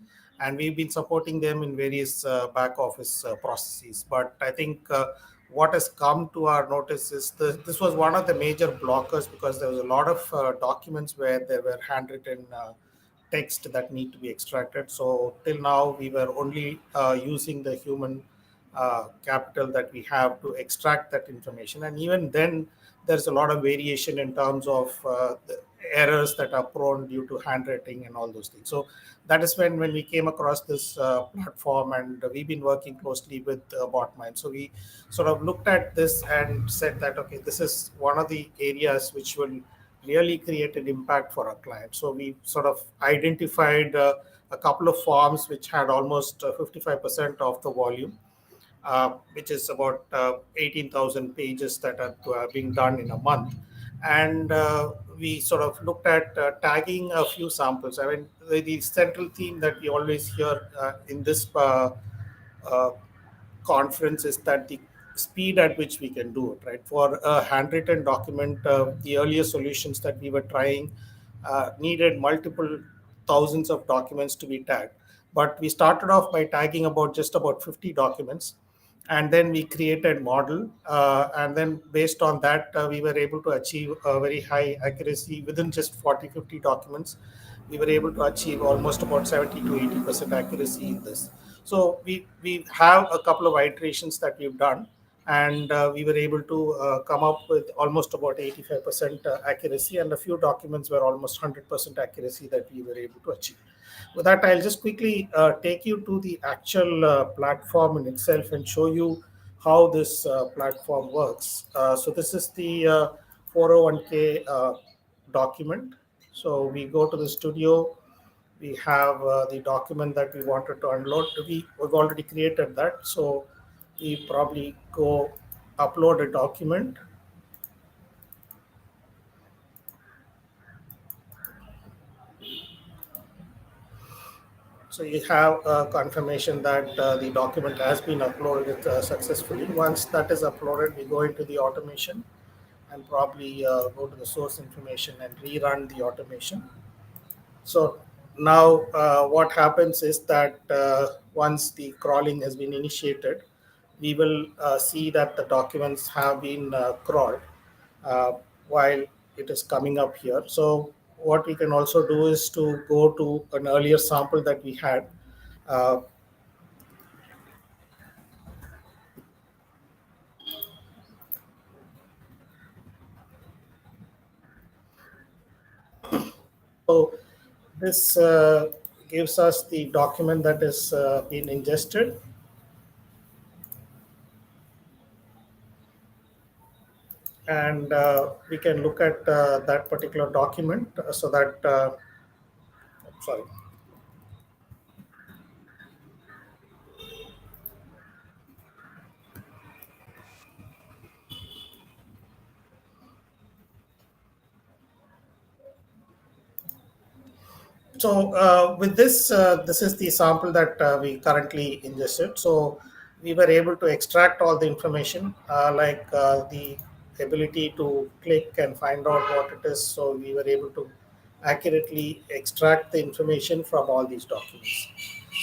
And we've been supporting them in various back office processes. But I think what has come to our notice is this was one of the major blockers because there was a lot of documents where there were handwritten text that need to be extracted. So till now, we were only using the human capital that we have to extract that information. And even then, there's a lot of variation in terms of the errors that are prone due to handwriting and all those things. So that is when we came across this platform, and we've been working closely with Botminds. So we sort of looked at this and said that, okay, this is one of the areas which will really create an impact for our client. So we sort of identified a couple of forms which had almost 55% of the volume, which is about 18,000 pages that are being done in a month. And we sort of looked at tagging a few samples. I mean, the central theme that we always hear in this conference is that the speed at which we can do it, right? For a handwritten document, the earlier solutions that we were trying needed multiple thousands of documents to be tagged. But we started off by tagging just about 50 documents. And then we created model. And then based on that, we were able to achieve a very high accuracy within just 40, 50 documents. We were able to achieve almost about 70 to 80% accuracy in this. So we have a couple of iterations that we've done, and we were able to come up with almost about 85% accuracy, and a few documents were almost 100% accuracy that we were able to achieve. With that, I'll just quickly take you to the actual platform in itself and show you how this platform works. So this is the 401k document. So we go to the studio. We have the document that we wanted to unload. We've already created that. So we probably go upload a document. So you have a confirmation that the document has been uploaded successfully. Once that is uploaded, we go into the automation and probably go to the source information and rerun the automation. So now what happens is that once the crawling has been initiated, we will see that the documents have been crawled uh, while it is coming up here. So what we can also do is to go to an earlier sample that we had. Uh, So this gives us the document that is been ingested. And we can look at that particular document so that, sorry. So with this is the sample that we currently ingested. So we were able to extract all the information, like the ability to click and find out what it is. So we were able to accurately extract the information from all these documents.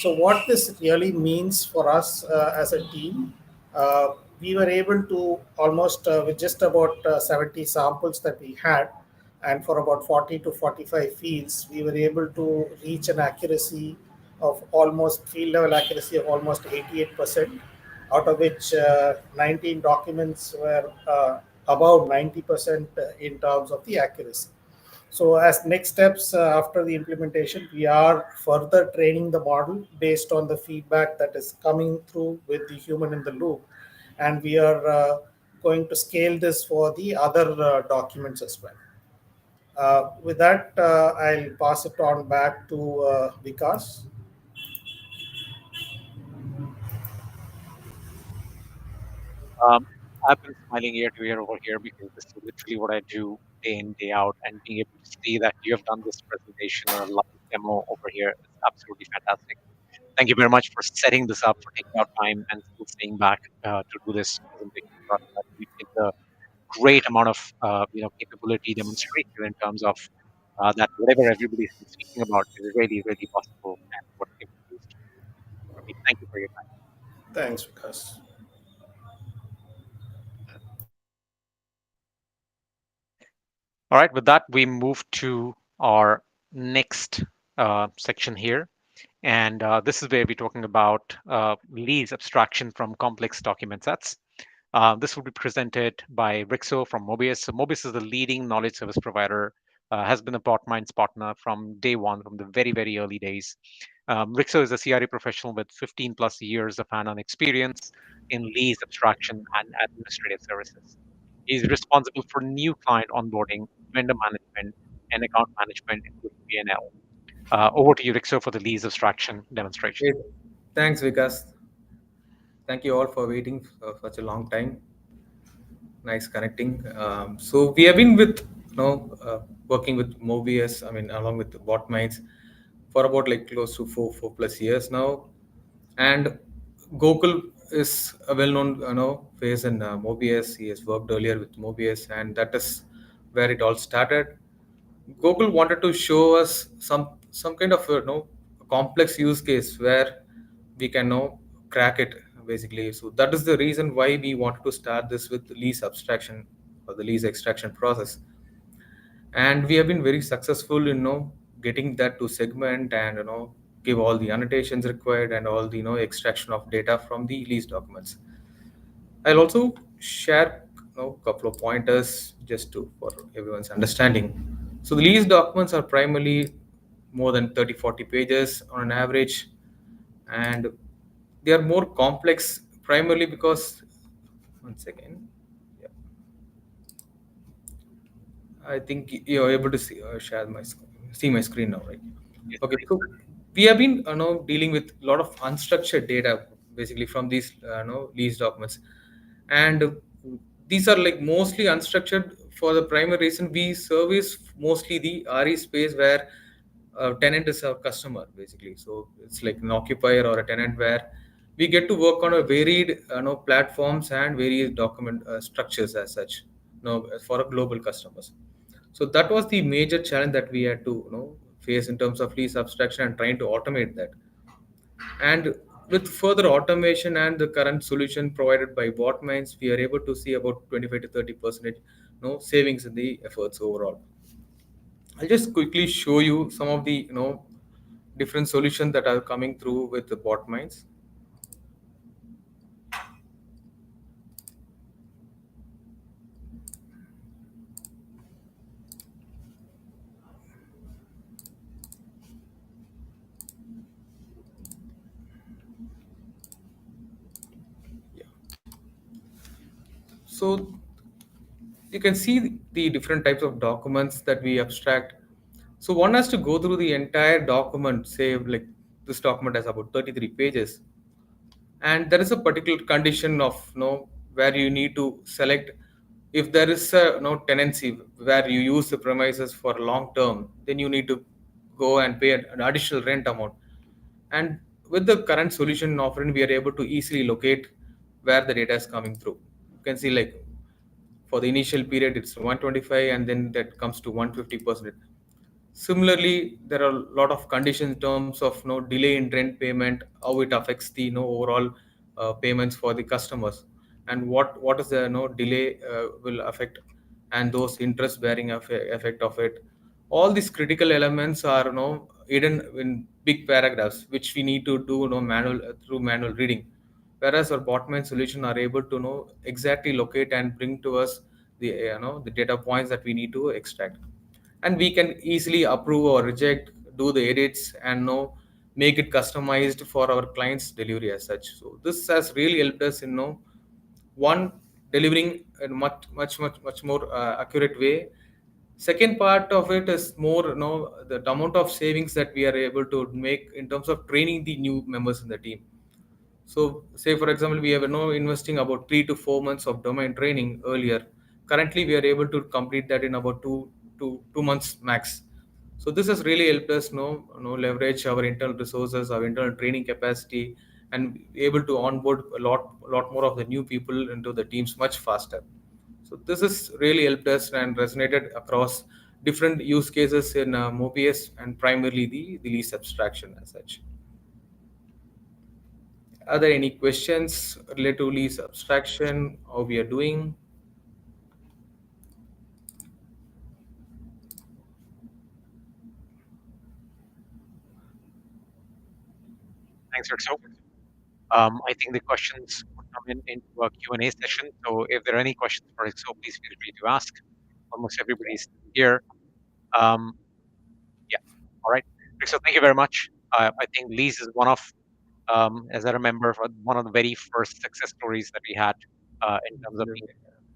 So what this really means for us as a team, uh, we were able to almost with just about 70 samples that we had, and for about 40 to 45 fields, we were able to reach an accuracy of almost field level accuracy of almost 88%, out of which 19 documents were above 90% in terms of the accuracy. So as next steps after the implementation, we are further training the model based on the feedback that is coming through with the human in the loop. And we are going to scale this for the other documents as well. With that, I'll pass it on back to Vikas. Um, I've been smiling ear to ear over here because this is literally what I do day in, day out, and being able to see that you have done this presentation or a live demo over here is absolutely fantastic. Thank you very much for setting this up, for taking out time and still staying back to do this presentation for us. I think it's a great amount of capability demonstration in terms of that whatever everybody's been speaking about is really, really possible and what can be used. Okay, thank you for your time. Thanks, Vikas. All right, with that, we move to our next section here. And this is where we're talking about leads abstraction from complex document sets. This will be presented by Rixo from Mobius. So Mobius is the leading knowledge service provider, has been a Botminds partner from day one, from the very, very early days. Rixo is a CRE professional with 15 plus years of hands-on experience in leads abstraction and administrative services. He's responsible for new client onboarding, vendor management, and account management, including P&L. Over to you, Rixo, for the leads abstraction demonstration. Great. Thanks, Vikas. Thank you all for waiting for such a long time. Nice connecting. So we have been with, working with Mobius. I mean, along with Botminds, for about like close to four plus years now. And Gokul is a well-known, face in Mobius. He has worked earlier with Mobius, and that is where it all started. Google wanted to show us some kind of complex use case where we can now crack it basically. So that is the reason why we wanted to start this with lease abstraction or the lease extraction process, and we have been very successful in getting that to segment and give all the annotations required and all the extraction of data from the lease documents. I'll also share couple of pointers just to for everyone's understanding. So the lease documents are primarily more than 30-40 pages on an average, and they are more complex primarily because one second. Yeah. I think you're able to share my see my screen now, right? Yes, Okay, please. so we have been dealing with a lot of unstructured data basically from these lease documents, and these are like mostly unstructured for the primary reason we service mostly the RE space where a tenant is our customer basically. So it's like an occupier or a tenant where we get to work on a varied platforms and various document structures as such, for our global customers. So that was the major challenge that we had to face in terms of lease abstraction and trying to automate that. And with further automation and the current solution provided by Botminds, we are able to see about 25 to 30% savings in the efforts overall. I'll just quickly show you some of the different solutions that are coming through with the Botminds. So you can see the different types of documents that we abstract. So one has to go through the entire document, say like this document has about 33 pages, and there is a particular condition of where you need to select if there is a tenancy where you use the premises for long term, then you need to go and pay an additional rent amount. And with the current solution offering, we are able to easily locate where the data is coming through. You can see like for the initial period it's 125 and then that comes to 150%. Similarly, there are a lot of conditions in terms of delay in rent payment, how it affects the overall payments for the customers, and what is the delay will affect, and those interest bearing effect of it. All these critical elements are hidden in big paragraphs, which we need to do manual through manual reading. Whereas our Botman solution are able to know exactly locate and bring to us the the data points that we need to extract, and we can easily approve or reject, do the edits, and make it customized for our clients delivery as such. So this has really helped us in one, delivering in much more accurate way. Second part of it is more the amount of savings that we are able to make in terms of training the new members in the team. So, say for example, we have now investing about 3 to 4 months of domain training earlier. Currently, we are able to complete that in about 2 months max. So this has really helped us leverage our internal resources, our internal training capacity, and be able to onboard a lot more of the new people into the teams much faster. So this has really helped us and resonated across different use cases in Mobius, and primarily the lease abstraction as such. Are there any questions related to lease abstraction? How we are doing? Thanks, Rixo. I think the questions would come in into a Q&A session. So if there are any questions for Rixo, please feel free to ask. Almost everybody's here. Um, yeah. All right. Rixo, thank you very much. I think Lease is one of, as I remember, one of the very first success stories that we had in terms of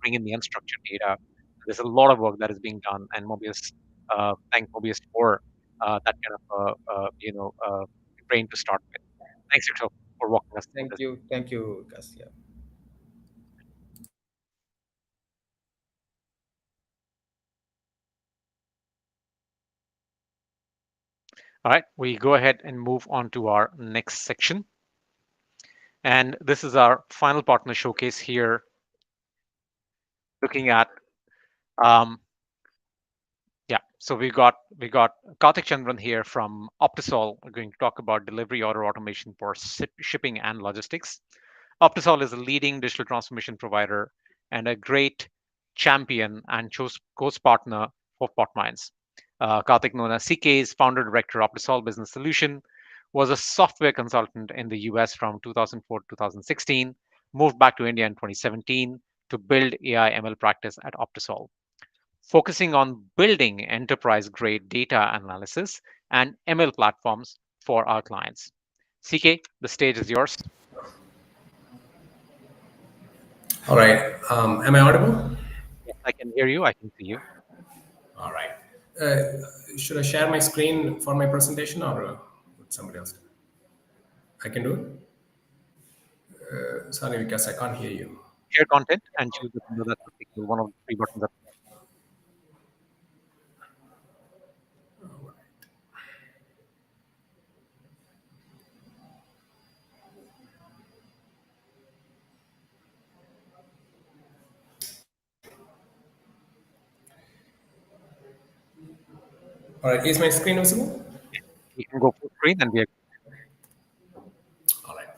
bringing in the unstructured data. There's a lot of work that is being done, and Mobius, thank Mobius for that kind of brain to start with. Thanks, Rixo, for walking us through this. Thank you, Gus. Yeah. All right, we go ahead and move on to our next section. And this is our final partner showcase here, looking at so we got Karthik Chandran here from Optisol. We're going to talk about delivery order automation for shipping and logistics. Optisol is a leading digital transformation provider and a great champion and coast partner for Botminds. Karthik, known as CK, is founder director of Optisol Business Solution, was a software consultant in the US from 2004 to 2016, moved back to India in 2017 to build AI ML practice at Optisol, focusing on building enterprise-grade data analysis and ML platforms for our clients. CK, the stage is yours. All right. Am I audible? Yes, I can hear you. I can see you. All right. Should I share my screen for my presentation, or would somebody else do it? I can do it? Sorry, because I can't hear you. Share content and choose the window that's applicable, one of the three buttons. All right. Is my screen visible? You can go full screen and we are. All right.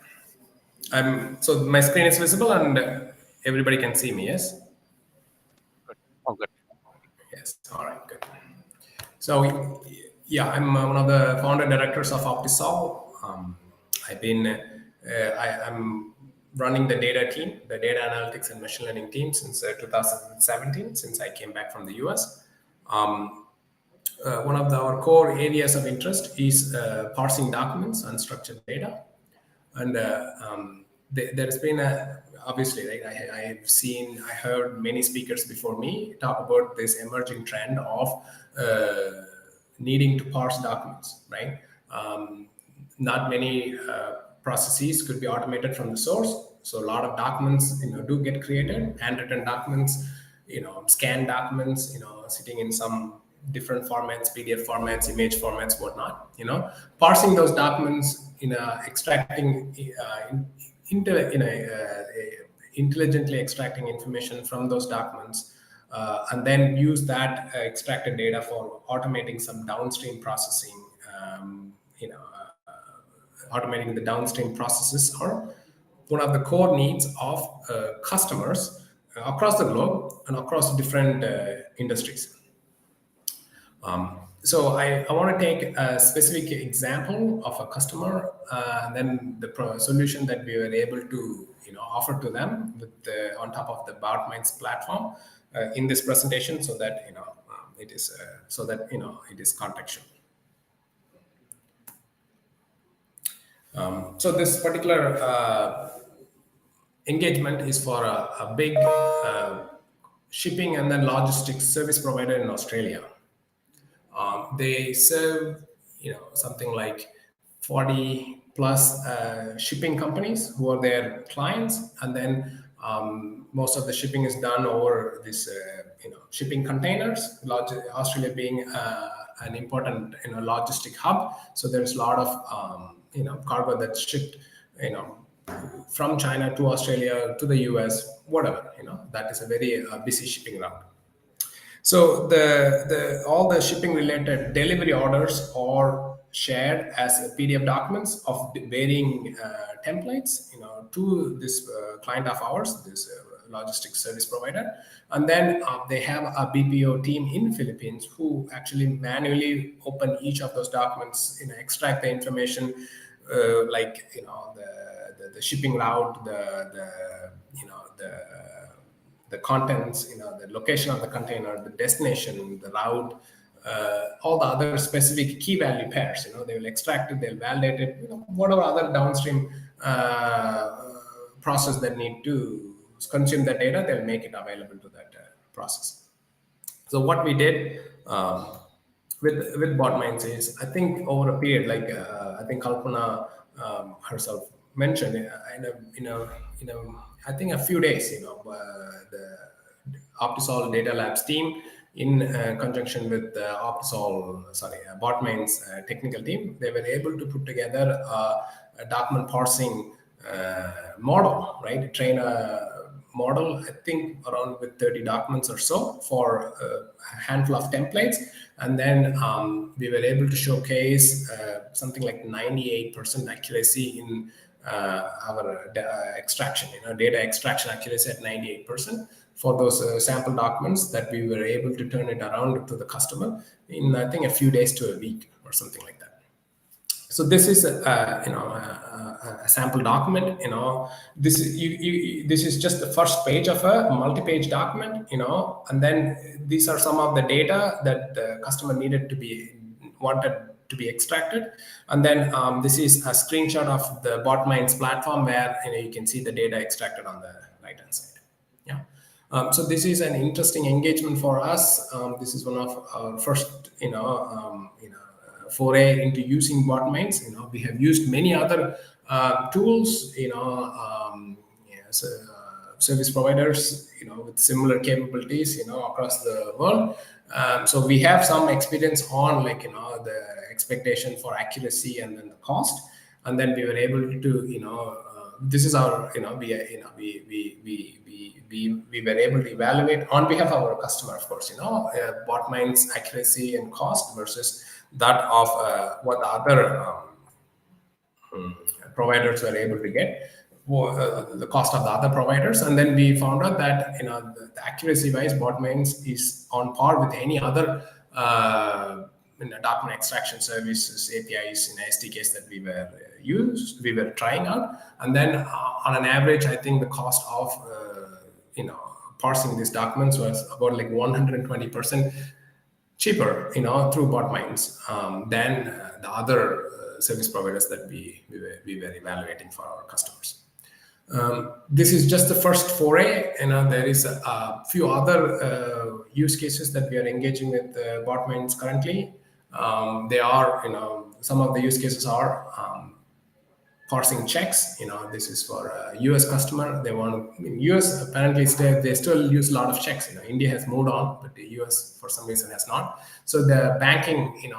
So my screen is visible and everybody can see me, yes? Good. All good. Yes. All right. Good. So, yeah, I'm one of the founder directors of Optisol. I'm running the data team, the data analytics and machine learning team since 2017, since I came back from the US. One of our core areas of interest is parsing documents, unstructured data. And there's been obviously, right, I heard many speakers before me talk about this emerging trend of needing to parse documents, right? Not many processes could be automated from the source. So a lot of documents, do get created, handwritten documents, scanned documents, sitting in some different formats, PDF formats, image formats, whatnot. Parsing those documents, extracting, intelligently extracting information from those documents, and then use that extracted data for automating some downstream processing. Automating the downstream processes are one of the core needs of customers across the globe and across different industries. So I want to take a specific example of a customer, and then the solution that we were able to offer to them with on top of the Botminds platform in this presentation, so that it is it is contextual. So this particular engagement is for a big shipping and then logistics service provider in Australia. They serve, something like 40 plus shipping companies who are their clients, and then most of the shipping is done over this, shipping containers. Australia being an important, logistic hub, so there's a lot of cargo that's shipped, from China to Australia to the US, whatever. That is a very busy shipping route. So all the shipping related delivery orders are shared as PDF documents of varying templates, to this client of ours, this logistics service provider, and then they have a BPO team in Philippines who actually manually open each of those documents, extract the information, like the shipping route, the contents, the location of the container, the destination, the route, all the other specific key value pairs. They will extract it, they'll validate it, whatever other downstream process that need to consume that data, they'll make it available to that process. So what we did with Botminds is, I think over a period, like I think Kalpana herself mentioned, I think a few days, the Optisol Data Labs team, in conjunction with the Botminds technical team, they were able to put together a document parsing model, right? Train a model, I think around with 30 documents or so for a handful of templates. And then we were able to showcase something like 98% accuracy in our extraction, data extraction accuracy at 98% for those sample documents, that we were able to turn it around to the customer in, I think, a few days to a week or something like that. So this is a sample document. This is just the first page of a multi-page document. And then these are some of the data that the customer wanted to be extracted. And then this is a screenshot of the Botminds platform, where you can see the data extracted on the right hand side. Yeah. So this is an interesting engagement for us. This is one of our first, foray into using Botminds. We have used many other tools, service providers, with similar capabilities, across the world. So we have some experience on, the expectation for accuracy and then the cost. And then we were able to, this is our, we were able to evaluate on behalf of our customer, of course, Botminds accuracy and cost versus that of what the other providers were able to get, the cost of the other providers. And then we found out that the accuracy wise, Botminds is on par with any other document extraction services, APIs, SDKs that we were trying out. And then on an average, I think the cost of parsing these documents was about like 120% cheaper, through Botminds than the other service providers that we were evaluating for our customers. This is just the first foray, and there is a few other use cases that we are engaging with Botminds currently. They are, some of the use cases are parsing checks. This is for a US customer. They want, US apparently they still use a lot of checks. India has moved on, but the US for some reason has not. So the banking,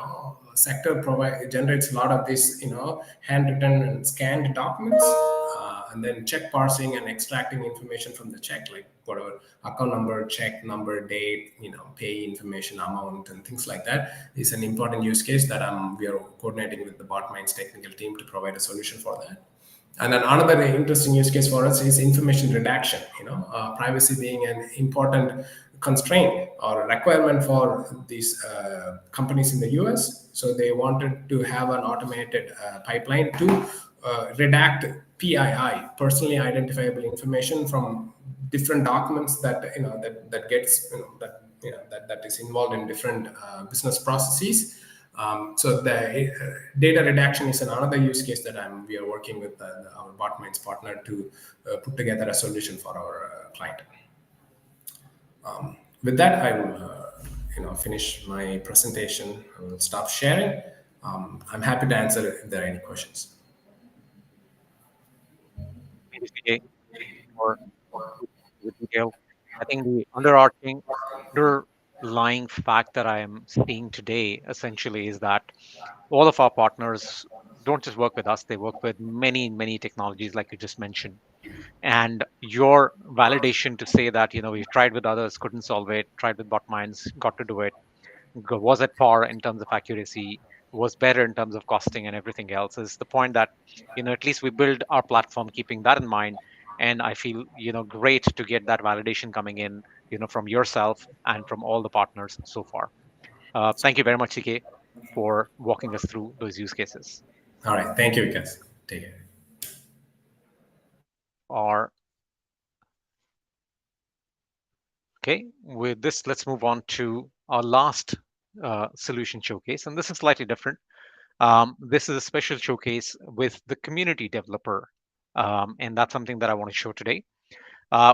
sector generates a lot of this, handwritten and scanned documents, and then check parsing and extracting information from the check, like whatever account number, check number, date, pay information, amount, and things like that is an important use case that we are coordinating with the Botminds technical team to provide a solution for that. And then another interesting use case for us is information redaction. Privacy being an important constraint or requirement for these companies in the US. So they wanted to have an automated pipeline to redact PII, personally identifiable information, from different documents that that gets that is involved in different business processes. So the data redaction is another use case that we are working with our Botminds partner to put together a solution for our client. With that, I will finish my presentation. I will stop sharing. I'm happy to answer if there are any questions. For the detail. I think the underlying fact that I am seeing today essentially is that all of our partners don't just work with us, they work with many, many technologies, like you just mentioned. And your validation to say that, we've tried with others, couldn't solve it, tried with Botminds, got to do it, was at par in terms of accuracy, was better in terms of costing and everything else, is the point that, at least we build our platform keeping that in mind. And I feel, great to get that validation coming in, from yourself and from all the partners so far. Thank you very much, CK, for walking us through those use cases. All right. Thank you, guys. Take care. Our Okay, with this, let's move on to our last solution showcase. And this is slightly different. This is a special showcase with the community developer. And that's something that I want to show today.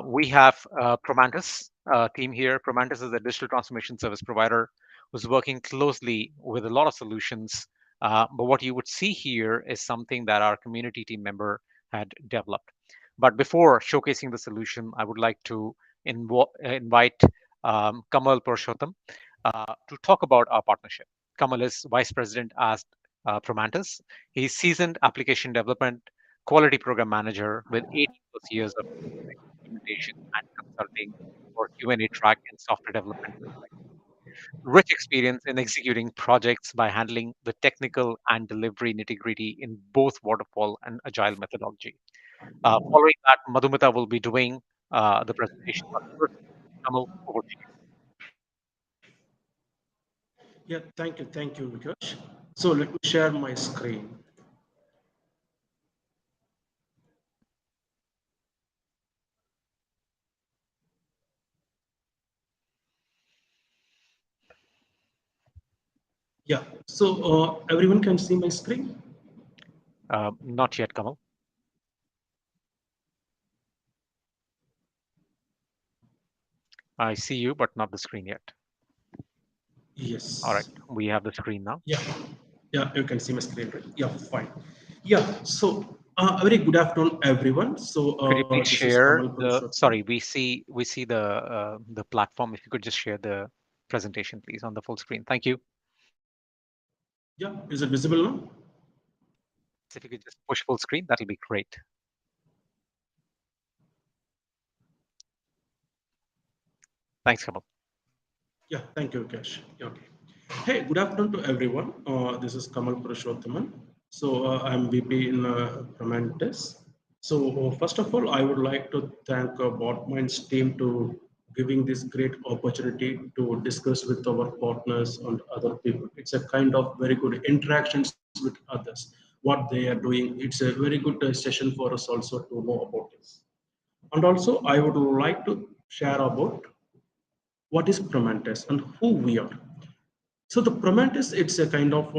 We have Promantis team here. Promantis is a digital transformation service provider who's working closely with a lot of solutions. But what you would see here is something that our community team member had developed. But before showcasing the solution, I would like to invite Kamal Purushottam to talk about our partnership. Kamal is Vice President at Promantis. He's seasoned application development quality program manager with 80+ years of implementation and consulting for Q&A track and software development. Rich experience in executing projects by handling the technical and delivery nitty-gritty in both waterfall and agile methodology. Following that, Madhumita will be doing the presentation. But first, Kamal, over to you. Yeah, thank you, Vikash. So let me share my screen. Yeah, so everyone can see my screen? Not yet, Kamal. I see you, but not the screen yet. Yes. All right, we have the screen now. Yeah, you can see my screen, right? Yeah, fine. Yeah, so a very good afternoon, everyone. So Could you please this is share Kamal the? Purushottam. Sorry, we see the platform. If you could just share the presentation, please, on the full screen. Thank you. Yeah, is it visible now? If you could just push full screen, that'll be great. Thanks, Kamal. Yeah, thank you, Vikash. Okay. Hey, good afternoon to everyone. This is Kamal Purushottam. So I'm VP in Promantis. So first of all, I would like to thank Botminds team to giving this great opportunity to discuss with our partners and other people. It's a kind of very good interactions with others, what they are doing. It's a very good session for us also to know about this. And also, I would like to share about what is Promantis and who we are. So the Promantis, it's a kind of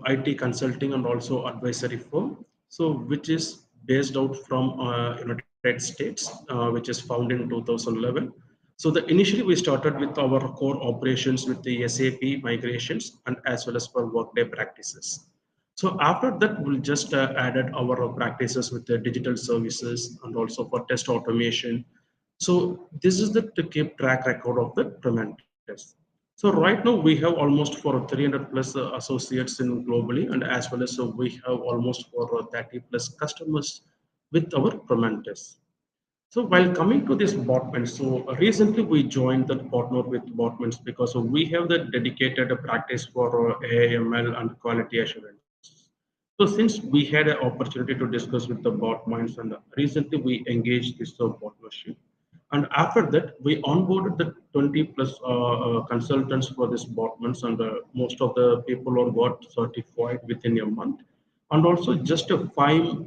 IT consulting and also advisory firm. So which is based out from United States, which is founded in 2011. So initially we started with our core operations with the SAP migrations and as well as for Workday practices. So after that, we'll just added our practices with the digital services and also for test automation. So this is the to keep track record of the Prometheus. So right now we have almost for 300 plus associates in globally, and as well as we have almost for 30 plus customers with our Prometheus. So while coming to this Botminds, so recently we joined that partner with Botminds because we have the dedicated practice for AML and quality assurance. So since we had an opportunity to discuss with the Botminds and recently we engaged this partnership. And after that, we onboarded the 20 plus consultants for this Botminds and most of the people are got certified within a month. And also just 5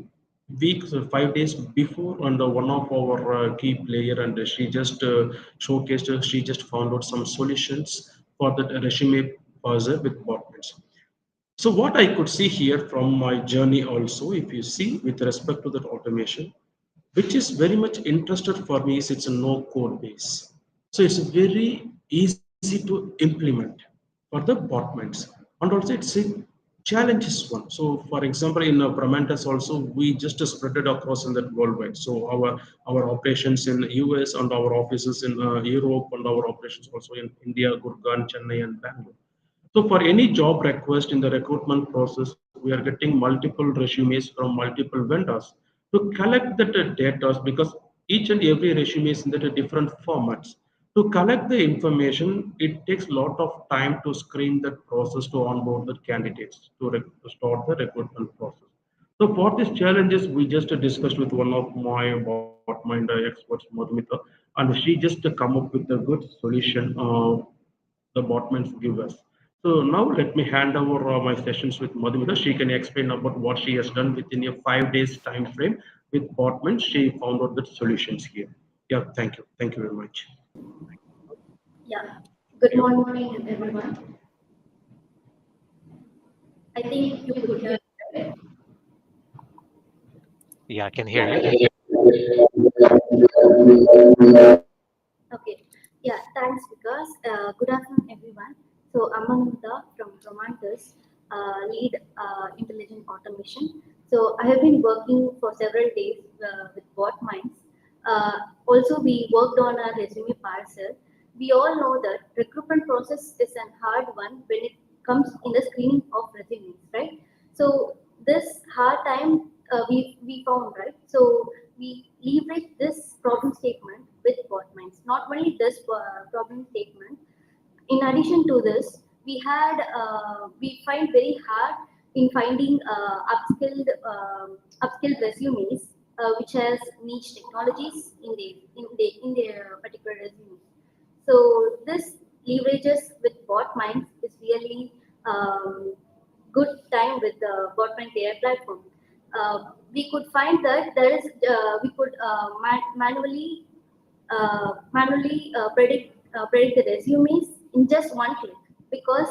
weeks, 5 days before, and one of our key player, and she just showcased, she just found out some solutions for that resume puzzle with Botminds. So what I could see here from my journey also, if you see with respect to that automation, which is very much interested for me is it's a no code base. So it's very easy to implement for the botments. And also it's a challenges one. So for example, in Prometheus also, we just spread it across in that worldwide. So our operations in US and our offices in Europe and our operations also in India, Gurgaon, Chennai and Bangalore. So for any job request in the recruitment process, we are getting multiple resumes from multiple vendors to collect the data because each and every resume is in the different formats. To collect the information, it takes a lot of time to screen that process to onboard the candidates to start the recruitment process. So for these challenges, we just discussed with one of my Botmind experts, Madhumita, and she just come up with a good solution the Botmans give us. So now let me hand over my sessions with Madhumita. She can explain about what she has done within a 5 days time frame with Botmans. She found out the solutions here. Yeah, thank you. Thank you very much. Yeah. Good morning, everyone. I think you could hear me. Yeah, I can hear you. Okay. Yeah, thanks, Vikas. Good afternoon, everyone. So, I'm Ananta from Prometheus, lead intelligent automation. So, I have been working for several days with Botminds. Also, we worked on a resume parser. We all know that recruitment process is a hard one when it comes in the screening of resumes, right? So, this hard time we found, right? So, we leverage this problem statement with Botminds. Not only this problem statement, in addition to this, we find very hard in finding upskilled resumes which has niche technologies in their particular resume. So this leverages with Botminds is really good time with the Botminds AI platform. We could find that we could manually predict the resumes in just one click because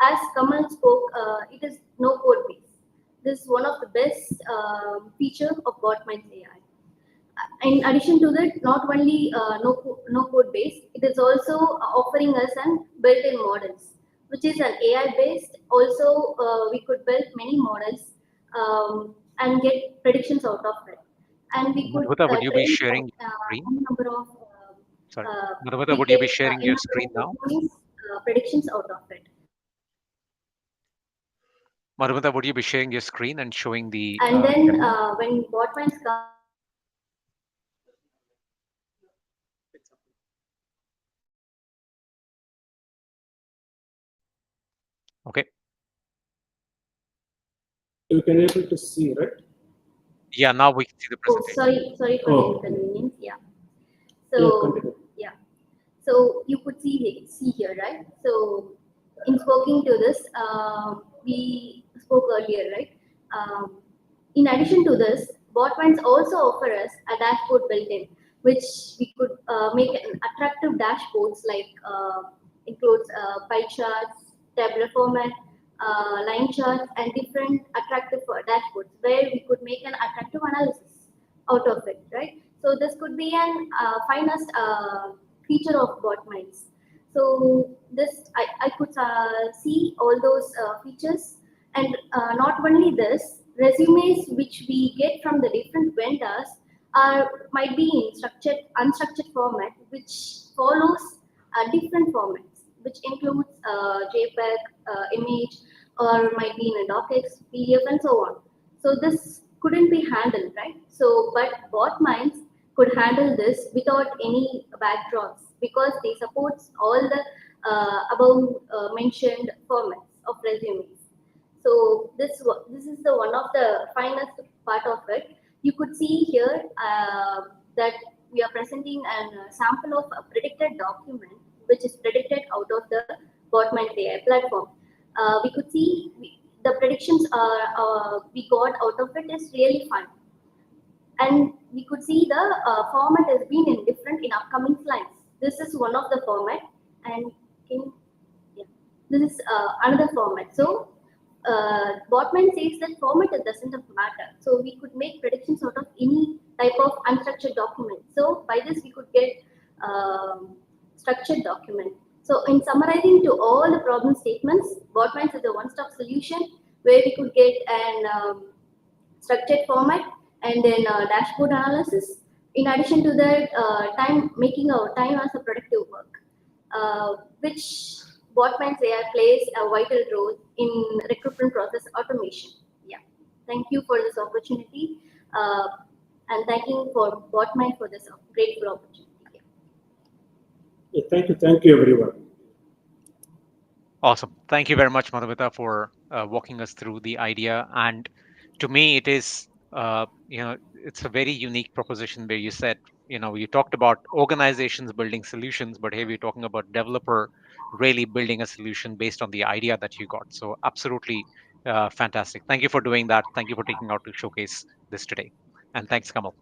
as Kamal spoke, it is no code base. This is one of the best feature of Botminds AI. In addition to that, not only no code base, it is also offering us an built-in models, which is an AI based. Also, we could build many models and get predictions out of it. And we could Madhumita, would you be train sharing your screen? any number of Sorry, uh, Madhumita, we would you get be sharing any your number screen now? of predictions out of it. Madhumita, would you be sharing your screen and showing the And then demo? when Botminds come. Okay. You can able to see, right? Yeah, now we can see the Oh, presentation. sorry for the inconvenience. Yeah. So yeah. So you could see here, right? So in speaking to this, we spoke earlier, right? In addition to this, Botminds also offer us a dashboard built-in, which we could make an attractive dashboards like includes pie charts, tabular format, line charts, and different attractive dashboards where we could make an attractive analysis out of it, right? So So this could be an finest feature of Botminds. So this I could see all those features, and not only this, resumes which we get from the different vendors might be in structured unstructured format, which follows different formats, which includes JPEG, image, or might be in a docx, PDF, and so on. So this couldn't be handled, right? So but Botminds could handle this without any backdrops because they support all the above mentioned formats of resumes. So this is the one of the finest part of it. You could see here that we are presenting a sample of a predicted document which is predicted out of the Botminds AI platform. We could see the predictions we got out of it is really fun, and we could see the format has been in different in upcoming slides. This is one of the format, and can, yeah, this is another format. So Botman says that format doesn't matter. So we could make predictions out of any type of unstructured document. So by this we could get structured document. So in summarizing to all the problem statements, Botminds is a one-stop solution where we could get an structured format and then dashboard analysis. In addition to that, time making our time as a productive work, which Botminds AI plays a vital role in recruitment process automation. Yeah, thank you for this opportunity, and thanking for Botminds for this grateful opportunity. Yeah, thank you, everyone. Awesome. Thank you very much, Madhavita, for walking us through the idea. And to me, it is, it's a very unique proposition where you said, you talked about organizations building solutions, but here we're talking about developer really building a solution based on the idea that you got. So absolutely fantastic. Thank you for doing that. Thank you for taking out to showcase this today. And thanks, Kamal.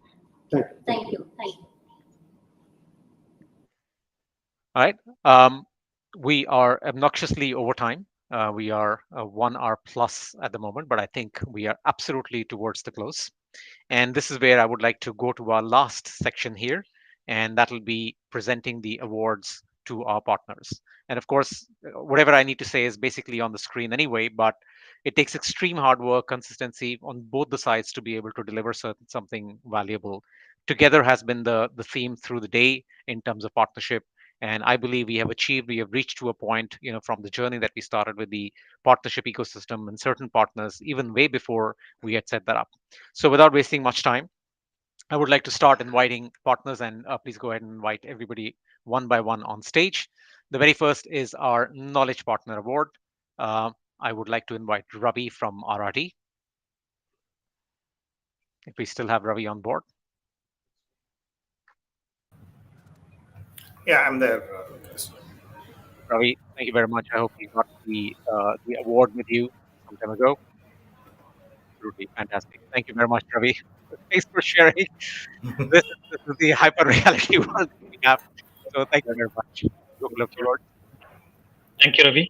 Thank you. All right. We are obnoxiously over time. We are 1 hour plus at the moment, but I think we are absolutely towards the close. And this is where I would like to go to our last section here, and that will be presenting the awards to our partners. And of course, whatever I need to say is basically on the screen anyway, but it takes extreme hard work, consistency on both the sides to be able to deliver something valuable. Together has been the theme through the day in terms of partnership, and I believe we have reached to a point, from the journey that we started with the partnership ecosystem and certain partners even way before we had set that up. So without wasting much time, I would like to start inviting partners, and please go ahead and invite everybody one by one on stage. The very first is our Knowledge Partner Award. I would like to invite Ravi from RRT. If we still have Ravi on board. Yeah, I'm there. Ravi, thank you very much. I hope you got the award with you some time ago. Absolutely fantastic. Thank you very much, Ravi. Thanks for sharing. This is the hyper reality world that we have. So thank you very much. Gokul, a few words. Thank you, Ravi.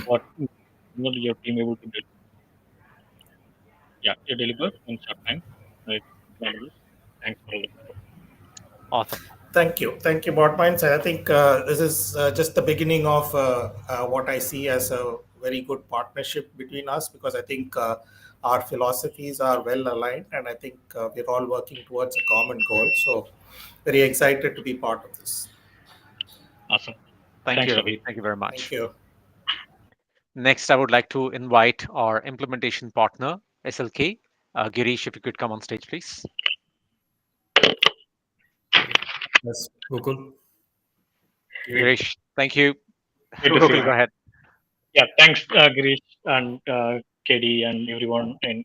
What your team able to do? Yeah, you deliver in short time. Right. Thanks for all the support. Awesome. Thank you, Botminds. I think this is just the beginning of what I see as a very good partnership between us, because I think our philosophies are well aligned, and I think we're all working towards a common goal. So, very excited to be part of this. Awesome. Thank you, Ravi. Ravi. Thank you very much. Thank you. Next, I would like to invite our implementation partner, SLK. Girish, if you could come on stage, please. Yes, Gokul. Girish, thank you. Good to see Gokul, you. go ahead. Yeah, thanks, Girish and KD and everyone in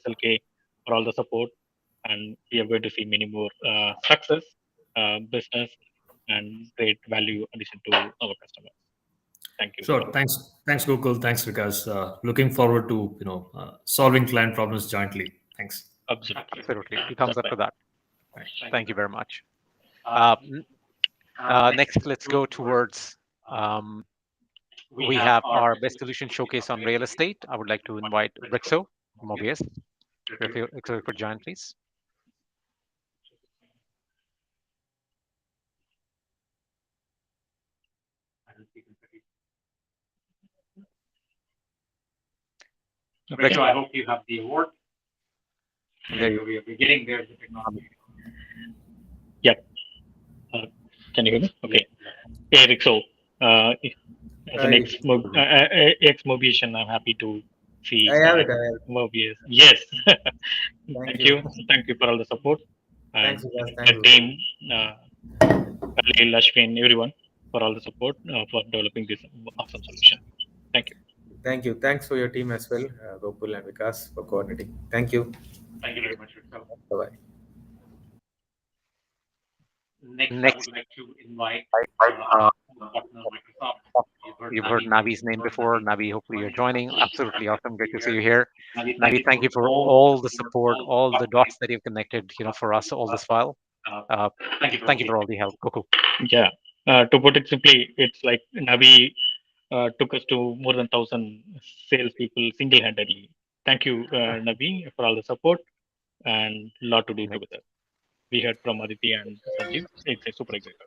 SLK for all the support. And we are going to see many more success, business, and great value addition to our customers. Thank you. Sure. Thanks, Gokul. Thanks, Vikas. Looking forward to solving client problems jointly. Thanks. Absolutely. Two thumbs up to that. Thank you very much. Next, let's go towards. We have our best solution showcase on real estate. I would like to invite Rixo from OBS. If you could join, please. Rachel, I hope you have the award. There you We're getting there with the technology. Yep. Can you hear me? Okay. Eric, so as an I ex Mobius, I'm happy to see have it. I have it. Mobius. Yes. Thank Thank you. you. Thank you for all the support Thanks, and Vikas. the Thanks, Gokul. team, Khalil, Ashwin, everyone for all the support for developing this awesome solution. Thank you. Thank you. Thanks for your team as well, Gokul and Vikas, for coordinating. Thank you. Thank you very much, Rachel. Bye bye. Next, I would next. like to invite Uh, our partner Microsoft. You've heard you've heard Navi's name Navi's name before. before. Navi, thank you Navi, for hopefully you're joining. joining. Absolutely awesome. Absolutely awesome. Great Great to to see see you you here. here. Navi, thank Navi, you thank for you for all the all the support, support, all the all the dots that dots you've that you've connected, uh, for us all uh, this while. Uh, thank you for all thank you the for all help. the help. Goku. Yeah. To put it simply, it's like Navi took us to more than 1,000 salespeople single-handedly. Thank you, Navi, for all the support and a lot to do together. We heard from Aditi and Sanjeev. It's a super exciting.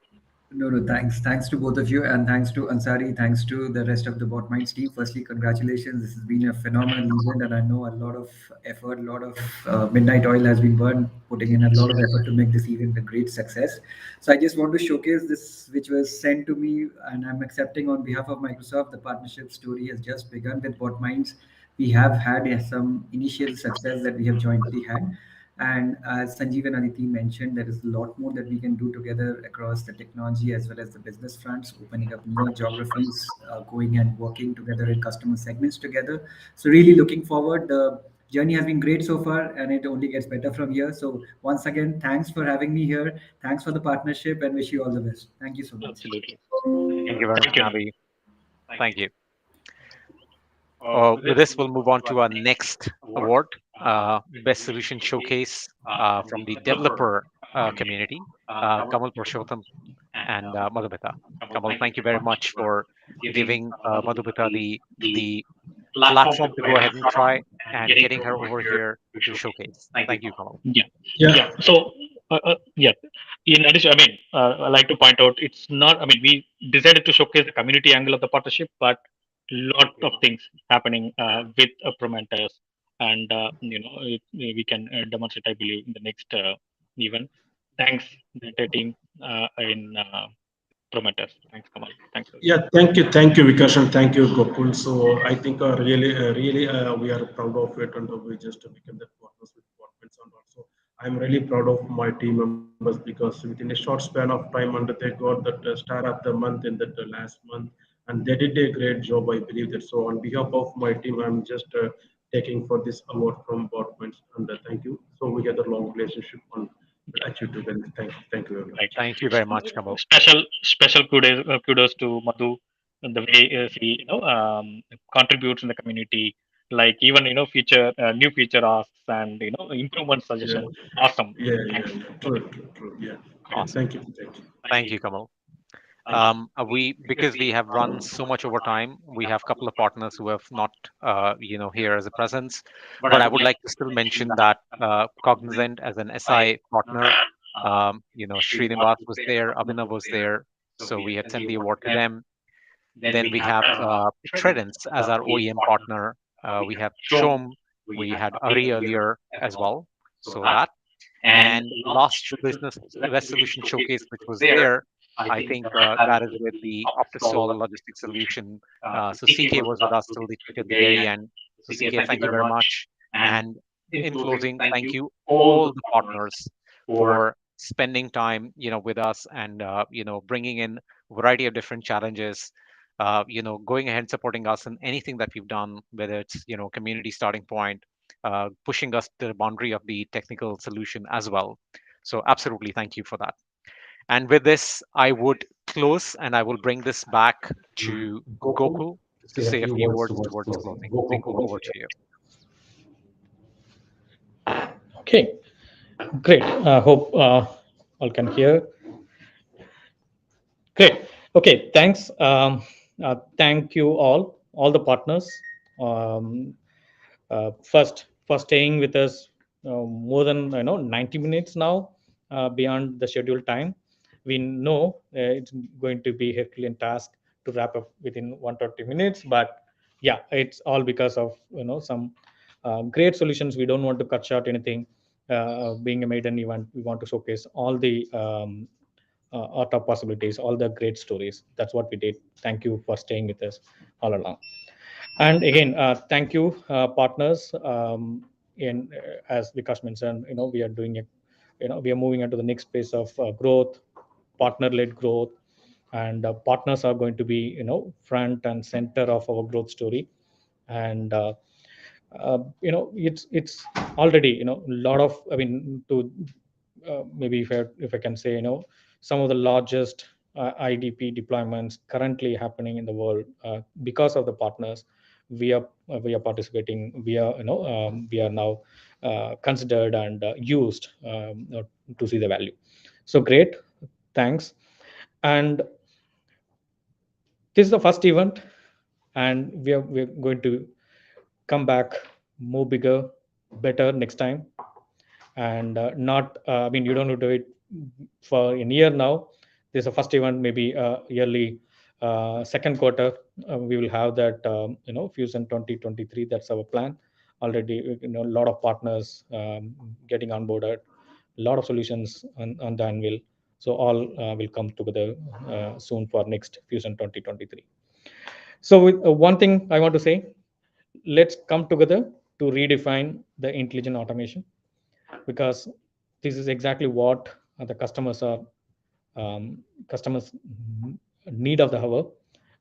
No, no, thanks. Thanks to both of you, and thanks to Ansari, thanks to the rest of the Botminds team. Firstly, congratulations. This has been a phenomenal event, and I know a lot of effort, a lot of midnight oil has been burned, putting in a lot of effort to make this event a great success. So I just want to showcase this, which was sent to me, and I'm accepting on behalf of Microsoft. The partnership story has just begun with Botminds. We have had some initial success that we have jointly had. And as Sanjeev and Aditi mentioned, there is a lot more that we can do together across the technology as well as the business fronts, opening up newer geographies, going and working together in customer segments together. So really looking forward. The journey has been great so far, and it only gets better from here. So once again, thanks for having me here. Thanks for the partnership, and wish you all the best. Thank you so much. Absolutely. Thank you very much, Thank you, Navi. Navi. Thank you. With With this, this, we'll we'll move move on on to our to our next next award, award, Best Best Solution Solution Showcase Showcase from from the the developer developer community. community, Kamal Kamal Purushottam Purushottam and and Madhumita. Madhumita. Kamal, Kamal, thank you thank you very very much much for for giving giving Madhumita Madhumita the the platform to platform to go go ahead and ahead and try try and and getting her getting her over over here here to to showcase. showcase. Thank you, Thank you, Kamal. Kamal. Yeah. Yeah. Yeah. So, yeah. In addition, I mean, I like to point out it's not. I mean, we decided to showcase the community angle of the partnership, but lot of things happening with Prometheus, and we can demonstrate, I believe, in the next event. Thanks, the entire team in Prometheus. Thanks, Kamal. Thanks. Yeah, thank you, Vikash, and thank you, Gokul. So I think really, we are proud of it, and we just became the partners with Botminds, and also I'm really proud of my team members because within a short span of time, and they got that Star of the Month in that last month, and they did a great job. I believe that. So on behalf of my team, I'm just taking for this award from Botminds, and thank you. So we get a long relationship on achieve together. Thank you very much. Right. Thank you very much, Kamal. Special kudos to Madhu and the way he contributes in the community. Like even future new feature asks and improvement Yeah, suggestion. Awesome. Thanks. true. Yeah. Okay, Awesome. thank you. Thank you, Kamal. We because we have run so much over time, we have a couple of partners who have not here as a presence, but I would like to still mention that Cognizant as an SI partner, Srinivas was there, Abhinav was there, so we had sent the award to them. Then we have Tredence as our OEM partner. We have Shom, we had Ari earlier as well, so that. And last business West Solution Showcase, which was there, I think that is with the Optisol Logistics Solution. So CK was with us till the very end. So CK, thank you very much. And in closing, thank you all the partners for spending time, with us and bringing in a variety of different challenges. Going ahead and supporting us in anything that we've done, whether it's community starting point, pushing us to the boundary of the technical solution as well. So absolutely, thank you for that. And with this, I would close and I will bring this back to Gokul to say a few words towards closing. Gokul, over to you. Okay. Great. Hope all can hear. Great. Okay. Thanks. Thank you all the partners. Um, first for staying with us more than 90 minutes now, beyond the scheduled time. We know it's going to be a Herculean task to wrap up within 120 minutes, but yeah, it's all because of some great solutions. We don't want to cut short anything. Being a maiden event, we want to showcase all the art of possibilities, all the great stories. That's what we did. Thank you for staying with us all along. And again, thank you, partners. As Vikas mentioned, we are doing it. We are moving into the next phase of growth, partner-led growth, and partners are going to be front and center of our growth story. And it's already a lot of, I mean, to maybe if I can say, some of the largest IDP deployments currently happening in the world, because of the partners we are participating. We are now considered and used to see the value. So great, thanks. And this is the first event, and we're going to come back more bigger, better next time. And not I mean, you don't have to do it for a year now. This is a first event, maybe yearly, second quarter. We will have that Fusion 2023. That's our plan. Already a lot of partners getting onboarded, a lot of solutions on the anvil. So all will come together soon for next Fusion 2023. So one thing I want to say, let's come together to redefine the intelligent automation, because this is exactly what the customers need of the hour.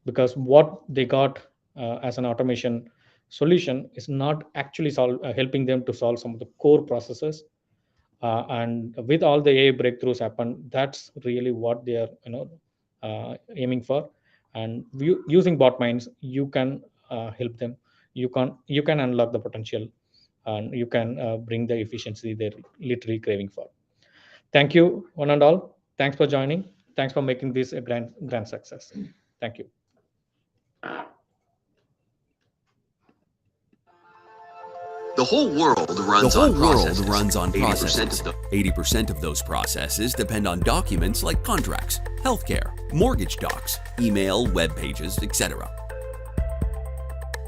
Because what they got as an automation solution is not actually helping them to solve some of the core processes. And with all the AI breakthroughs happen, that's really what they are aiming for. And using Botminds, you can help them. You can unlock the potential, and you can bring the efficiency they're literally craving for. Thank you, one and all. Thanks for joining. Thanks for making this a grand success. Thank you. The whole world runs on processes. 80% of those processes depend on documents like contracts, healthcare, mortgage docs, email, web pages, etc.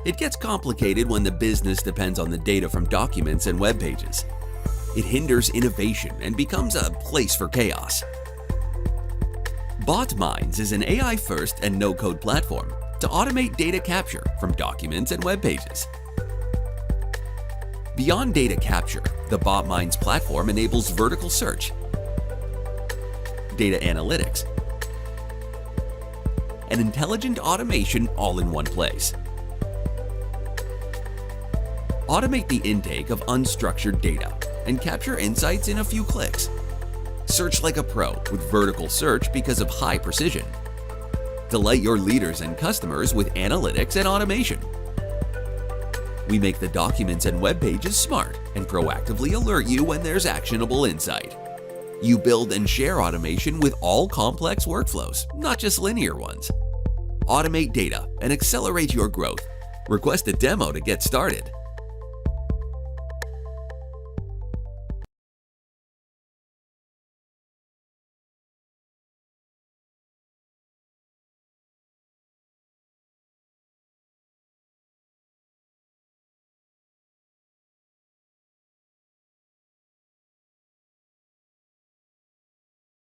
It gets complicated when the business depends on the data from documents and web pages. It hinders innovation and becomes a place for chaos. Botminds is an AI-first and no-code platform to automate data capture from documents and web pages. Beyond data capture, the Botminds platform enables vertical search, data analytics, and intelligent automation all in one place. Automate the intake of unstructured data and capture insights in a few clicks. Search like a pro with vertical search because of high precision. Delight your leaders and customers with analytics and automation. We make the documents and web pages smart and proactively alert you when there's actionable insight. You build and share automation with all complex workflows, not just linear ones. Automate data and accelerate your growth. Request a demo to get started.